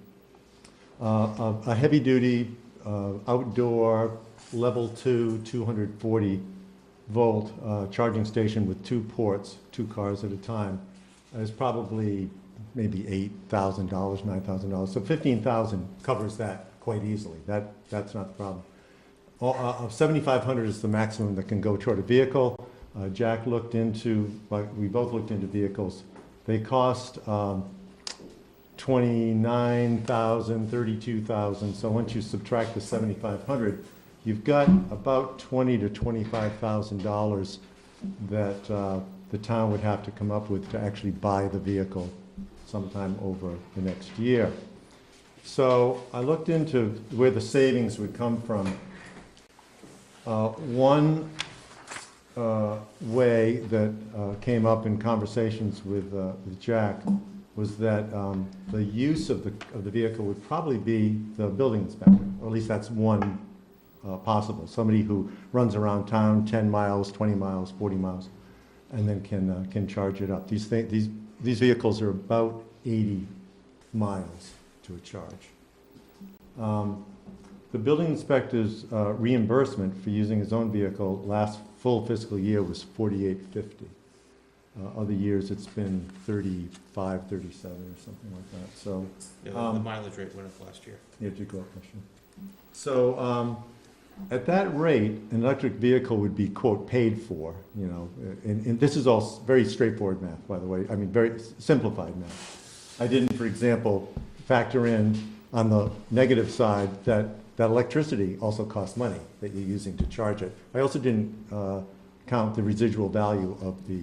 A heavy-duty, outdoor, level 2, 240 volt charging station with 2 ports, 2 cars at a time, is probably maybe $8,000, $9,000. So $15,000 covers that quite easily. That's not the problem. $7,500 is the maximum that can go toward a vehicle. Jack looked into, we both looked into vehicles. They cost $29,000, $32,000. So once you subtract the $7,500, you've got about $20,000 to $25,000 that the town would have to come up with to actually buy the vehicle sometime over the next year. So I looked into where the savings would come from. One way that came up in conversations with Jack was that the use of the vehicle would probably be the building inspector, or at least that's one possible. Somebody who runs around town 10 miles, 20 miles, 40 miles, and then can charge it up. These vehicles are about 80 miles to a charge. The building inspector's reimbursement for using his own vehicle last full fiscal year was $48.50. Other years it's been 35, 37 or something like that. So Yeah, the mileage rate went up last year. yeah, it did go up last year. So at that rate, an electric vehicle would be, quote, paid for, you know, and this is all very straightforward math, by the way. I mean, very simplified math. I didn't, for example, factor in on the negative side that electricity also costs money that you're using to charge it. I also didn't count the residual value of the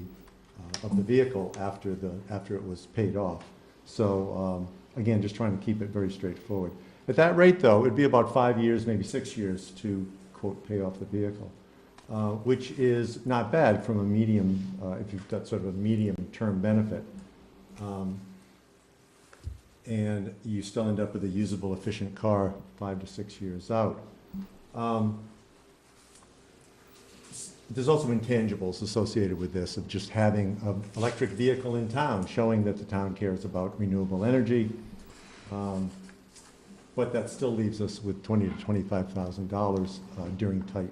vehicle after it was paid off. So again, just trying to keep it very straightforward. At that rate, though, it'd be about 5 years, maybe 6 years to, quote, pay off the vehicle, which is not bad from a medium, if you've got sort of a medium-term benefit. And you still end up with a usable, efficient car 5 to 6 years out. There's also intangibles associated with this, of just having an electric vehicle in town, showing that the town cares about renewable energy. But that still leaves us with $20,000 to $25,000 during tight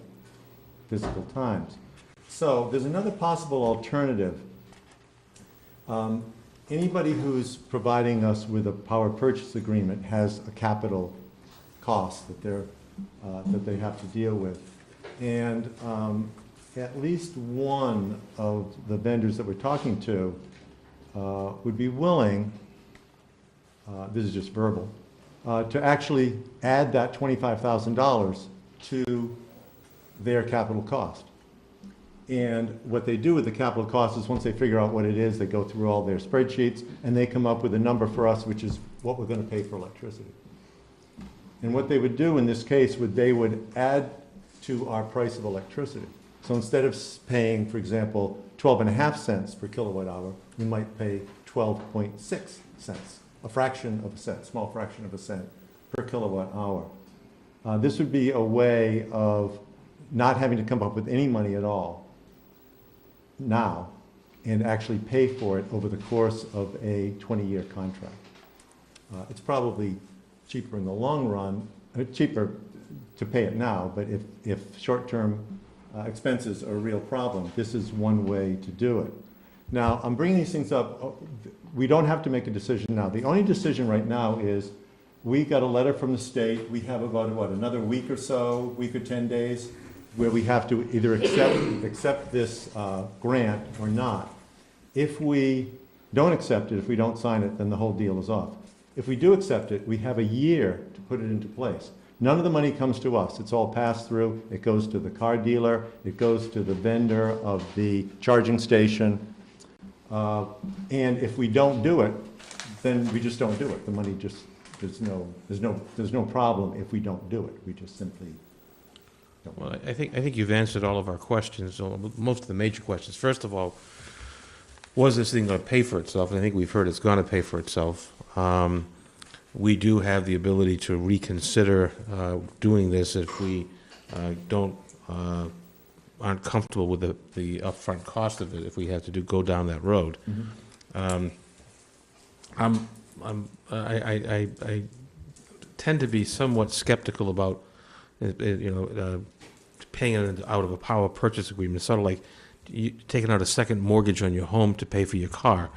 physical times. So there's another possible alternative. Anybody who's providing us with a power purchase agreement has a capital cost that they have to deal with. And at least one of the vendors that we're talking to would be willing, this is just verbal, to actually add that $25,000 to their capital cost. And what they do with the capital cost is once they figure out what it is, they go through all their spreadsheets and they come up with a number for us, which is what we're going to pay for electricity. And what they would do in this case would they would add to our price of electricity. So instead of paying, for example, 12.5 cents per kilowatt hour, we might pay 12.6 cents, a fraction of a cent, small fraction of a cent per kilowatt hour. This would be a way of not having to come up with any money at all now and actually pay for it over the course of a 20-year contract. It's probably cheaper in the long run, cheaper to pay it now, but if short-term expenses are a real problem, this is one way to do it. Now, I'm bringing these things up. We don't have to make a decision now. The only decision right now is we got a letter from the state. We have about, another week or so, week or 10 days, where we have to either accept this grant or not. If we don't accept it, if we don't sign it, then the whole deal is off. If we do accept it, we have a year to put it into place. None of the money comes to us. It's all passed through. It goes to the car dealer. It goes to the vendor of the charging station. And if we don't do it, then we just don't do it. The money just, there's no problem if we don't do it. We just simply don't. Well, I think you've answered all of our questions, or most of the major questions. First of all, was this thing going to pay for itself? And I think we've heard it's going to pay for itself. We do have the ability to reconsider doing this if we aren't comfortable with the upfront cost of it, if we have to go down that road. I tend to be somewhat skeptical about paying it out of a power purchase agreement. It's sort of like taking out a second mortgage on your home to pay for your car.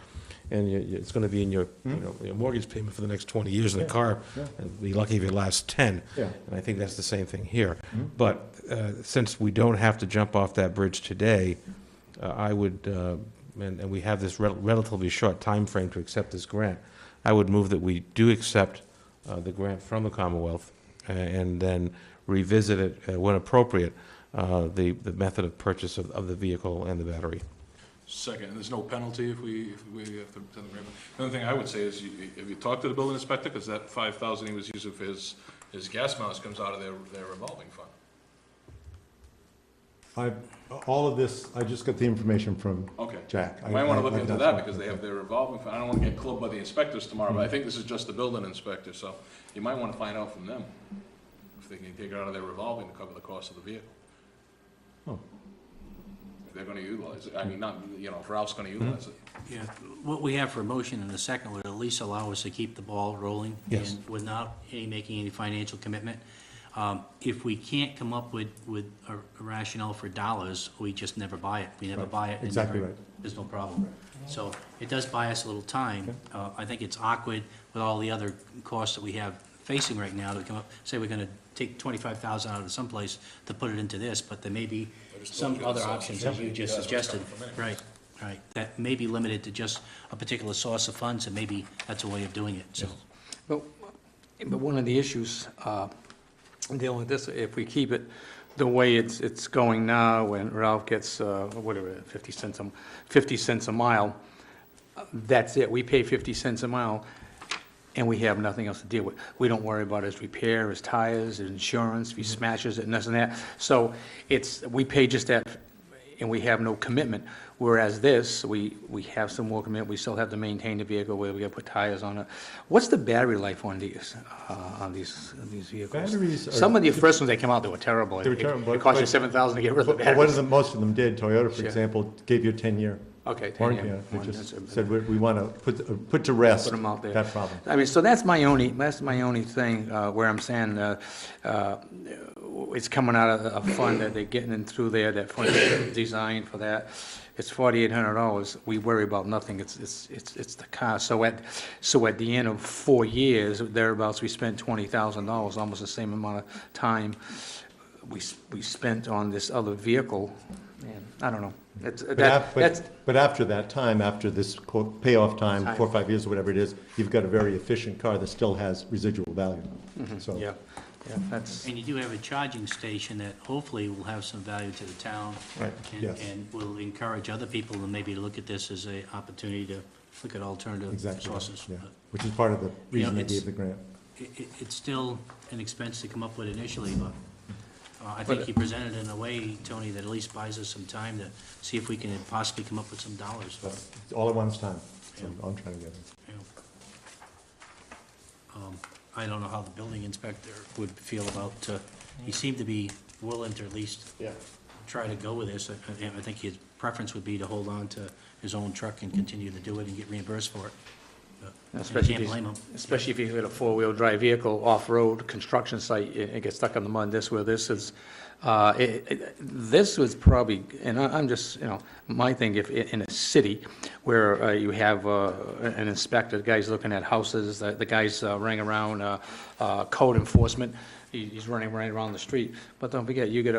And it's going to be in your, your mortgage payment for the next 20 years in the car, and be lucky if it lasts 10. Yeah. And I think that's the same thing here. But since we don't have to jump off that bridge today, I would, and we have this relatively short time frame to accept this grant, I would move that we do accept the grant from the Commonwealth and then revisit it when appropriate, the method of purchase of the vehicle and the battery. Second, there's no penalty if we have to send the grant. Another thing I would say is, have you talked to the building inspector? Because that 5,000 he was using for his gas mileage comes out of their revolving fund. All of this, I just got the information from Okay. Jack. You might want to look into that, because they have their revolving fund. I don't want to get clubbed by the inspectors tomorrow, but I think this is just the building inspector, so you might want to find out from them if they can take it out of their revolving to cover the cost of the vehicle. Oh. If they're going to utilize it. I mean, not, if Ralph's going to utilize it. Yeah, what we have for a motion in the second would at least allow us to keep the ball rolling. Yes. And without making any financial commitment. If we can't come up with a rationale for dollars, we just never buy it. We never Right. buy it. and Exactly never- right. There's no problem. So it does buy us a little time. I think it's awkward with all the other costs that we have facing right now to come up, say we're gonna take 25,000 out of someplace to put it into this, but there may be some other options, as you just suggested. Right, right, that may be limited to just a particular source of funds, and maybe that's a way of doing it, so. But one of the issues dealing with this, if we keep it the way it's going now, when Ralph gets, whatever, 50 cents a mile, that's it. We pay 50 cents a mile, and we have nothing else to deal with. We don't worry about his repair, his tires, his insurance, if he smashes it, and this and that. So we pay just that, and we have no commitment. Whereas this, we have some more commitment. We still have to maintain the vehicle, where we got to put tires on it. What's the battery life on these vehicles? Batteries are- Some of the first ones that came out, they were terrible. They were terrible, It cost you but- $7,000 to get rid of the But batteries. most of them did. Toyota, for Sure. example, gave you a 10-year Okay, 10 warranty. year. They just said, we want to put to rest Put 'em out there. that problem. I mean, so that's my only thing, where I'm saying, it's coming out of a fund that they're getting in through there, that fund is designed for that. It's $4,800. We worry about nothing. It's the car. So at the end of 4 years, thereabouts, we spent $20,000, almost the same amount of time. we spent on this other vehicle, and I don't know. But after that time, after this quote, payoff time, 4 or 5 years, or whatever it is, you've got a very efficient car that still has residual value. So, Yeah, that's, And you do have a charging station that hopefully will have some value to the town. Right, and- yes. And will encourage other people to maybe look at this as an opportunity to look at alternative exactly, sources. yeah, But which is part of the reason they it's- gave the grant. It's still an expense to come up with initially, but I think you presented it in a way, Tony, that at least buys us some time to see if we can possibly come up with some dollars for it. It's all at once time, so Yeah. I'm trying to get it. you know. I don't know how the building inspector would feel about, he seemed to be willing to at least try to go with this. I think his preference would be to hold on to his own truck and continue to do it and get reimbursed for it. But I especially can't if blame him. especially if you hit a four-wheel drive vehicle, off-road, construction site, and get stuck in the mud, this is, this was probably, and I'm just, my thing, if in a city where you have an inspector, the guy's looking at houses, the guy's running around code enforcement, he's running right around the street. But don't forget, you get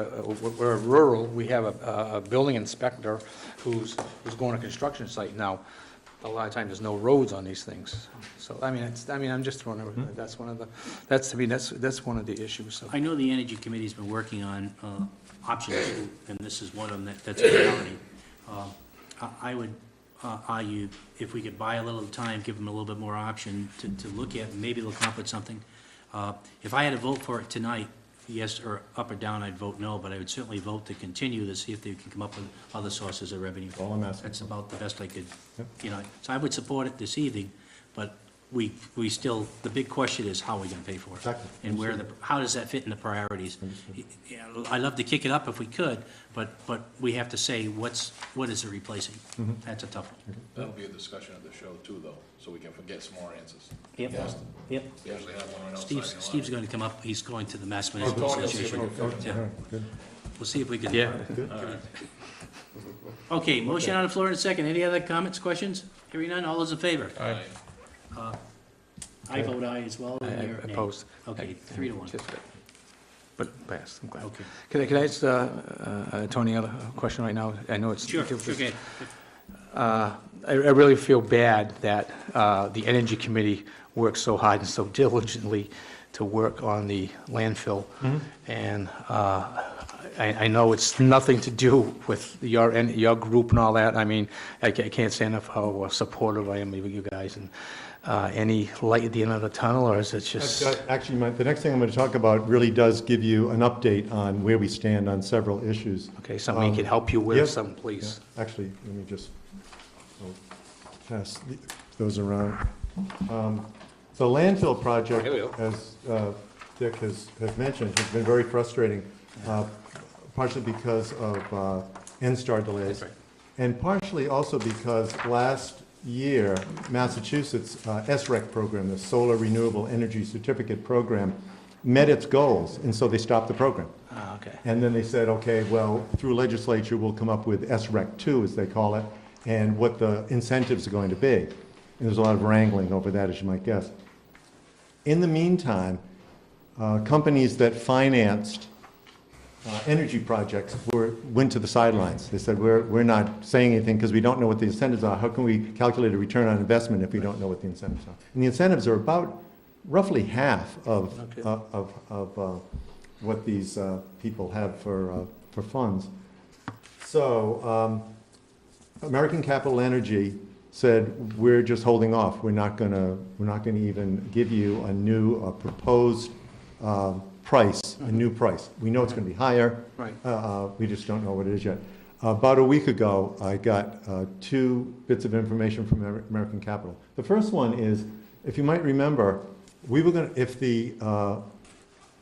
we're rural, we have a building inspector who's going to a construction site now. A lot of times, there's no roads on these things. So, I'm just throwing, that's one of the, that's one of the issues, so. I know the Energy Committee's been working on options, and this is one of them that's a priority. I would argue if we could buy a little time, give them a little bit more option to look at, maybe they'll come up with something. If I had to vote for it tonight, yes or up or down, I'd vote no, but I would certainly vote to continue to see if they can come up with other sources of revenue. All I'm asking. That's about the best I could, Yep. So I would support it this evening, but we still, the big question is how are we gonna pay for it? Exactly. And how does that fit in the priorities? Yeah, I'd love to kick it up if we could, but we have to say, what is it replacing? That's a tough one. That'll be a discussion at the show too, though, so we can get some more answers. Yep. Yes. Yep. We usually have one right outside. the Steve's lobby. going to come up, he's going to the Mass Oh, Municipal Tony, Association. okay. Yeah. All right, good. We'll see if we can. Yeah. Okay, motion on the floor in a second. Any other comments, questions? Hearing none, all those in favor? Aye. I vote aye as well. and you're nay. Opposed. Okay, 3-1. Just good. But passed, I'm glad. Okay. Can I ask Tony a question right now? I know it's. Sure, okay. I really feel bad that the Energy Committee worked so hard and so diligently to work on the landfill. And I know it's nothing to do with your group and all that. I mean, I can't say enough how supportive I am of you guys. And any light at the end of the tunnel, or is it just? Actually, the next thing I'm going to talk about really does give you an update on where we stand on several issues. Okay, something we can help you with, Yep. some, please. Yeah, actually, let me just pass those around. The landfill project, Here we go. as Dick has mentioned, has been very frustrating, partially because of NSTAR delays. That's right. And partially also because last year, Massachusetts SREC program, the Solar Renewable Energy Certificate Program, met its goals, and so they stopped the program. Okay. And then they said, okay, well, through legislature, we'll come up with SREC 2, as they call it, and what the incentives are going to be. And there's a lot of wrangling over that, as you might guess. In the meantime, companies that financed energy projects went to the sidelines. They said, we're not saying anything because we don't know what the incentives are. How can we calculate a return on investment if we don't know what the incentives are? And the incentives are about roughly half of what these people have for funds. So American Capital Energy said, we're just holding off. We're not going to even give you a new proposed price, a new price. We know it's going to be higher. Right. We just don't know what it is yet. About a week ago, I got 2 bits of information from American Capital. The first one is, if you might remember, we were going to, if the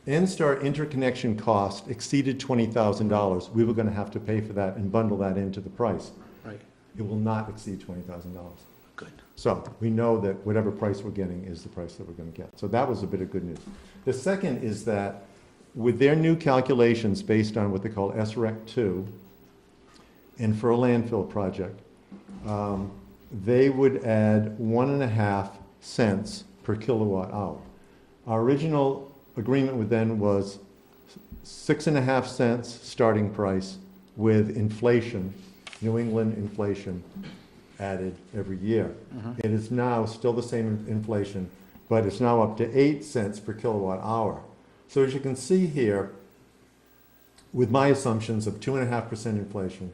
NSTAR interconnection cost exceeded $20,000, we were going to have to pay for that and bundle that into the price. Right. It will not exceed $20,000. Good. So we know that whatever price we're getting is the price that we're going to get. So that was a bit of good news. The second is that with their new calculations based on what they call SREC 2, and for a landfill project, they would add 1.5 cents per kilowatt hour. Our original agreement with them was 6.5 cents starting price with inflation, New England inflation added every year. It is now still the same inflation, but it's now up to 8 cents per kilowatt hour. So as you can see here, with my assumptions of 2.5% inflation,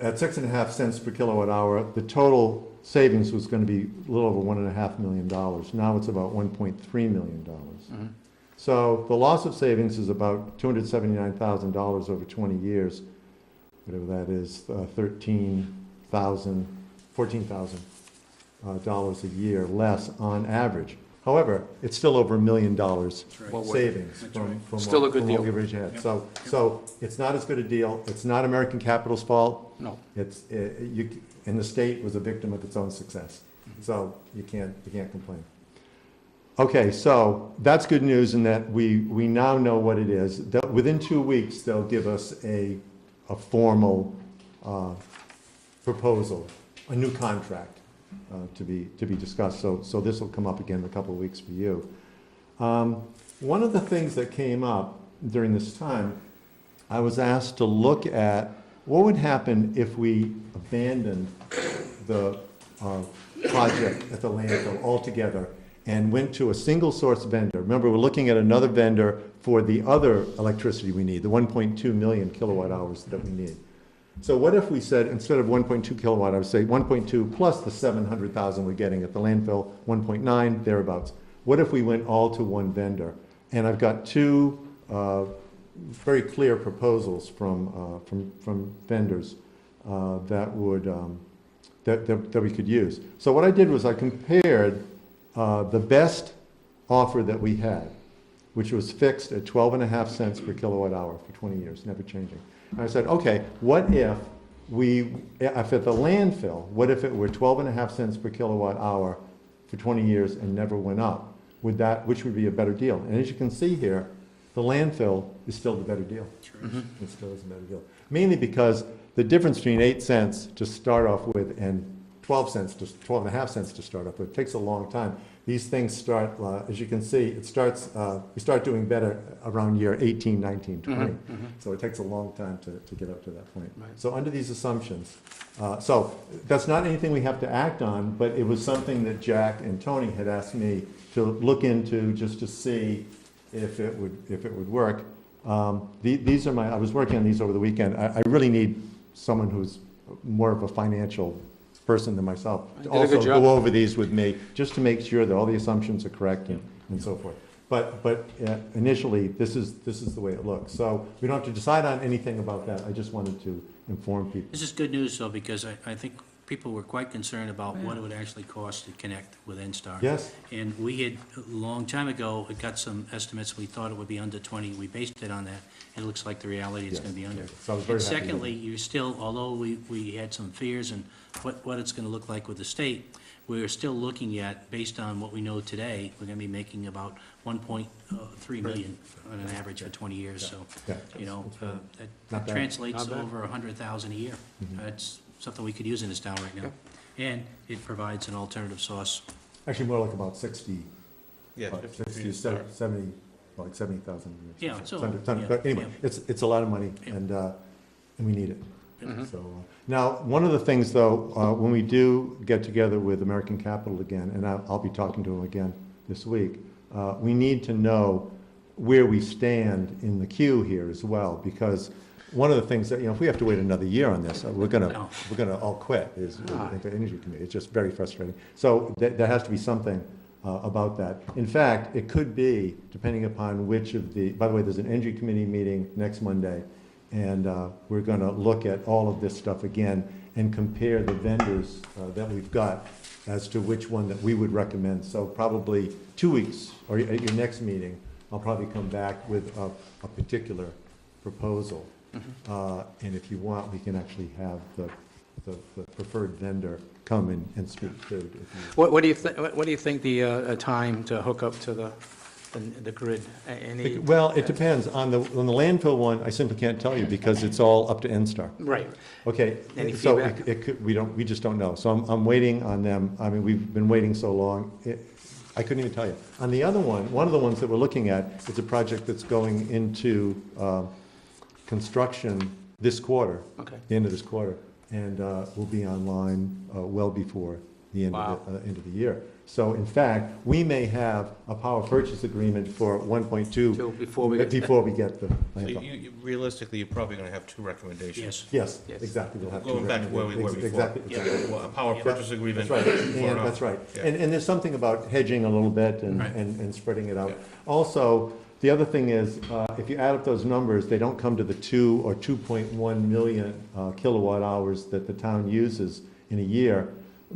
at 6.5 cents per kilowatt hour, the total savings was going to be a little over $1.5 million. Now it's about $1.3 million. So the loss of savings is about $279,000 over 20 years, whatever that is, $14,000 a year less on average. However, it's still over $1 million savings from Still a good what deal. we originally had. So it's not as good a deal. It's not American Capital's fault. No. And the state was a victim of its own success. So you can't complain. Okay, so that's good news in that we now know what it is. Within 2 weeks, they'll give us a formal proposal, a new contract to be discussed. So this will come up again in a couple of weeks for you. One of the things that came up during this time, I was asked to look at what would happen if we abandoned the project at the landfill altogether and went to a single source vendor. Remember, we're looking at another vendor for the other electricity we need, the 1.2 million kilowatt hours that we need. So what if we said, instead of 1.2 kilowatt hours, say 1.2 plus the 700,000 we're getting at the landfill, 1.9, thereabouts. What if we went all to one vendor? And I've got two very clear proposals from vendors that we could use. So what I did was I compared the best offer that we had, which was fixed at 12.5 cents per kilowatt hour for 20 years, never changing. And I said, okay, what if at the landfill, what if it were 12.5 cents per kilowatt hour for 20 years and never went up? Which would be a better deal? And as you can see here, the landfill is still the better deal. It still is a better deal. Mainly because the difference between 8 cents to start off with and 12.5 cents to start off with, it takes a long time. These things start, as you can see, we start doing better around year 18, 19, 20. So it takes a long time to get up to that point. Right. So under these assumptions, so that's not anything we have to act on, but it was something that Jack and Tony had asked me to look into just to see if it would work. These are I was working on these over the weekend. I really need someone who's more of a financial person than myself to also go over these with me, just to make sure that all the assumptions are correct and so forth. But initially, this is the way it looks. So we don't have to decide on anything about that. I just wanted to inform people. This is good news, though, because I think people were quite concerned about what it would actually cost to connect with NSTAR. Yes. And we had, a long time ago, it got some estimates, we thought it would be under 20, we based it on that, and it looks like the reality is Yes, gonna be under. so I was very And happy with secondly, you still, although we had some fears and what it's gonna look like with the state, we're still looking at, based on what we know today, we're gonna be making about 1.3 million on an average for 20 years, so, Yeah, you know, not that bad. translates Not bad. over 100,000 a year. Mhm. That's something we could use in this town right now. And it provides an alternative source. Actually, more like about 60, Yeah, about if 60, you start- 70, like 70,000. Yeah, so, But anyway, yeah. it's a lot of money, Yeah. and we need it. Mhm. So, now, one of the things, though, when we do get together with American Capital again, and I'll be talking to them again this week, we need to know where we stand in the queue here as well, because one of the things that, if we have to wait another year on this, we're gonna all quit, is the Energy Committee. It's just very frustrating. So there has to be something about that. In fact, it could be, depending upon which of by the way, there's an Energy Committee meeting next Monday, and we're gonna look at all of this stuff again and compare the vendors that we've got as to which one that we would recommend. So probably 2 weeks, or at your next meeting, I'll probably come back with a particular proposal. And if you want, we can actually have the preferred vendor come and speak to it. What do you think the time to hook up to the grid? Any? Well, it depends. On the landfill one, I simply can't tell you because it's all up to NSTAR. Right. Okay, Any so feedback? we just don't know. So I'm waiting on them. I mean, we've been waiting so long. I couldn't even tell you. On the other one of the ones that we're looking at is a project that's going into construction this quarter, Okay. the end of this quarter, and will be online well before the end of the year. So in fact, we may have a power purchase agreement for 1.2 Before we get to that. before we get the So landfill. realistically, you're probably gonna have two recommendations. Yes. Yes, exactly. We'll have to Going back to where we were before. Exactly. Well, a power purchase agreement. That's right, for and an that's right. Yeah. And there's something about hedging a little bit and, Right. and spreading it out. Yeah. Also, the other thing is, if you add up those numbers, they don't come to the 2 or 2.1 million kilowatt hours that the town uses in a year.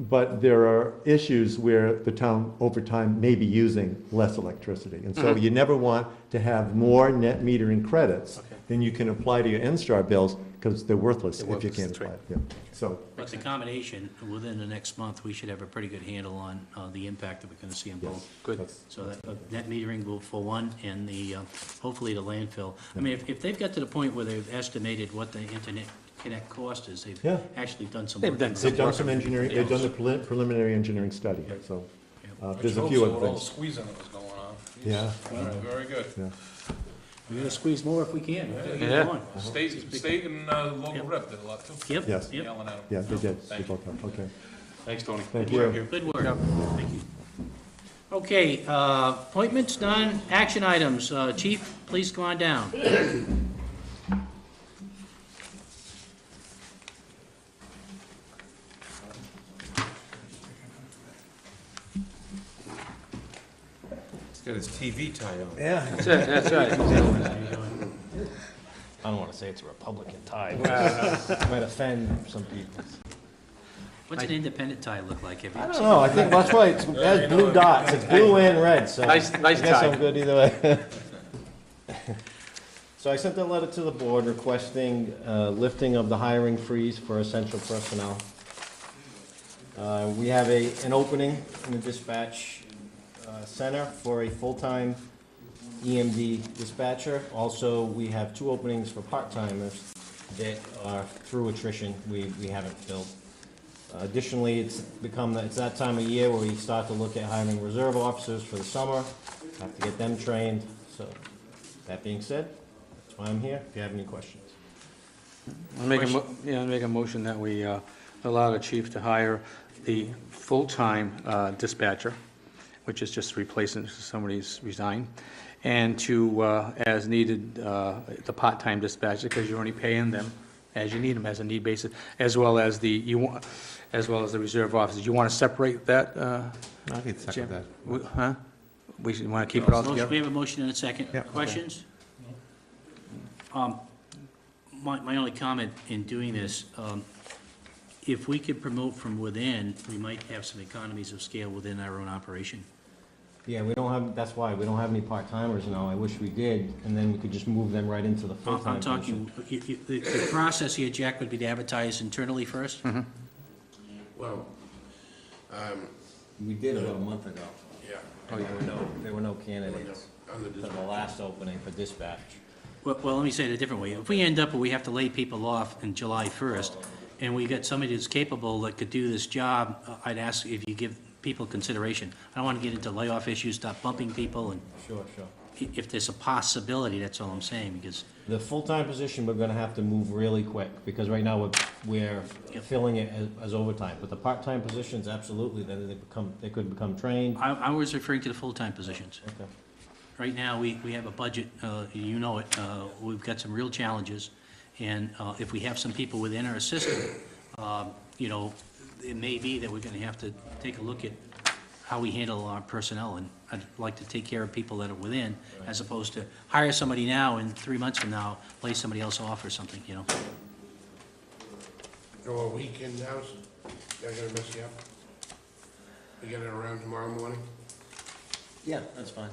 But there are issues where the town over time may be using less electricity. And so you never want to have more net metering credits Okay. than you can apply to your N-Star bills, because they're worthless if you worthless, can't that's apply right. it. Yeah. So, But the combination, within the next month, we should have a pretty good handle on the impact that we're gonna see on both. Good. that's, So that net metering will, for one, and the, hopefully the landfill. I mean, if they've got to the point where they've estimated what the internet connect cost is, they've Yeah. actually done some They've work. done on they've it. done some engineering, they've done the preliminary engineering study, so, there's a few With other all the things. squeezing that was going on. Yeah. All right, very good. Yeah. We're gonna squeeze more if we can. We're gonna get Yeah. it going. State and local rep did a lot too. Yep, Yes. yep. Yelling at them. Yeah, they did. They Thank you. both have, okay. Thanks, Tony. Thank Good work you. Good work. Thank you. Okay, appointments, done. Action items. Chief, please go on down. He's got his TV tie on. Yeah. That's it, that's right. I don't wanna say it's a Republican tie. Might offend some people. What's an independent tie look like? Have you I don't seen know, it? I think that's right, it has blue dots, it's blue and red, so. Nice I guess tie. I'm good either way. So I sent a letter to the board requesting lifting of the hiring freeze for essential personnel. We have an opening in the dispatch center for a full-time EMD dispatcher. Also, we have 2 openings for part-timers that are through attrition, we haven't filled. Additionally, it's that time of year where we start to look at hiring reserve officers for the summer, have to get them trained. So, that being said, that's why I'm here, if you have any questions. I'll make a motion that we allow the chief to hire the full-time dispatcher, which is just replacing somebody's resigned, and to, as needed, the part-time dispatcher, because you're only paying them as you need them, as a need basis, as well as the reserve officers. You want to separate that, I can second Jim? that. Huh? We want to keep it all We together? have a motion and a second. Yeah. Questions? My only comment in doing this, if we could promote from within, we might have some economies of scale within our own operation. Yeah, we don't have, that's why, we don't have any part-timers now, I wish we did, and then we could just move them right into the full-time I'm position. talking, the process here, Jack, would be to advertise internally first? Well, We did about a month ago. yeah. There were no candidates On the for the last opening for dispatch. Well, let me say it a different way. If we end up where we have to lay people off in July 1st, and we get somebody that's capable that could do this job, I'd ask if you give people consideration. I don't want to get into layoff issues, stop bumping people, and Sure. if there's a possibility, that's all I'm saying, because, The full-time position, we're gonna have to move really quick, because right now we're filling it as overtime. But the part-time positions, absolutely, then they could become trained. I was referring to the full-time positions. Okay. Right now, we have a budget, you know it, we've got some real challenges, and if we have some people within our system, you know, it may be that we're gonna have to take a look at how we handle our personnel, and I'd like to take care of people that are within, as opposed to hire somebody now and 3 months from now, lay somebody else off or something, you know? So a weekend now, they're gonna mess you up? You get it around tomorrow morning? Yeah, that's fine.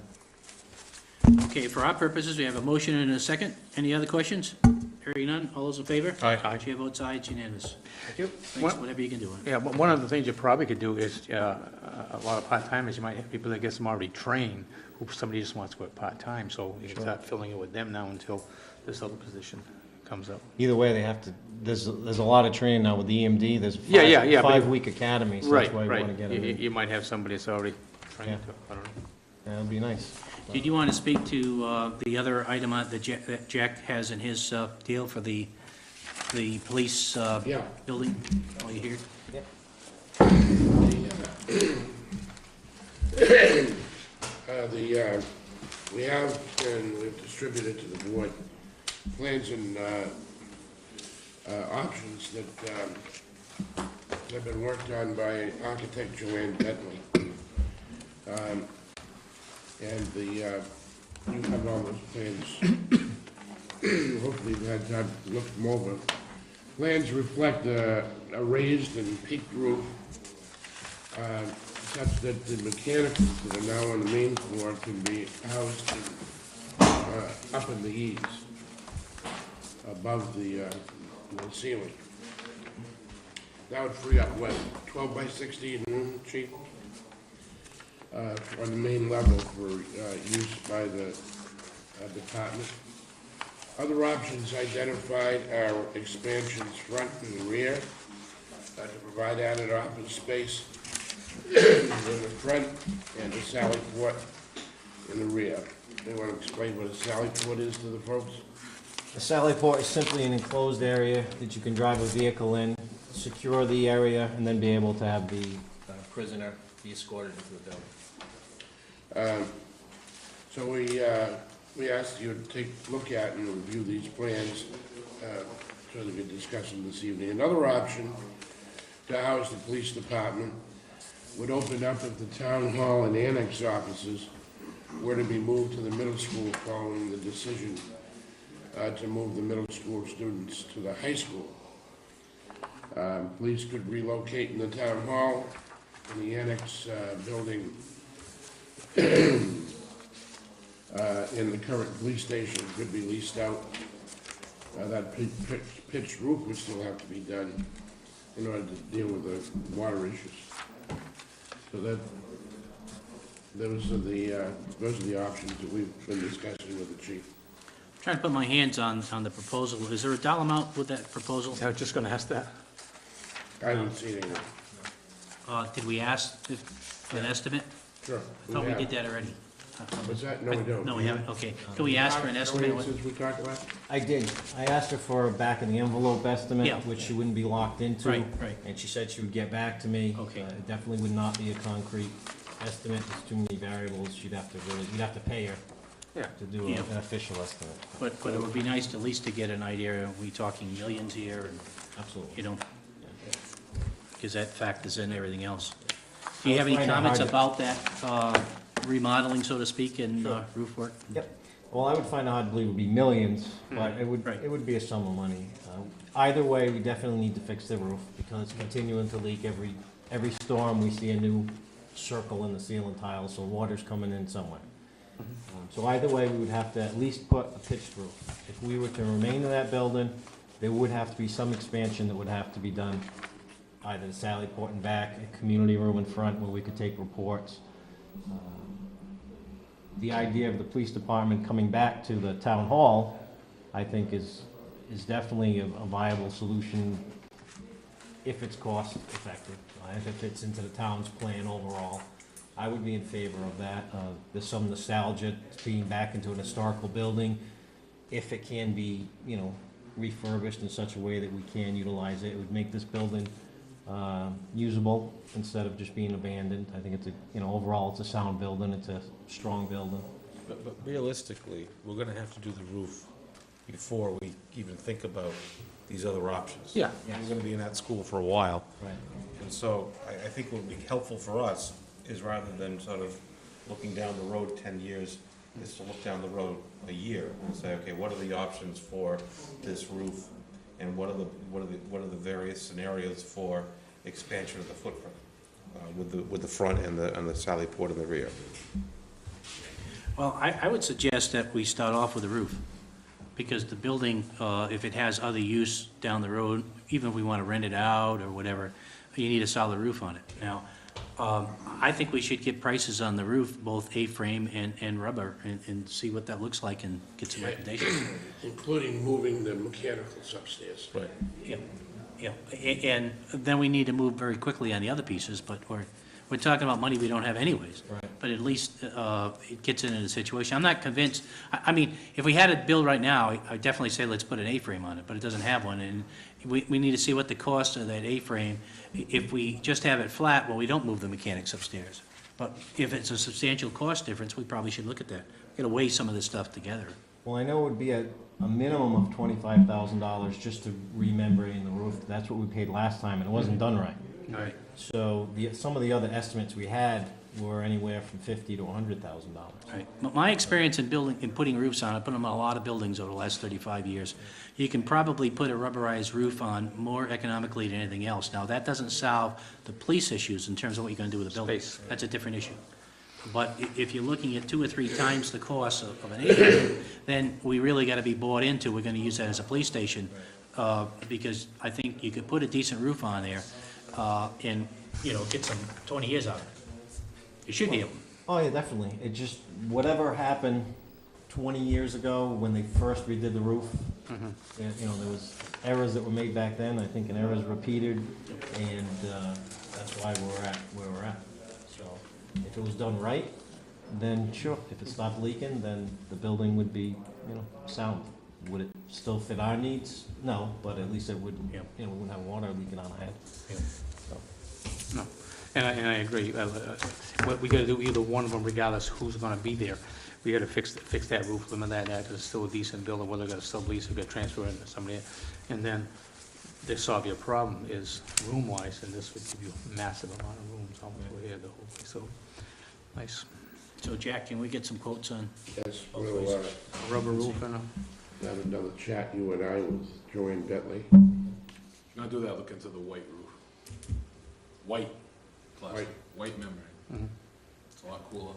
Okay, for our purposes, we have a motion and a second. Any other questions? Hearing none, all those in favor? Aye. Chair votes aye, it's unanimous. Thank you. Thanks, whatever you can do. Yeah, but one of the things you probably could do is, a lot of part-timers, you might have people that get them already trained, who somebody just wants to work part-time, so you can start filling it with them now until this other position comes up. Either way, they have to, there's a lot of training now with the EMD, there's a Yeah, but- 5-week academy, so that's why we wanna get them in. You might have somebody that's already trying to, I don't know. That'd be nice. Did you want to speak to the other item that Jack has in his deal for the police Yeah. building? While you're here? We have, and we've distributed to the board, plans and options that have been worked on by architect Joanne Bentley. And you have all those plans. Hopefully you've had time to look them over. Plans reflect a raised and peaked roof, such that the mechanicals that are now on the main floor can be housed up in the eaves, above the ceiling. That would free up, what, 12 by 16 room, chief? On the main level for use by the department. Other options identified are expansions front and rear to provide added office space in the front and a sally port in the rear. They want to explain what a sally port is to the folks? A sally port is simply an enclosed area that you can drive a vehicle in, secure the area, and then be able to have the prisoner be escorted into the building. So we asked you to take a look at and review these plans so that we can discuss them this evening. Another option to house the police department would open up if the town hall and annex offices were to be moved to the middle school following the decision to move the middle school students to the high school. Police could relocate in the town hall, and the annex building in the current police station could be leased out. That pitched roof would still have to be done in order to deal with the water issues. So those are the options that we've been discussing with the chief. I'm trying to put my hands on the proposal. Is there a dollar amount with that proposal? I was just gonna ask that. I haven't seen anything. Did we ask for an estimate? Sure. I thought we did that already. What's that? No, we don't. No, we haven't, okay. Can we ask for an estimate? Since we talked about? I did. I asked her for a back of the envelope estimate, Yeah. which she wouldn't be locked into. Right, right. And she said she would get back to me. Okay. It definitely would not be a concrete estimate. There's too many variables. You'd have to pay her to do Yeah. an official estimate. But it would be nice at least to get an idea. Are we talking millions here? And, Absolutely. you know, because that factors in everything else. Do you have any Find it comments hard to- about that remodeling, so to speak, and roof work? Yep. Well, I would find it hard to believe it would be millions, but Right. it would be a sum of money. Either way, we definitely need to fix the roof because it's continuing to leak every storm. We see a new circle in the ceiling tile, so water's coming in somewhere. So either way, we would have to at least put a pitched roof. If we were to remain in that building, there would have to be some expansion that would have to be done. Either the Sally Port in back, a community room in front where we could take reports. The idea of the police department coming back to the town hall, I think is definitely a viable solution if it's cost effective, if it fits into the town's plan overall. I would be in favor of that. There's some nostalgia to being back into an historical building. If it can be, refurbished in such a way that we can utilize it, it would make this building usable instead of just being abandoned. I think it's overall it's a sound building, it's a strong building. But realistically, we're gonna have to do the roof before we even think about these other options. Yeah. We're gonna be in that school for a while. Right. And so I think what would be helpful for us is rather than sort of looking down the road 10 years, is to look down the road a year and say, okay, what are the options for this roof? And what are the various scenarios for expansion of the footprint with the front and the Sally Port in the rear? Well, I would suggest that we start off with the roof, because the building, if it has other use down the road, even if we want to rent it out or whatever, you need a solid roof on it. Now, I think we should get prices on the roof, both A-frame and rubber, and see what that looks like and get some recommendations. Including moving the mechanicals upstairs. Right. Yeah, and then we need to move very quickly on the other pieces, but we're talking about money we don't have anyways. Right. but at least it gets into the situation. I'm not convinced, I mean, if we had it built right now, I'd definitely say let's put an A-frame on it, but it doesn't have one, and we need to see what the cost of that A-frame. If we just have it flat, well, we don't move the mechanics upstairs. But if it's a substantial cost difference, we probably should look at that. Gotta weigh some of this stuff together. Well, I know it would be a minimum of $25,000 just to remembrane the roof. That's what we paid last time, and it wasn't done right. All right. So some of the other estimates we had were anywhere from $50,000 to $100,000. Right. But my experience in putting roofs on, I put them on a lot of buildings over the last 35 years. You can probably put a rubberized roof on more economically than anything else. Now, that doesn't solve the police issues in terms of what you're gonna do with the building. Space. That's a different issue. But if you're looking at 2 or 3 times the cost of an acre, then we really gotta be bought into, we're gonna use that as a police station, because I think you could put a decent roof on there, and, get some 20 years out of it. You should be able. Oh, yeah, definitely. It just, whatever happened 20 years ago when they first redid the roof, there was errors that were made back then, I think, and errors repeated, and that's why we're at where we're at. So if it was done right, then sure. If it stopped leaking, then the building would be, sound. Would it still fit our needs? No, but at least it would, we wouldn't have water leaking on our head. No, and I agree. What we gotta do, either one of them, regardless who's gonna be there, we gotta fix that roof, limit that, because it's still a decent building, whether they're gonna sublease or get transferred into somebody. And then, to solve your problem is room-wise, and this would give you a massive amount of rooms, almost over here, the whole place, so, nice. So Jack, can we get some quotes on? Yes, we'll A rubber roof and have another chat, you and I, with Joanne Bentley. If you're gonna do that, look into the white roof. White plastic, white membrane. It's a lot cooler,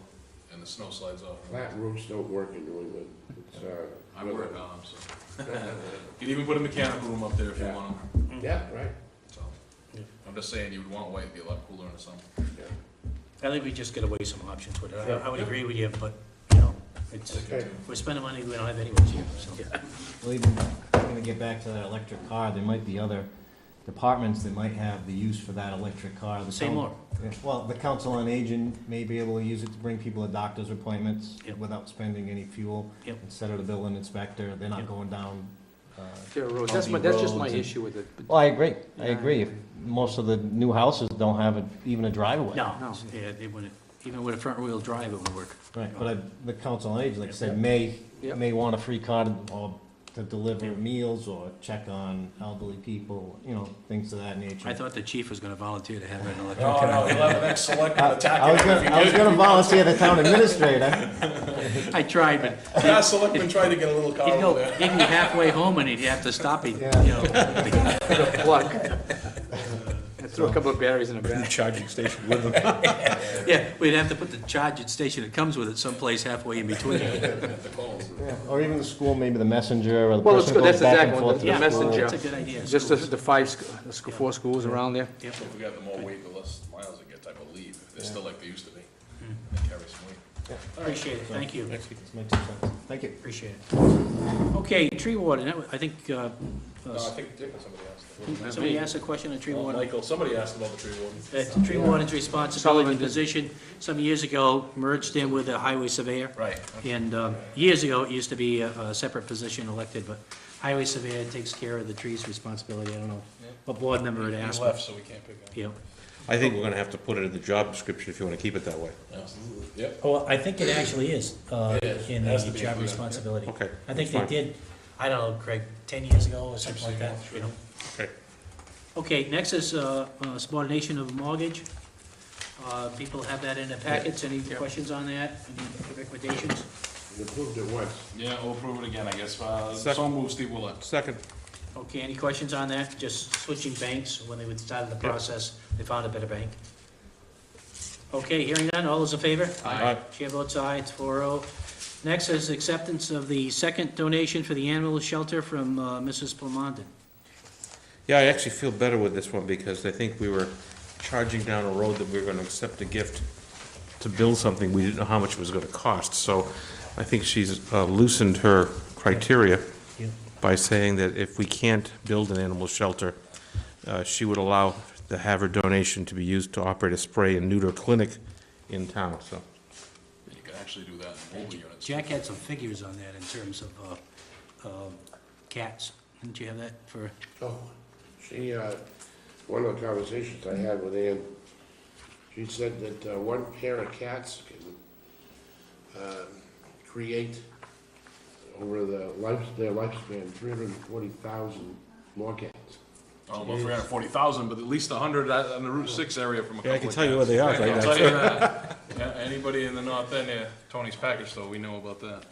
and the snow slides off. Flat roofs don't work in New England. It's, I work on them, so. You can even put a mechanical room up there if you Yeah. want them, Yeah, right. so. I'm just saying, you would want white, it'd be a lot cooler in the summer. I think we just gotta weigh some options with it. I would agree with you, but, it's, Okay. we're spending money we don't have anyways here, so. Well, even, I'm gonna get back to that electric car, there might be other departments that might have the use for that electric car. The Say town- more. Yeah, well, the Council on Aging may be able to use it to bring people to doctor's appointments Yep. without spending any fuel. Yep. Instead of the building inspector, they're not Yep. going down, There are roads. bumpy That's just my roads and- issue with it. Well, I agree. If most of the new houses don't have even a driveway. No, No. yeah, it wouldn't, even with a front-wheel drive, it would work. Right, but the Council on Aging, like I said, may want a free car to deliver meals or check on elderly people, things of that nature. I thought the chief was gonna volunteer to have an electric No, car. no, you'll have an ex-selectman attack I was gonna volunteer the town administrator. I tried, but Yeah, selectman tried to get a little car he'd over go, there. he'd be halfway home and he'd have to stop, Plug. Throw a couple of batteries in the back. Charging station with them. Yeah, we'd have to put the charging station that comes with it someplace halfway in between. The calls. Yeah, or even the school, maybe the messenger or the Well, person who that's goes back and exactly forth what to Yeah, the school. messenger. that's a good idea. Just the 4 schools around there. Yep. If we got the more weight, the less miles they get type of leave, if they're still like they used to be. Hmm. They carry some weight. Appreciate it, thank you, This makes sense. Thank you. appreciate it. Okay, tree warden, I think, No, I think Dick or somebody asked. somebody asked a question on tree warden. Michael, somebody asked about the tree warden. The tree warden's responsibility Sullivan did. position, some years ago, merged in with the highway surveyor. Right. And years ago, it used to be a separate position elected, but highway surveyor takes care of the trees responsibility. I don't know what board member had He asked. left, so we can't pick up. Yeah. I think we're gonna have to put it in the job description if you wanna keep it that way. Absolutely. Yep. Oh, I think it actually is It is. in It has the to be job included. responsibility. Okay. I think that's they fine. did, I don't know, Craig, 10 years ago or something like that, you know? Okay. Okay, next is subordination of mortgage. People have that in their packets. Any questions on that? Any recommendations? We approved it once. Yeah, we'll approve it again, I guess. Second. So move, Steve Willett. Second. Okay, any questions on that? Just switching banks. When they started the process, they found a better bank. Okay, hearing none, all those in favor? Aye. Chair votes aye, it's 4-0. Next is acceptance of the second donation for the animal shelter from Mrs. Plamondon. Yeah, I actually feel better with this one because I think we were charging down a road that we were gonna accept a gift to build something we didn't know how much it was gonna cost. So I think she's loosened her criteria Yeah. by saying that if we can't build an animal shelter, she would allow to have her donation to be used to operate a spray and neuter clinic in town, so actually do that in mobile units. Jack had some figures on that in terms of cats. Didn't you have that for, Oh, she, one of the conversations I had with Ann, she said that one pair of cats can create over their lifespan 340,000 more cats. I don't know about 340,000, but at least 100 on the Route 6 area from a couple Yeah, of I can tell you where they are cats. right I'll now. tell you that. Yeah, anybody in the north end there, Tony's Package Store, we know about that.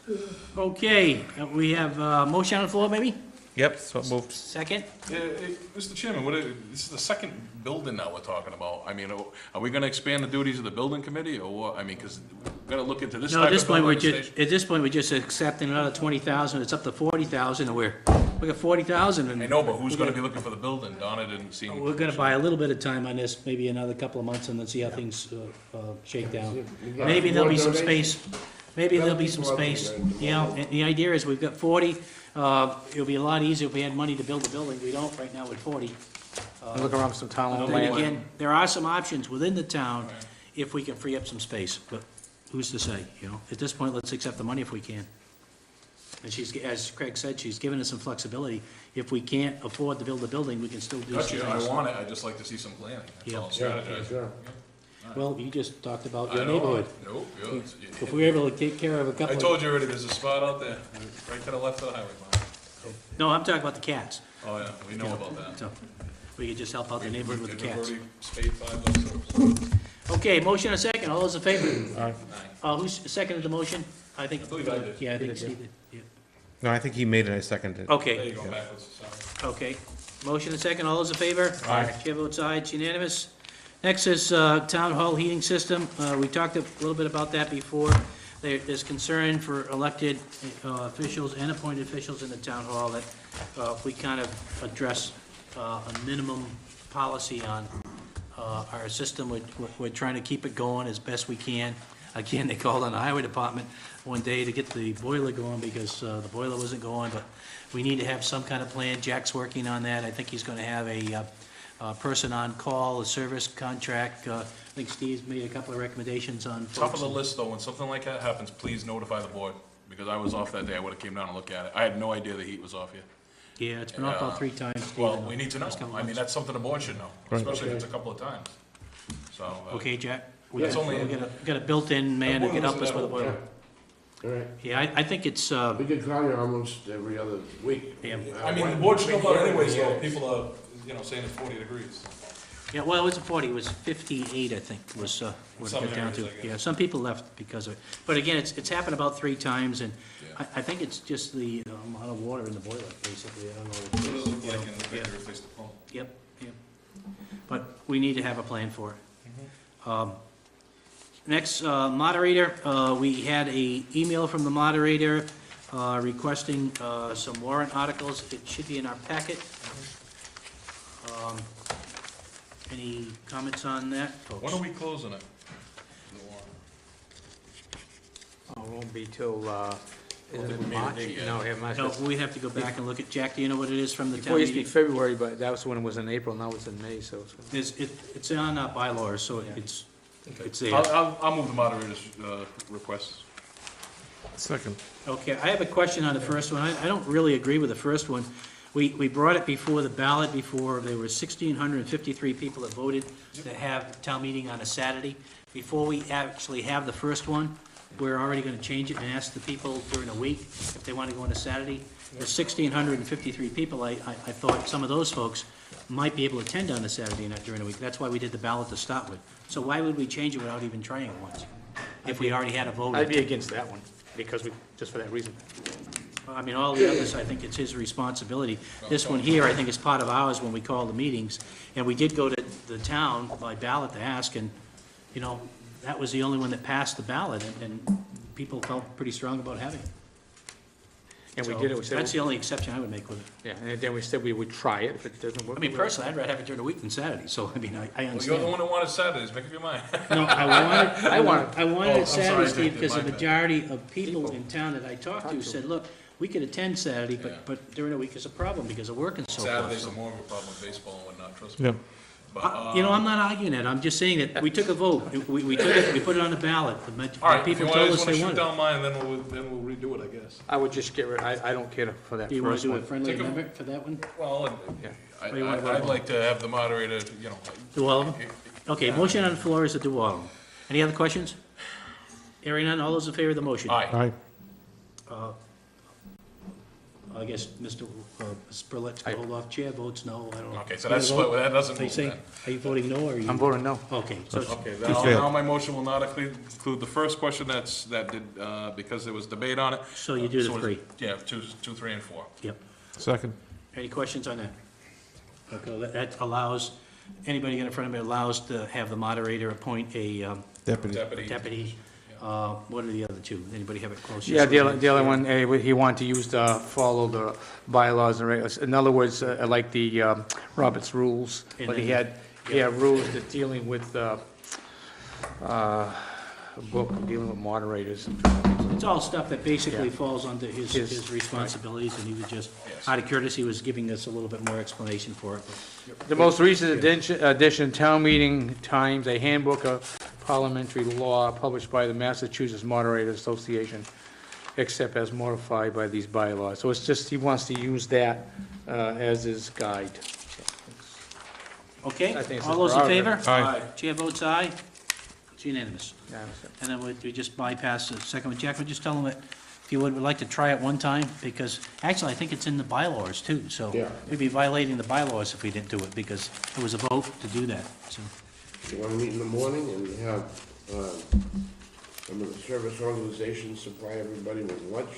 okay, we have a motion on the floor, maybe? Yep, so moved. Second? Mr. Chairman, this is the second building now we're talking about. I mean, are we gonna expand the duties of the building committee, or what? I mean, because we're gonna look into this No, type at this of point, building we're station. just, at this point, we're just accepting another 20,000, it's up to 40,000, and we got 40,000, and I know, but who's gonna be looking for the building? Donna didn't see any. we're gonna buy a little bit of time on this, maybe another couple of months, and then see how things shake down. Maybe there'll be some space, maybe there'll be some space, you know, and the idea is we've got 40, it'll be a lot easier if we had money to build a building, we don't right now with 40. Look around some town Then land. again, there are some options within the town if we can free up some space, but who's to say, you know? At this point, let's accept the money if we can. And she's, as Craig said, she's given us some flexibility. If we can't afford to build a building, we can still do some Gotcha, I things. want it, I'd just like to see some planning. That's all, strategize. Sure. Well, you just talked about I your know, neighborhood. Nope, yeah, If we were able to take care of a I couple of... told you already, there's a spot out there, right to the left of the highway, Mom. No, I'm talking about the cats. Oh, yeah, we know about that. So, we could just help out the neighborhood with the We've cats. already spayed 5 dogs. Okay, motion and a second, all those in favor? Aye. Who's seconded the motion? I think. I believe I did. Yeah, I think Steve did, yeah. No, I think he made it, I seconded it. There Okay, you go, backwards, sorry. okay. Motion and second, all those in favor? Aye. Chair votes aye, it's unanimous. Next is town hall heating system. We talked a little bit about that before. There's concern for elected officials and appointed officials in the town hall that if we kind of address a minimum policy on our system, we're trying to keep it going as best we can. Again, they called on the highway department one day to get the boiler going because the boiler wasn't going, but we need to have some kind of plan. Jack's working on that. I think he's gonna have a person on call, a service contract. I think Steve's made a couple of recommendations on Top of folks. the list, though, when something like that happens, please notify the board, because I was off that day, I would've came down and looked at it. I had no idea the heat was off yet. Yeah, it's been off about 3 times, Steve. Well, in the we need to know. last couple I mean, months. that's something the board should know, Right. especially if it's a couple of times. So. Okay, Jack? That's only- Got a built-in man who can help us with the boiler. All right. Yeah, I think it's, We could call you almost every other week. yeah. I mean, the board should know about it anyway, so people are, saying it's 40 degrees. Yeah, well, it wasn't 40, it was 58, I think, was what it Some got down areas, to. I guess. Yeah, some people left because of it. But again, it's happened about 3 times, and Yeah. I think it's just the amount of water in the boiler, basically. I don't know. What does it look You like know, in the picture if they still pump? Yep, yep. But we need to have a plan for it. Next, moderator, we had a email from the moderator requesting some warrant articles. It should be in our packet. Any comments on that, folks? When are we closing it? The warrant? It won't be till, is think it we made a March? date yet. No, we have March. No, we have to go back and look at, Jack, do you know what it is from the Before town it used to be meeting? February, but that was when it was in April, now it's in May, so it's. It's on bylaws, so it's there. I'll move the moderator's request. Second. Okay, I have a question on the first one. I don't really agree with the first one. We brought it before the ballot before, there were 1,653 people that voted to have town meeting on a Saturday. Before we actually have the first one, we're already gonna change it and ask the people during the week if they wanna go on a Saturday. There's 1,653 people, I thought some of those folks might be able to attend on a Saturday night during the week. That's why we did the ballot to start with. So why would we change it without even trying it once? If we already had a vote? I'd be against that one, because just for that reason. I mean, all the others, I think it's his responsibility. This one here, I think is part of ours when we call the meetings. And we did go to the town by ballot to ask, and, you know, that was the only one that passed the ballot, and people felt pretty strong about having it. And we So did it, we said, that's the only exception I would make with it. yeah, and then we said we would try it, if it doesn't work. I mean, personally, I'd rather have it during the week than Saturday, so, I mean, I Well, you're the understand. one that wanted Saturdays, make up your mind. No, I wanted Oh, it I'm Saturday, sorry, Steve, Dick, because the my bad. majority of people in town that I talked to said, look, we could attend Saturday, Yeah. but during the week is a problem because of working so close. Saturdays So- are more of a problem with baseball and whatnot, trust me. Yeah. But, You know, I'm not arguing it, I'm just saying that we took a vote, we took it, we put it on the ballot. The all right, if people you told guys us wanna they shoot wanted it. down mine, then we'll redo it, I guess. I would just get rid, I don't care for that Do you want first to do a one. friendly Take a- amendment for that one? Well, Yeah. Or you wanna vote I'd on like to have the moderator, you know. Do all of them? Okay, motion on the floor is to do all of them. Any other questions? Hearing none, all those in favor of the motion? Aye. Uh, I guess Mr. Spurlett's gonna hold off, chair votes no, I don't know. Okay, so that's split, that doesn't Are you move saying, then. are you voting no, or are you? I'm voting no. Okay, so, Okay, Two failed. now my motion will not include the first question that did, because there was debate on it. so you do So the it's- three, Yeah, two, 3, and 4. yep. Second. Any questions on that? Okay, that allows, anybody in front of me allows to have the moderator appoint a Deputy. deputy. What are the other two? Anybody have it close? Yeah, the other one, he wanted to use follow the bylaws and regulations. In other words, like the Robert's rules, And but he then- had rules that dealing with, a book dealing with moderators. It's all stuff that basically Yeah. falls under his His- responsibilities, and he was just, Yes. out of courtesy, was giving us a little bit more explanation for it. The most recent addition, town meeting times, a handbook of parliamentary law published by the Massachusetts Moderators Association, except as modified by these bylaws. So it's just, he wants to use that as his guide. Okay, I think it's all those in favor? prerogative. Aye. Chair votes aye. It's unanimous. Yeah, And then we just bypass the second one. Jack, would just tell them that if you would like to try it one time, because actually, I think it's in the bylaws too, so Yeah. we'd be violating the bylaws if we didn't do it, because it was a vote to do that, so. You wanna meet in the morning and have, some of the service organizations supply everybody with lunch?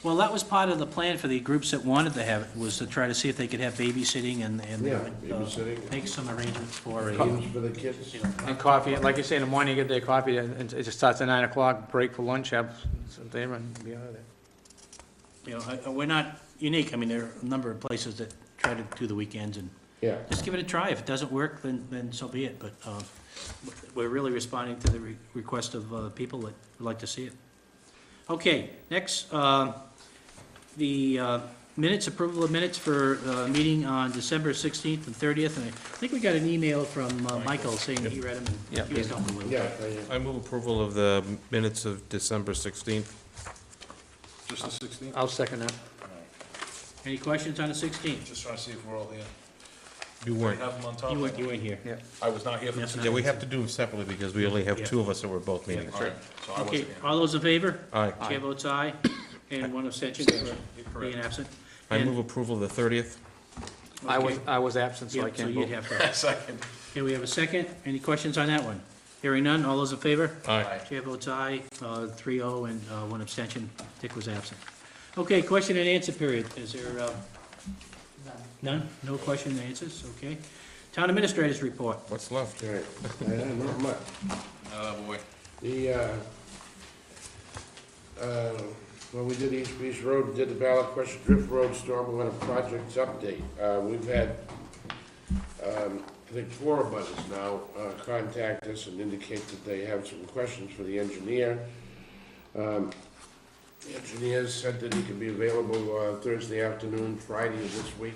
Well, that was part of the plan for the groups that wanted to have it, was to try to see if they could have babysitting and Yeah, babysitting. make some arrangements for a, Games for the kids? you And coffee, like you say, in the morning, you get their coffee, and it just starts at 9 o'clock, break for lunch, have some there, and be out of there. we're not unique. I mean, there are a number of places that try to do the weekends, and Yeah. just give it a try. If it doesn't work, then so be it, but we're really responding to the request of people that would like to see it. Okay, next, the minutes, approval of minutes for meeting on December 16th and 30th, and I think we got an email from Michael saying that he read them Yeah. and he was comfortable with Yeah, it. I move approval of the minutes of December 16th. Just the 16th? I'll second that. Any questions on the 16th? Just trying to see if we're all here. You We weren't. have them on top? You weren't here. I was not here for Yes, the Yeah, we have to do them separately because we only have Yeah. two of us that were both meetings. All right, so I Okay, wasn't here. all those in favor? Aye. Chair votes aye, and one abstention for being absent. I And- move approval of the 30th. Okay. I was absent, so I Yeah, so can't you'd vote. have to. Second. Okay, we have a second. Any questions on that one? Hearing none, all those in favor? Aye. Chair votes aye, 3-0, and one abstention. Dick was absent. Okay, question and answer period. Is there, none? No question and answers, okay. Town administrators report. What's left? All right, not much. Oh, boy. Well, we did East Beach Road, did the ballot question, Drift Road Stormwater Projects update. We've had, I think 4 of us now contact us and indicate that they have some questions for the engineer. The engineer said that he can be available Thursday afternoon, Friday of this week,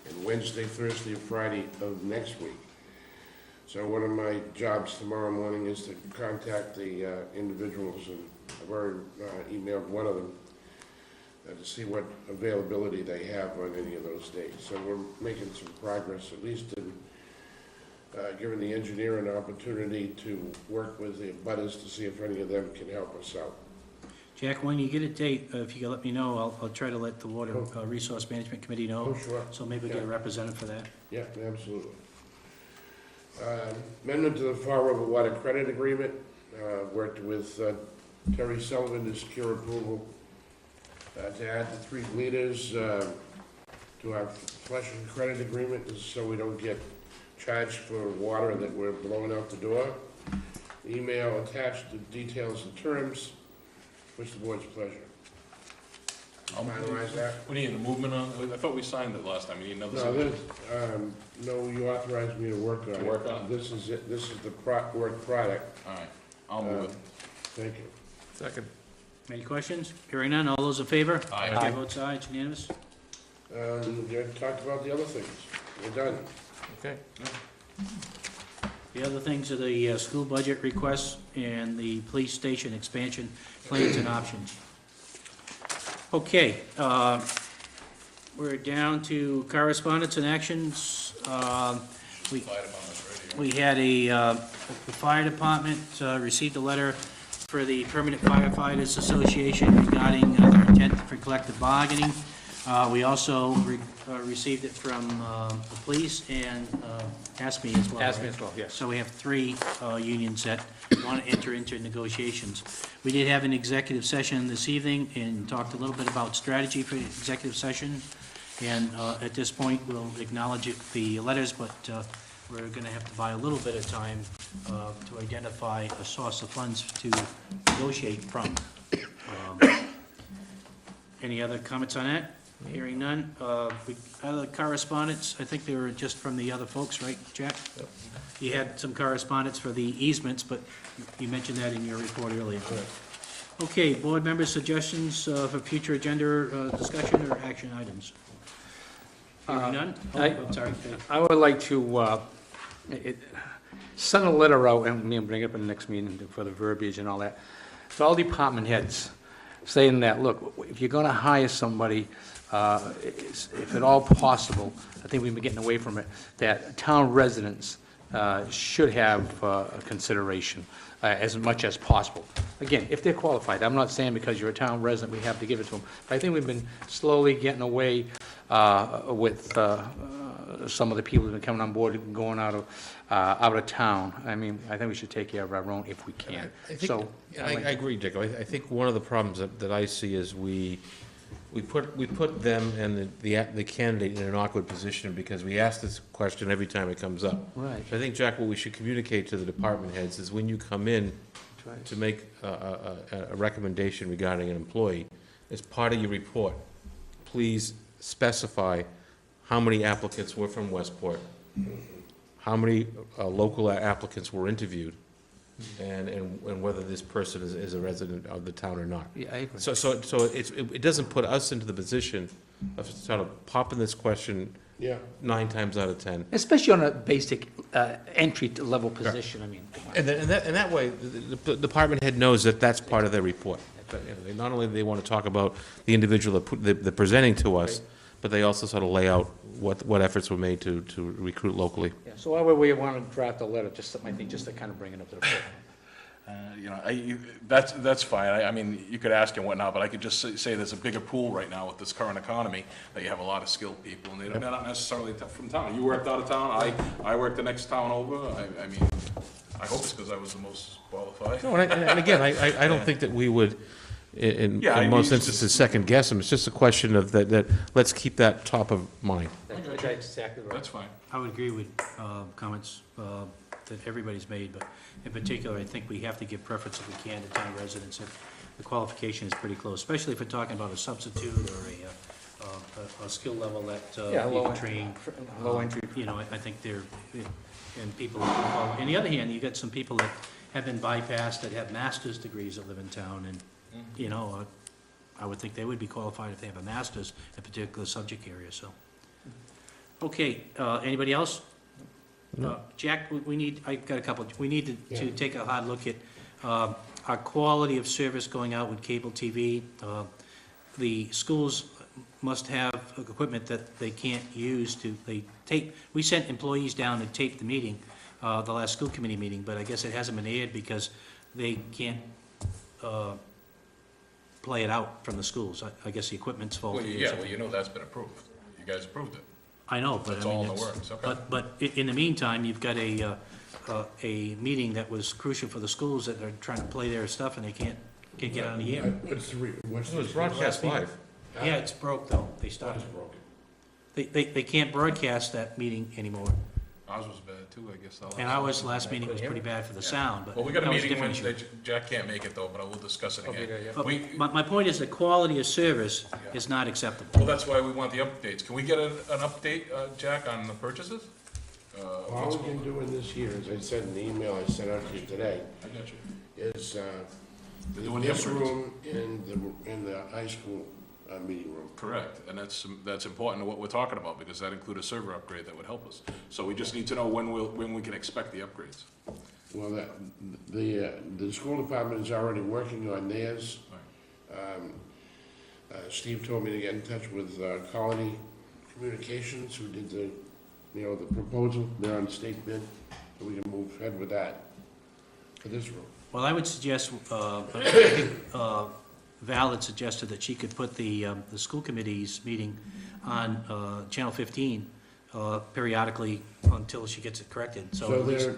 and Wednesday, Thursday, and Friday of next week. So one of my jobs tomorrow morning is to contact the individuals, and I've already emailed one of them to see what availability they have on any of those days. So we're making some progress, at least in giving the engineer an opportunity to work with the abutters to see if any of them can help us out. Jack, when you get a date, if you can let me know, I'll try to let the Water Resource Management Committee know. Oh, sure. So maybe we get a representative for that. Yeah, absolutely. Amendment to the Fall River Water Credit Agreement, worked with Terry Sullivan to secure approval to add the 3 liters to our Flushing Credit Agreement, so we don't get charged for water that we're blowing out the door. Email attached to details and terms. What's the board's pleasure? Finalize that? We need a movement on, I thought we signed it last time, we need another No, signature. no, you authorized me to work on it. To work on it? This is it, this is the work product. All right, I'll move it. Thank you. Second. Any questions? Hearing none, all those in favor? Aye. Chair votes aye, it's unanimous. You talked about the other things. We're done. Okay. The other things are the school budget requests and the police station expansion plans and options. Okay, we're down to correspondence and actions. We had the fire department received a letter for the Permanent Firefighters Association regarding their intent for collective bargaining. We also received it from the police and ASME as well. ASME right? as well, yes. So we have three unions that want to enter into negotiations. We did have an executive session this evening and talked a little bit about strategy for the executive session. And at this point, we'll acknowledge the letters, but we're going to have to buy a little bit of time to identify a source of funds to negotiate from. Any other comments on that? Hearing none. Other correspondence, I think they were just from the other folks, right, Jack? You had some correspondence for the easements, but you mentioned that in your report earlier. Okay, board member suggestions for future agenda discussion or action items? Hearing none? I'm sorry. I would like to send a letter out, and we'll bring it up in the next meeting for the verbiage and all that, to all department heads, saying that, look, if you're gonna hire somebody, if at all possible, I think we've been getting away from it, that town residents should have a consideration as much as possible. Again, if they're qualified, I'm not saying because you're a town resident, we have to give it to them, but I think we've been slowly getting away with some of the people who've been coming on board and going out of town. I mean, I think we should take care of our own if we can. I agree, Dick. I think one of the problems that I see is we put them and the candidate in an awkward position because we ask this question every time it comes up. Right. So I think, Jack, what we should communicate to the department heads is when you come in Right. to make a recommendation regarding an employee, as part of your report, please specify how many applicants were from Westport, how many local applicants were interviewed, and whether this person is a resident of the town or not. Yeah, I agree. So it doesn't put us into the position of sort of popping this question Yeah. 9 times out of 10. Especially on a basic entry-level position, I mean. come on. And that way, the department head knows that that's part of their report. Not only do they want to talk about the individual they're presenting to us, but they also sort of lay out what efforts were made to recruit locally. Yeah, so why would we want to draft a letter, just, I think, just to kind of bring it up to the floor? That's fine. I mean, you could ask and whatnot, but I could just say there's a bigger pool right now with this current economy, that you have a lot of skilled people, and they're not necessarily from town. You worked out of town, I worked the next town over. I mean, I hope it's because I was the most qualified. No, and again, I don't think that we would, in most instances, second guess them. It's just a question of that, let's keep that top of mind. That's exactly right. That's fine. I would agree with comments that everybody's made, but in particular, I think we have to give preference if we can to town residents. If the qualification is pretty close, especially if we're talking about a substitute or a skill level that Yeah, you low can train. low entry. You know, I think they're, and people, well, on the other hand, you got some people that have been bypassed that have master's degrees that live in town, and, you know, I would think they would be qualified if they have a master's in a particular subject area, so. Okay, anybody else? Jack, we need, I've got a couple, we need to take a hard look at our quality of service going out with cable TV. The schools must have equipment that they can't use they tape. We sent employees down to tape the meeting, the last school committee meeting, but I guess it hasn't been aired because they can't play it out from the schools. I guess the equipment's faulty. Well, you know that's been approved. You guys approved it. I know, but It's I mean, all in the works, okay. but in the meantime, you've got a meeting that was crucial for the schools that are trying to play their stuff and they can't get on the air. It was broadcast live. Yeah, it's broke though. They started. They can't broadcast that meeting anymore. Ours was bad too, I guess. And ours last meeting was pretty bad for the sound, but Well, we got a that was meeting different when issue. Jack can't make it though, but I will discuss it again. But my point is the quality of service is not acceptable. Well, that's why we want the updates. Can we get an update, Jack, on the purchases? All we can do in this year, as I said in the email I sent out to you today, I got you. is They're doing the this upgrades. room in the high school meeting room. Correct, and that's important to what we're talking about, because that include a server upgrade that would help us. So we just need to know when we can expect the upgrades. Well, the school department is already working on theirs. Steve told me to get in touch with Colony Communications, who did the proposal. They're on state bid, so we can move ahead with that for this room. Well, I would suggest, I think Val had suggested that she could put the school committee's meeting on Channel 15 periodically until she gets it corrected, so So at least.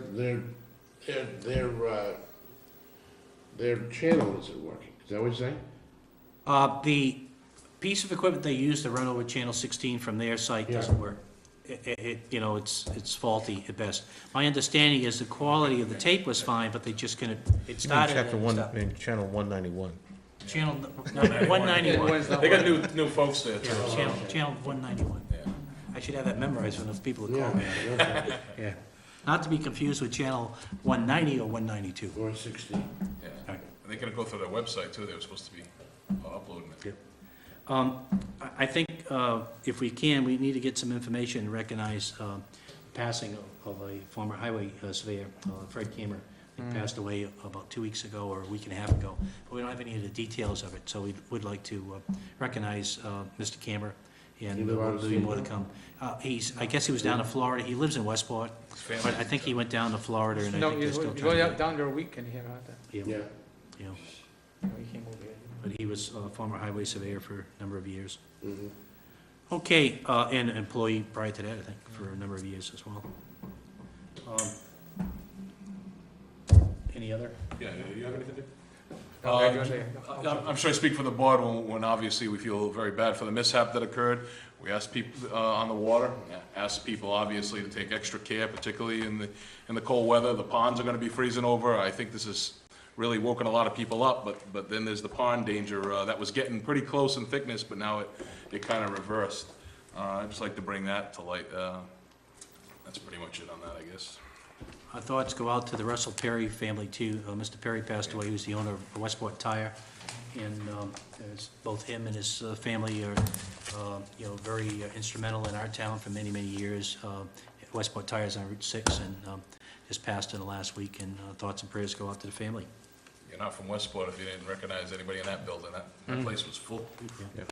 their channel isn't working, is that what you're saying? The piece of equipment they use to run over Channel 16 from their site doesn't work. It's faulty at best. My understanding is the quality of the tape was fine, but they just couldn't, it started Chapter and one, stopped. in channel 191. Channel 191. They got new folks there too. Yeah, channel 191. Yeah. I should have that memorized for those people that call me. Yeah. Not to be confused with channel 190 or 192. Or 16? Yeah, and they can go through their website too, they were supposed to be uploading it. I think if we can, we need to get some information and recognize passing of a former highway surveyor, Fred Kamer. He passed away about 2 weeks ago or a week and a half ago, but we don't have any of the details of it, so we would like to recognize Mr. Kamer, and You live out of there'll be more to come. I guess he was down in Florida, he lives in Westport, but I think he went down to Florida, and I think they're still trying to. down there a week and here, Yeah, Yeah. yeah. he came over here. But he was a former highway surveyor for a number of years. Mhm. Okay, and an employee prior to that, I think, for a number of years as well. Any other? Yeah, you have anything to? Okay, go ahead. I'm sure I speak for the board when obviously we feel very bad for the mishap that occurred. We asked people on the water, asked people obviously to take extra care, particularly in the cold weather. The ponds are gonna be freezing over. I think this has really woken a lot of people up, but then there's the pond danger that was getting pretty close in thickness, but now it kind of reversed. I'd just like to bring that to light. That's pretty much it on that, I guess. Our thoughts go out to the Russell Perry family too. Mr. Perry passed away, he was the owner of Westport Tire. And as both him and his family are, very instrumental in our town for many, many years. Westport Tire is on Route 6 and just passed in the last week, and thoughts and prayers go out to the family. You're not from Westport if you didn't recognize anybody in that building. That place was full.